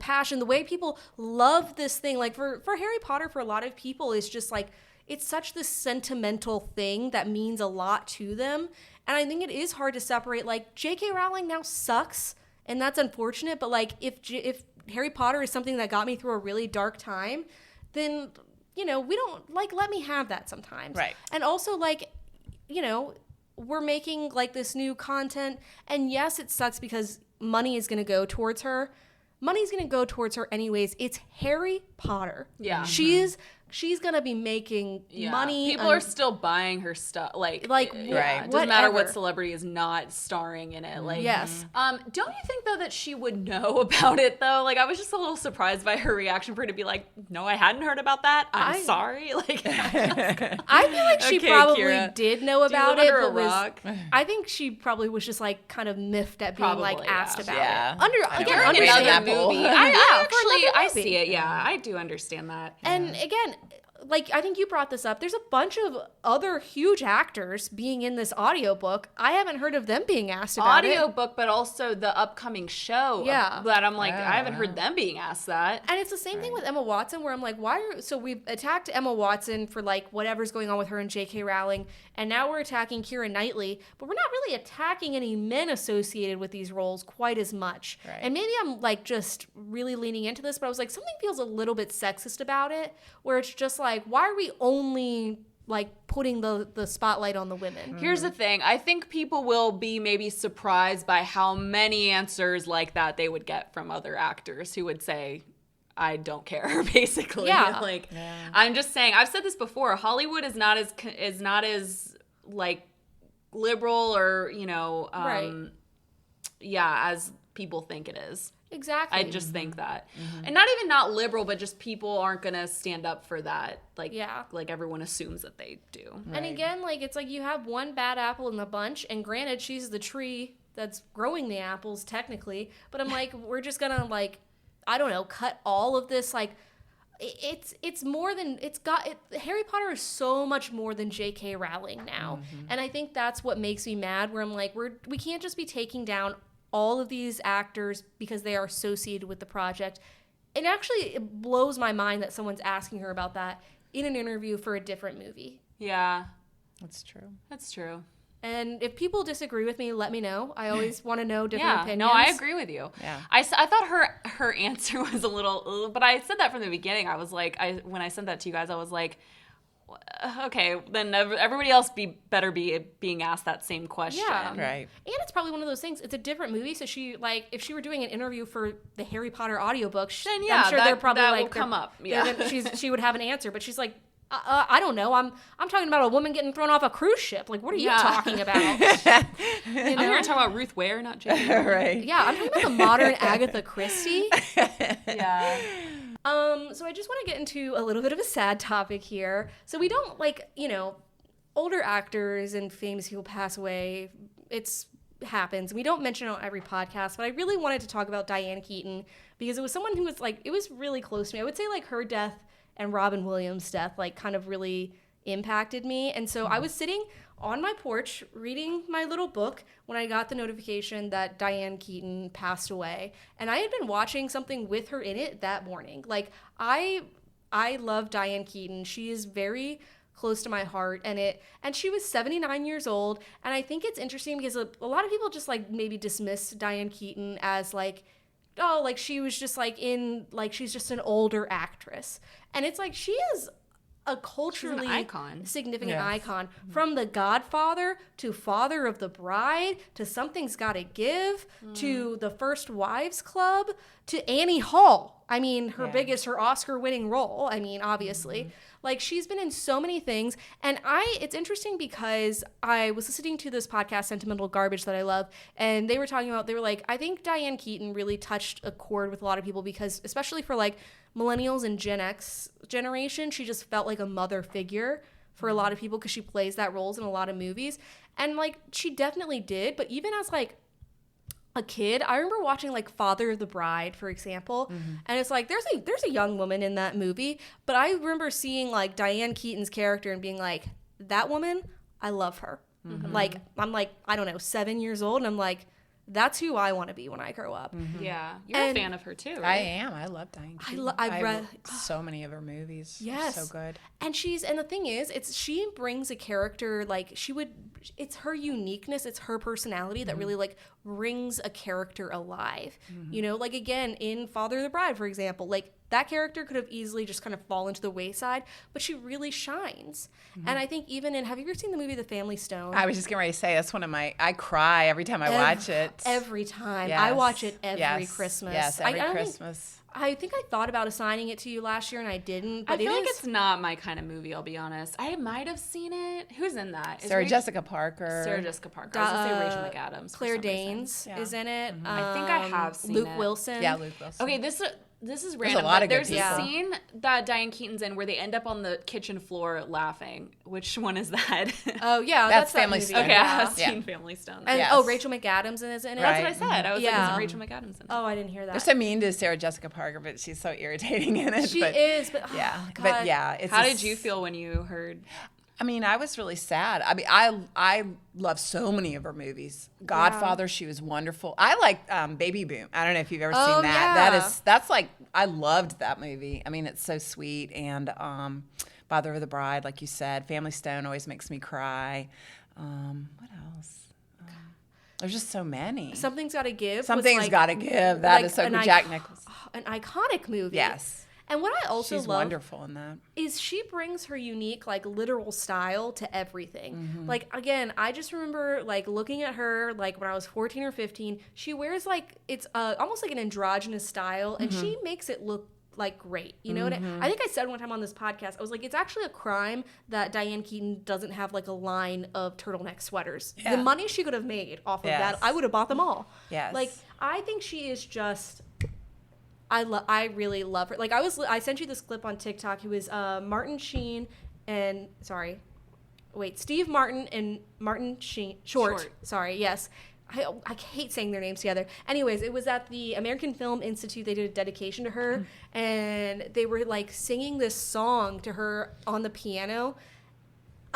passion, the way people love this thing. Like for Harry Potter, for a lot of people, it's just like, it's such this sentimental thing that means a lot to them. And I think it is hard to separate. Like J.K. Rowling now sucks. And that's unfortunate, but like if Harry Potter is something that got me through a really dark time, then we don't like let me have that sometimes. Right. And also like, we're making like this new content, and yes, it sucks because money is going to go towards her. Money's going to go towards her anyways. It's Harry Potter. Yeah. She's gonna be making money. People are still buying her stuff. Like it doesn't matter what celebrity is not starring in it. Like, don't you think though that she would know about it though? Like, I was just a little surprised by her reaction for her to be like, "No, I hadn't heard about that. I'm sorry." Like, I feel like she probably did know about it, but I think she probably was just like kind of miffed at being like asked about it. During another movie. I see it. Yeah, I do understand that. And again, like, I think you brought this up. There's a bunch of other huge actors being in this audiobook. I haven't heard of them being asked about audiobook, but also the upcoming show. Yeah. That I'm like, I haven't heard them being asked that. And it's the same thing with Emma Watson, where I'm like, so we've attacked Emma Watson for like whatever's going on with her and J.K. Rowling, and now we're attacking Keira Knightley, but we're not really attacking any men associated with these roles quite as much. Right. And maybe I'm like just really leaning into this, but I was like, something feels a little bit sexist about it, where it's just like, why are we only like putting the spotlight on the women? Here's the thing. I think people will be maybe surprised by how many answers like that they would get from other actors who would say, I don't care, basically. Yeah. I'm just saying, I've said this before, Hollywood is not as like liberal or, as people think it is. Exactly. I just think that. And not liberal, but just people aren't going to stand up for that. Like everyone assumes that they do. Right. And again, like, it's like you have one bad apple in the bunch, and granted, she's the tree that's growing the apples, technically. But I'm like, we're just going to, like, I don't know, cut all of this, like, it's more than, Harry Potter is so much more than J.K. Rowling now. And I think that's what makes me mad, where I'm like, we can't just be taking down all of these actors because they are associated with the project. And actually, it blows my mind that someone's asking her about that in an interview for a different movie. Yeah. That's true. That's true. And if people disagree with me, let me know. I always want to know different opinions. No, I agree with you. Yeah. I thought her answer was a little, but I said that from the beginning. I was like, when I sent that to you guys, I was like, okay, then everybody else better be being asked that same question. Yeah. Right. And it's probably one of those things, it's a different movie, so she, like, if she were doing an interview for the Harry Potter audiobook, then yeah, I'm sure they're probably that like... will come up. Yeah. She would have an answer, but she's like, I don't know. I'm talking about a woman getting thrown off a cruise ship. Like, what are you talking about? I'm here to talk about Ruth Ware, not J.K. Right. Yeah, I'm talking about the modern Agatha Christie. Yeah. So I just want to get into a little bit of a sad topic here. So we don't, like, you know, older actors and famous people pass away. It's happens. We don't mention it on every podcast, but I really wanted to talk about Diane Keaton because it was someone who was, like, it was really close to me. I would say, like, her death and Robin Williams' death, like, kind of really impacted me. And so I was sitting on my porch reading my little book when I got the notification that Diane Keaton passed away. And I had been watching something with her in it that morning. Like, I love Diane Keaton. She is very close to my heart, and she was 79 years old. And I think it's interesting because a lot of people just, like, maybe dismiss Diane Keaton as, like, oh, like, she was just, like, she's just an older actress. And it's like, she is a culturally significant icon. From The Godfather to Father of the Bride to Something's Gotta Give to The First Wives Club to Annie Hall. I mean, her Oscar-winning role. I mean, obviously. Like, she's been in so many things. And it's interesting because I was listening to this podcast, Sentimental Garbage, that I love, and they were like, I think Diane Keaton really touched a chord with a lot of people because, especially for, like, millennials and Gen X generation, she just felt like a mother figure for a lot of people because she plays that roles in a lot of movies. And, like, she definitely did. But even as, like, a kid, I remember watching, like, Father of the Bride, for example, and it's like there's a young woman in that movie, but I remember seeing, like, Diane Keaton's character and being like, that woman, I love her. Like, I'm like, I don't know, 7 years old, and I'm like, that's who I want to be when I grow up. Yeah, you're a fan of her too, right? I am. I love Diane Keaton. I've read so many of her movies. Yes, so good. And the thing is, she brings a character, like, it's her uniqueness, it's her personality that really, like, brings a character alive. You know, like, again, in Father of the Bride, for example, like, that character could have easily just kind of fallen to the wayside, but she really shines. And I think even have you ever seen the movie The Family Stone? I was just getting ready to say, that's one of I cry every time I watch it. Every time. Yes. I watch it every Christmas. Yes, every Christmas. I think I thought about assigning it to you last year and I didn't. But I feel like it's not my kind of movie, I'll be honest. I might have seen it. Who's in that? Sarah Jessica Parker. Sarah Jessica Parker. I was going to say Rachel McAdams. Claire Danes is in it. I think I have seen Luke it. Wilson. Yeah, Luke Wilson. Okay, this is random. There's a scene that Diane Keaton's in where they end up on the kitchen floor laughing. Which one is that? Oh, yeah. That's Family Stone. Okay, I have seen Family Stone. And, Rachel McAdams is in it. Right. That's what I said. I was like, isn't Rachel McAdams in it? Oh, I didn't hear that. They're so mean to Sarah Jessica Parker, but she's so irritating in it. She is, but How did you feel when you heard? I mean, I was really sad. I mean, I love so many of her movies. Godfather, she was wonderful. I like Baby Boom. I don't know if you've ever seen that. Yeah. That's like, I loved that movie. I mean, it's so sweet. And Father of the Bride, like you said, Family Stone always makes me cry. What else? There's just so many. Something's Gotta Give. Something's Gotta Give. That is so good. Jack Nicholson. An iconic movie. Yes. And what I also She's love wonderful in that. is she brings her unique, like, literal style to everything. Like, again, I just remember, like, looking at her, like, when I was 14 or 15, she wears, like, it's almost like an androgynous style, and she makes it look, like, great. You know what I think I said one time on this podcast, I was like, it's actually a crime that Diane Keaton doesn't have, like, a line of turtleneck sweaters. The money she could have made off of that, I would have bought them all. Yes. Like, I think she is just... I really love her. Like, I sent you this clip on TikTok. Who is Martin Sheen and Steve Martin and Martin Short. Sorry, yes. I hate saying their names together. Anyways, it was at the American Film Institute. They did a dedication to her, and they were, like, singing this song to her on the piano.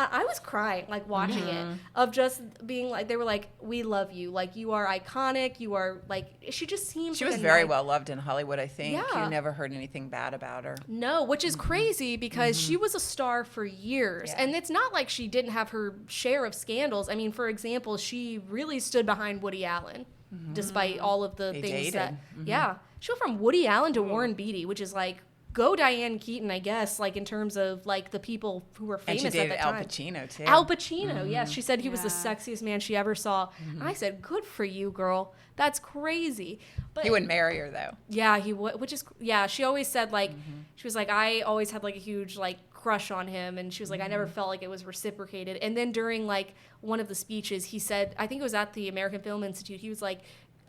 I was crying, like, watching it, of just being like, they were like, we love you. Like, you are iconic. You are, like, she just seems She like was very well loved in Hollywood, I think. Yeah. You never heard anything bad about her. No, which is crazy because she was a star for years. Yeah. And it's not like she didn't have her share of scandals. I mean, for example, she really stood behind Woody Allen, despite all of the things dated. that, yeah. She went from Woody Allen to Warren Beatty, which is, like, go Diane Keaton, I guess, like in terms of like the people who were famous at the time. Al Pacino too. Al Pacino, yes. She said he was the sexiest man she ever saw. And I said, good for you, girl. That's crazy. But he wouldn't marry her though. Yeah, he would, which is, she always said like, she was like, I always had like a huge like crush on him. And she was like, I never felt like it was reciprocated. And then during like one of the speeches, he said, I think it was at the American Film Institute, he was like,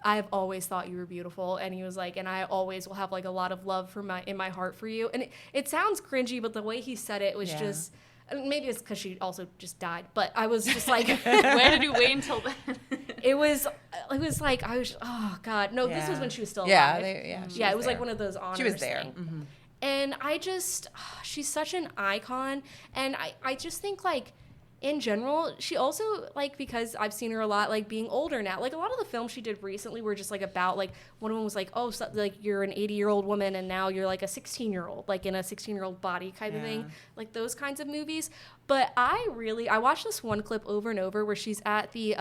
I've always thought you were beautiful. And he was like, and I always will have like a lot of love in my heart for you. And it sounds cringy, but the way he said it was just, maybe it's because she also just died, but I was just like, where did you wait until then? It was like, I was, oh God, no, this was when she was still alive. Yeah, it was like one of those honors. She was there. And I just, she's such an icon. And I just think like, in general, she also, like, because I've seen her a lot, like, being older now. Like, a lot of the films she did recently were just, like, about, like, one of them was, like, oh, so, like, you're an 80-year-old woman and now you're, like, a 16-year-old, like, in a 16-year-old body kind of thing. Like, those kinds of movies. But I watched this one clip over and over where she's at the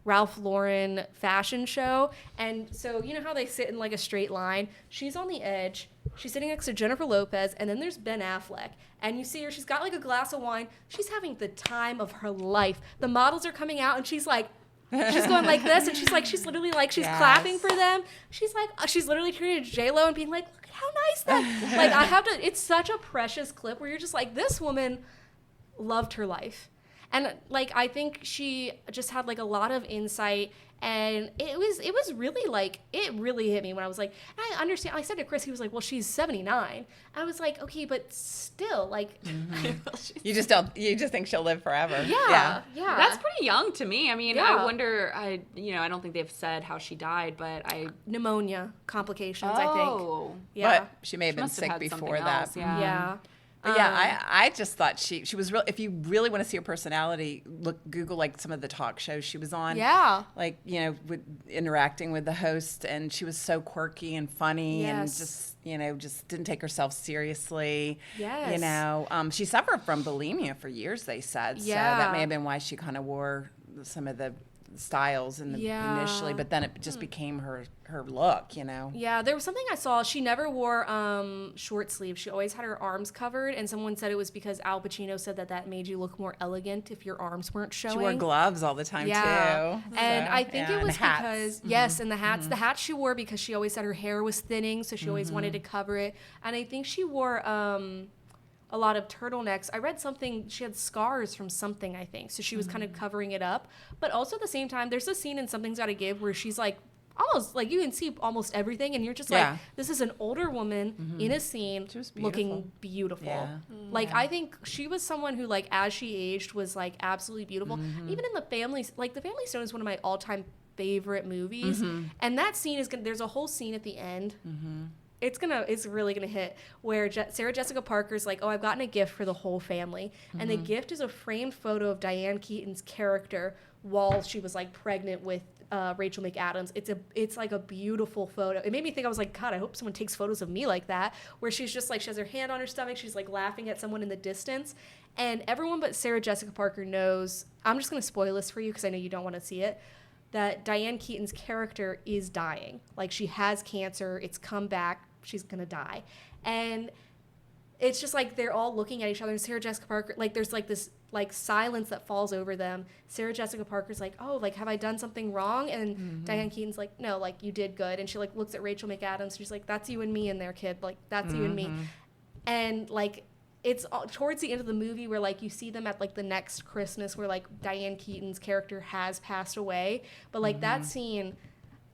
Ralph Lauren fashion show. And so, you know how they sit in, like, a straight line? She's on the edge. She's sitting next to Jennifer Lopez, and then there's Ben Affleck. And you see her, she's got like a glass of wine. She's having the time of her life. The models are coming out, and she's like, she's going like this, and she's literally like, she's clapping for them. She's like, she's literally turning to J-Lo and being like, look at how nice that, like, it's such a precious clip where you're just like, this woman loved her life. And like, I think she just had like a lot of insight. And it was really like, it really hit me when I was like, I understand. I said to Chris, he was like, well, she's 79. I was like, okay, but still, like, you just think she'll live forever. Yeah. That's pretty young to me. I mean, I wonder, I don't think they've said how she died, but pneumonia complications, I think. Yeah. But she may have been sick before that. Yeah. But I just thought she was real. If you really want to see her personality, Google like some of the talk shows she was on. Yeah. Like, with interacting with the host, and she was so quirky and funny and just didn't take herself seriously. Yes. She suffered from bulimia for years, they said. Yeah. So that may have been why she kind of wore some of the styles initially, but then it just became her look, Yeah, there was something I saw. She never wore short sleeves. She always had her arms covered, and someone said it was because Al Pacino said that made you look more elegant if your arms weren't showing. She wore gloves all the time too. And I think it was because and the hats. The hats she wore because she always said her hair was thinning, so she always wanted to cover it. And I think she wore a lot of turtlenecks. I read something, she had scars from something, I think. So she was kind of covering it up. But also at the same time, there's a scene in Something's Gotta Give where she's like, almost, like, you can see almost everything. And you're just like, this is an older woman in a scene looking beautiful. Yeah. Like, I think she was someone who, like, as she aged was, like, absolutely beautiful. Even in The Family Stone is one of my all-time favorite movies. And that scene there's a whole scene at the end. It's really gonna hit where Sarah Jessica Parker's like, oh, I've gotten a gift for the whole family, and the gift is a framed photo of Diane Keaton's character while she was like pregnant with Rachel McAdams. It's like a beautiful photo. It made me think, I was like, God, I hope someone takes photos of me like that, where she's just like, she has her hand on her stomach, she's like laughing at someone in the distance, and everyone but Sarah Jessica Parker knows. I'm just gonna spoil this for you because I know you don't want to see it. That Diane Keaton's character is dying. Like, she has cancer. It's come back. She's gonna die. And it's just like they're all looking at each other, and Sarah Jessica Parker, like, there's like this like silence that falls over them. Sarah Jessica Parker's like, oh, like, have I done something wrong? And Diane Keaton's like, no, like, you did good. And she like looks at Rachel McAdams. She's like, that's you and me in there, kid. Like, that's you and me. And like, it's towards the end of the movie where like you see them at like the next Christmas where like Diane Keaton's character has passed away, but like that scene,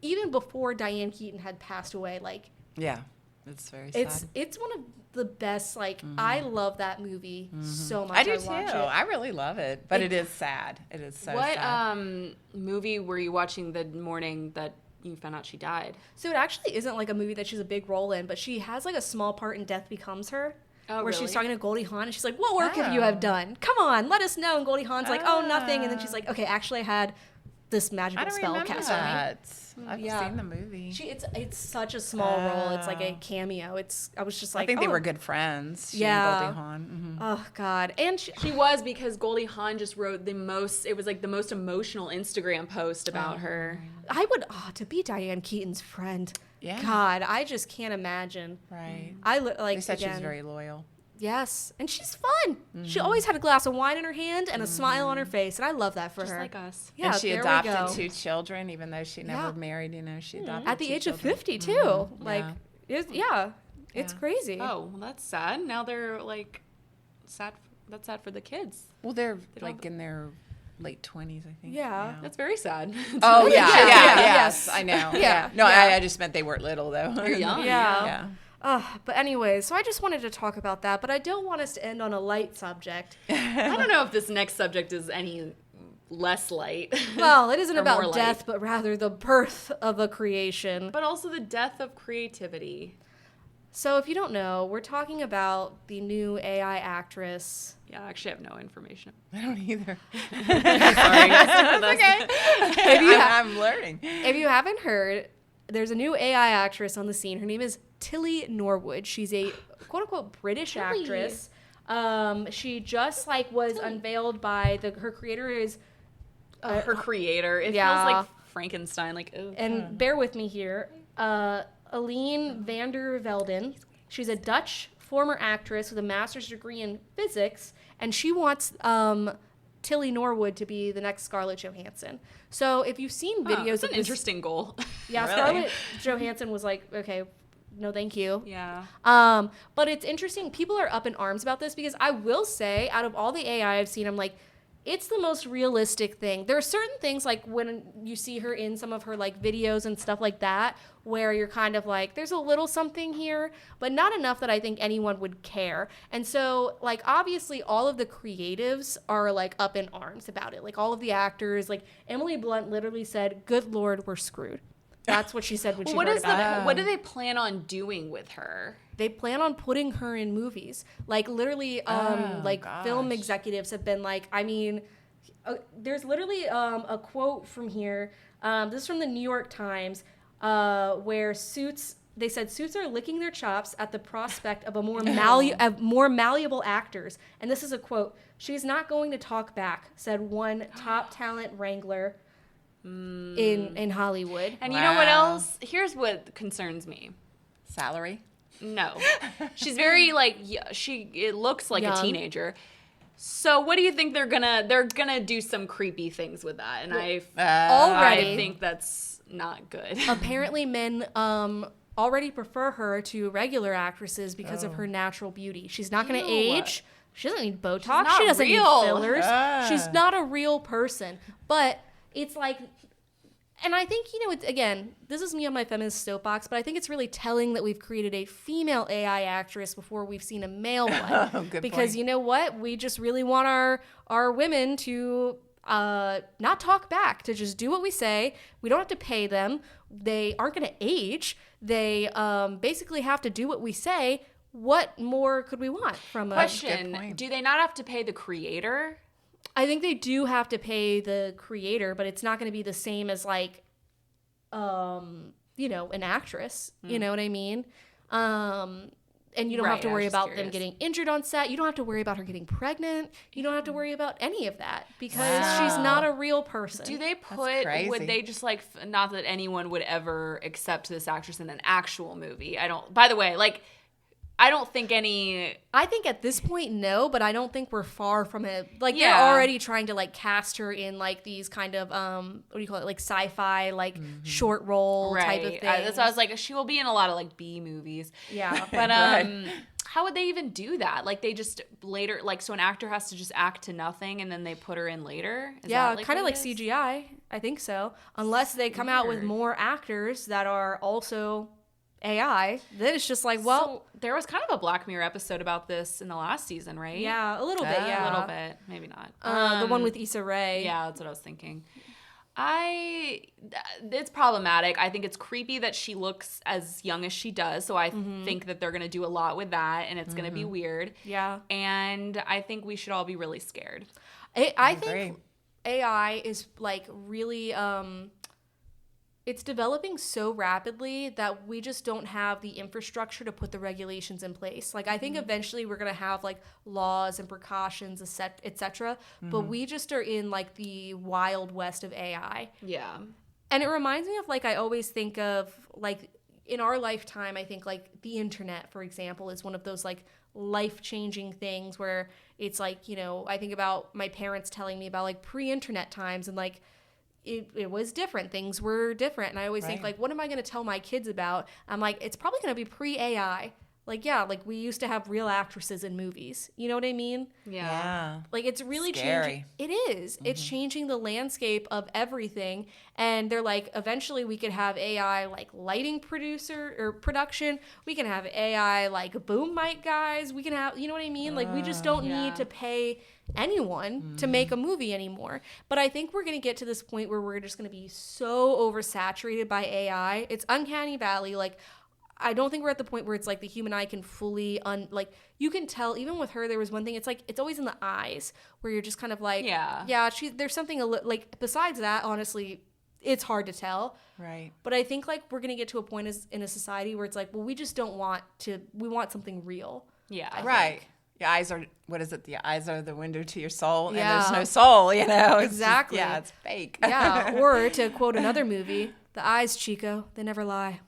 even before Diane Keaton had passed away, like, yeah, it's very sad. It's one of the best. Like, I love that movie so much. I do too. I really love it, but it is sad. It is so sad. What movie were you watching the morning that you found out she died? So it actually isn't like a movie that she's a big role in, but she has like a small part in Death Becomes Her. Oh, where really? she's talking to Goldie Hawn, and she's like, what work have you have done? Come on, let us know. And Goldie Hawn's like, oh, nothing. And then she's like, okay, actually I had this magical spell cast on me. I've seen the movie. It's such a small role. It's like a cameo. I was just like, I think they were good friends. She and Goldie Hawn. Oh God, and she was, because Goldie Hawn just wrote the most emotional Instagram post about her. I would to be Diane Keaton's friend. Yeah. God, I just can't imagine. Right. Like They said again, she's very loyal. Yes, and she's fun. She always had a glass of wine in her hand and a smile on her face, and I love that for Just her. like us. Yeah, and she there we adopted go. 2 children, even though she never married. You know, she adopted At the 2 age children. of 50 too. Like, Yeah. it's crazy. Oh, well, that's sad. Now they're like sad. That's sad for the kids. Well, they're don't like have- in their late 20s, I think. Yeah. That's very sad. Oh, yeah. Yeah. Yes, I know. Yeah. No, Yeah. I just meant they weren't little, though. They're young. Yeah. But anyways, so I just wanted to talk about that, but I don't want us to end on a light subject. I don't know if this next subject is any less light. Well, it isn't Or more about light. death, but rather the birth of a creation. But also the death of creativity. So if you don't know, we're talking about the new AI actress. Yeah, I actually have no information. I don't either. Sorry. Okay. I'm learning. If you haven't heard, there's a new AI actress on the scene. Her name is Tilly Norwood. She's a quote-unquote British actress. She just was unveiled by her creator is... Her creator. It Yeah. feels like Frankenstein. Like, ugh. And bear with me here. Aline van der Velden. She's a Dutch former actress with a master's degree in physics, and she wants Tilly Norwood to be the next Scarlett Johansson. So if you've seen videos that's of an interesting goal. yeah, Really? Scarlett Johansson was like, okay, no, thank you. Yeah. But it's interesting. People are up in arms about this because I will say, out of all the AI I've seen, I'm like, it's the most realistic thing. There are certain things like when you see her in some of her videos and stuff like that, where you're kind of like, there's a little something here, but not enough that I think anyone would care. And so obviously all of the creatives are up in arms about it. All of the actors, Emily Blunt literally said, "Good Lord, we're screwed." That's what she said when she heard about it. What do they plan on doing with her? They plan on putting her in movies. Literally, film executives have been there's literally a quote from here. This is from the New York Times, where they said Suits are licking their chops at the prospect of more malleable actors. And this is a quote. "She's not going to talk back," said one top talent wrangler in Hollywood. And you know what else? Here's what concerns me. Salary? No. She's very it looks like Young. a teenager. So what do you think they're gonna do some creepy things with that? And Already. I think that's not good. Apparently men already prefer her to regular actresses because of her natural beauty. She's not going to age. She doesn't need Botox. not She doesn't real. need fillers. She's not a real person. But it's and I think, it's, again, this is me on my feminist soapbox, but I think it's really telling that we've created a female AI actress before we've seen a male one. Good because point. you know what? We just really want our women to not talk back, to just do what we say. We don't have to pay them. They aren't going to age. They basically have to do what we say. What more could we want from a... Question, do they not have to pay the creator? I think they do have to pay the creator, but it's not going to be the same as an actress. You know what I mean? And you don't have to worry about them getting injured on set. You don't have to worry about her getting pregnant. You don't have to worry about any of that because she's not a real person. Do they crazy. would they just not that anyone would ever accept this actress in an actual movie? By the way, I don't think any... I think at this point, no, but I don't think we're far from it. They're already trying to cast her in these kind of what do you call it, sci-fi short role type of thing. That's why I was like, she will be in a lot of B movies. Yeah, but how would they even do that? They just later so an actor has to just act to nothing and then they put her in later. Is that kind of what like it is? CGI. I think so, unless they come out with more actors that are also AI. Then it's just so there was kind of a Black Mirror episode about this in the last season, right? Yeah, a little bit. Yeah, a little bit, maybe not. The one with Issa Rae. Yeah, that's what I was thinking. It's problematic. I think it's creepy that she looks as young as she does. So I think that they're going to do a lot with that, and it's going to be weird. Yeah, and I think we should all be really scared. I think AI is really it's developing so rapidly that we just don't have the infrastructure to put the regulations in place. I think eventually we're going to have laws and precautions, et cetera, but we just are in the wild west of AI. Yeah. And it reminds me of I always think of in our lifetime, I think like the internet, for example, is one of those like life-changing things where it's like, you know, I think about my parents telling me about like pre-internet times and like it was different. Things were different. And I always think like, what am I going to tell my kids about? I'm like, it's probably going to be pre-AI. Like, yeah, like we used to have real actresses in movies. You know what I mean? Yeah. Like it's really Scary. changing. It is. It's changing the landscape of everything. And they're like, eventually we could have AI like lighting producer or production. We can have AI like boom mic guys. We can have, you know what I mean? Like we just don't need to pay anyone to make a movie anymore. But I think we're going to get to this point where we're just going to be so oversaturated by AI. It's uncanny valley. Like, I don't think we're at the point where it's like the human eye can fully like you can tell. Even with her, there was one thing. It's like it's always in the eyes where you're just kind of like, there's something like besides that. Honestly, it's hard to tell. Right. But I think like we're gonna get to a point in a society where it's like, well, we just don't want to. We want something real. Yeah. Right. Your eyes are, what is it? The eyes are the window to your soul, and Yeah. there's no soul, you know? It's Exactly. Just, it's fake. Yeah. Or to quote another movie, the eyes, Chico, they never lie.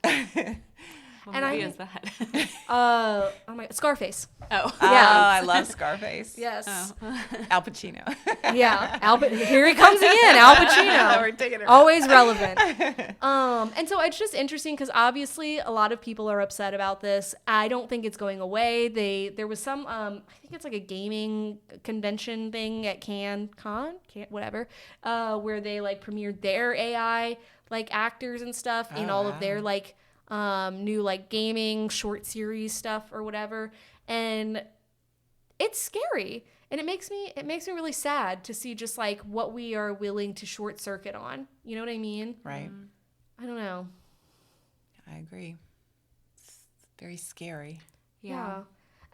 What movie is that? Oh my God, Scarface. Oh. Yeah. I love Scarface. Yes. Oh. Al Pacino. Yeah. Here he comes again. Al Pacino. We're taking it Always relevant. And so it's just interesting because obviously a lot of people are upset about this. I don't think it's going away. There was some, I think it's like a gaming convention thing at Cannes, whatever, where they like premiered their AI like actors and stuff in all of their like new like gaming short series stuff or whatever, and it's scary, and it makes me really sad to see just like what we are willing to short circuit on. You know what I mean? Right. I don't know. I agree. It's very scary. Yeah.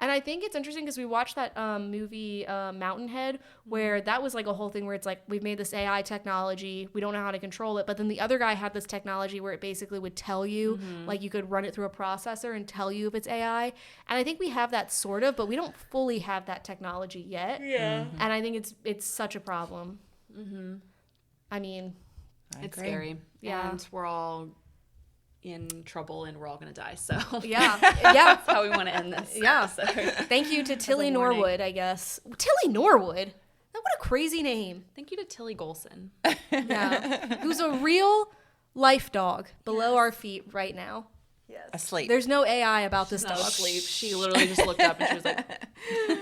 And I think it's interesting because we watched that movie Mountainhead, where that was like a whole thing where it's like, we've made this AI technology, we don't know how to control it, but then the other guy had this technology where it basically would tell you, like you could run it through a processor and tell you if it's AI. And I think we have that sort of, but we don't fully have that technology yet. Yeah. And I think it's such a problem. I mean, it's scary. Yeah. And we're all in trouble and we're all gonna die, so yeah. That's how we want to end this episode. Thank you to Tilly Norwood, I guess. Tilly Norwood? What a crazy name. Thank you to Tilly Golson. Yeah. Who's a real life dog below our feet right now. Yes. Asleep. There's no AI about this dog. Asleep. She literally just looked up and she was like,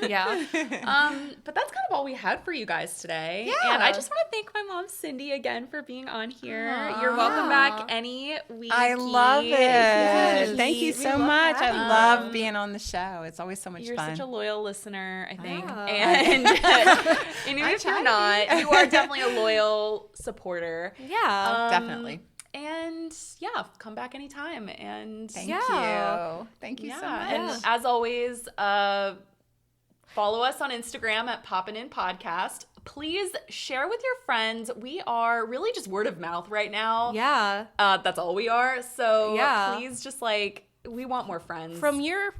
yeah. But that's kind of all we had for you guys today. Yeah. And I just want to thank my mom, Cindy, again for being on here. You're welcome back any week. I love it. Yes. Thank you so much. I love being on the show. It's always so much You're fun. such a loyal listener, I think. Wow. And even if you're not, you are definitely a loyal supporter. Yeah. Definitely. And yeah, come back anytime. And Thank you. Thank you so much. And as always, follow us on Instagram at Poppin In Podcast. Please share with your friends. We are really just word of mouth right now. Yeah. That's all we are. So Yeah. please just like, we want more friends. From your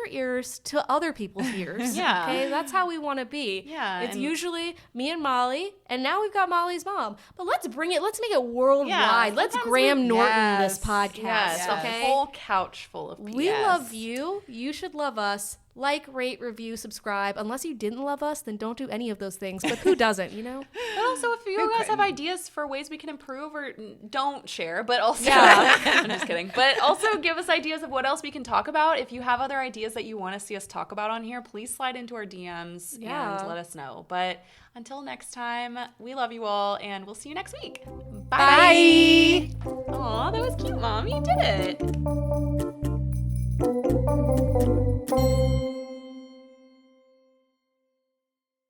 ears to other people's ears. Yeah. Okay, that's how we want to be. Yeah, It's and- usually me and Molly, and now we've got Molly's mom. But let's make it worldwide. Yeah, Let's sometimes Graham we- Norton this podcast. Yes, Okay. a whole couch full of people. We love you. You should love us. Like, rate, review, subscribe. Unless you didn't love us, then don't do any of those things. But who doesn't, you know? But also, if you guys have ideas for ways we can improve, or don't share, but also, Yeah. I'm just kidding. But also give us ideas of what else we can talk about. If you have other ideas that you want to see us talk about on here, please slide into our DMs and let us know. But until next time, we love you all, and we'll see you next week. Bye. Bye. Aw, that was cute, Mom. You did it.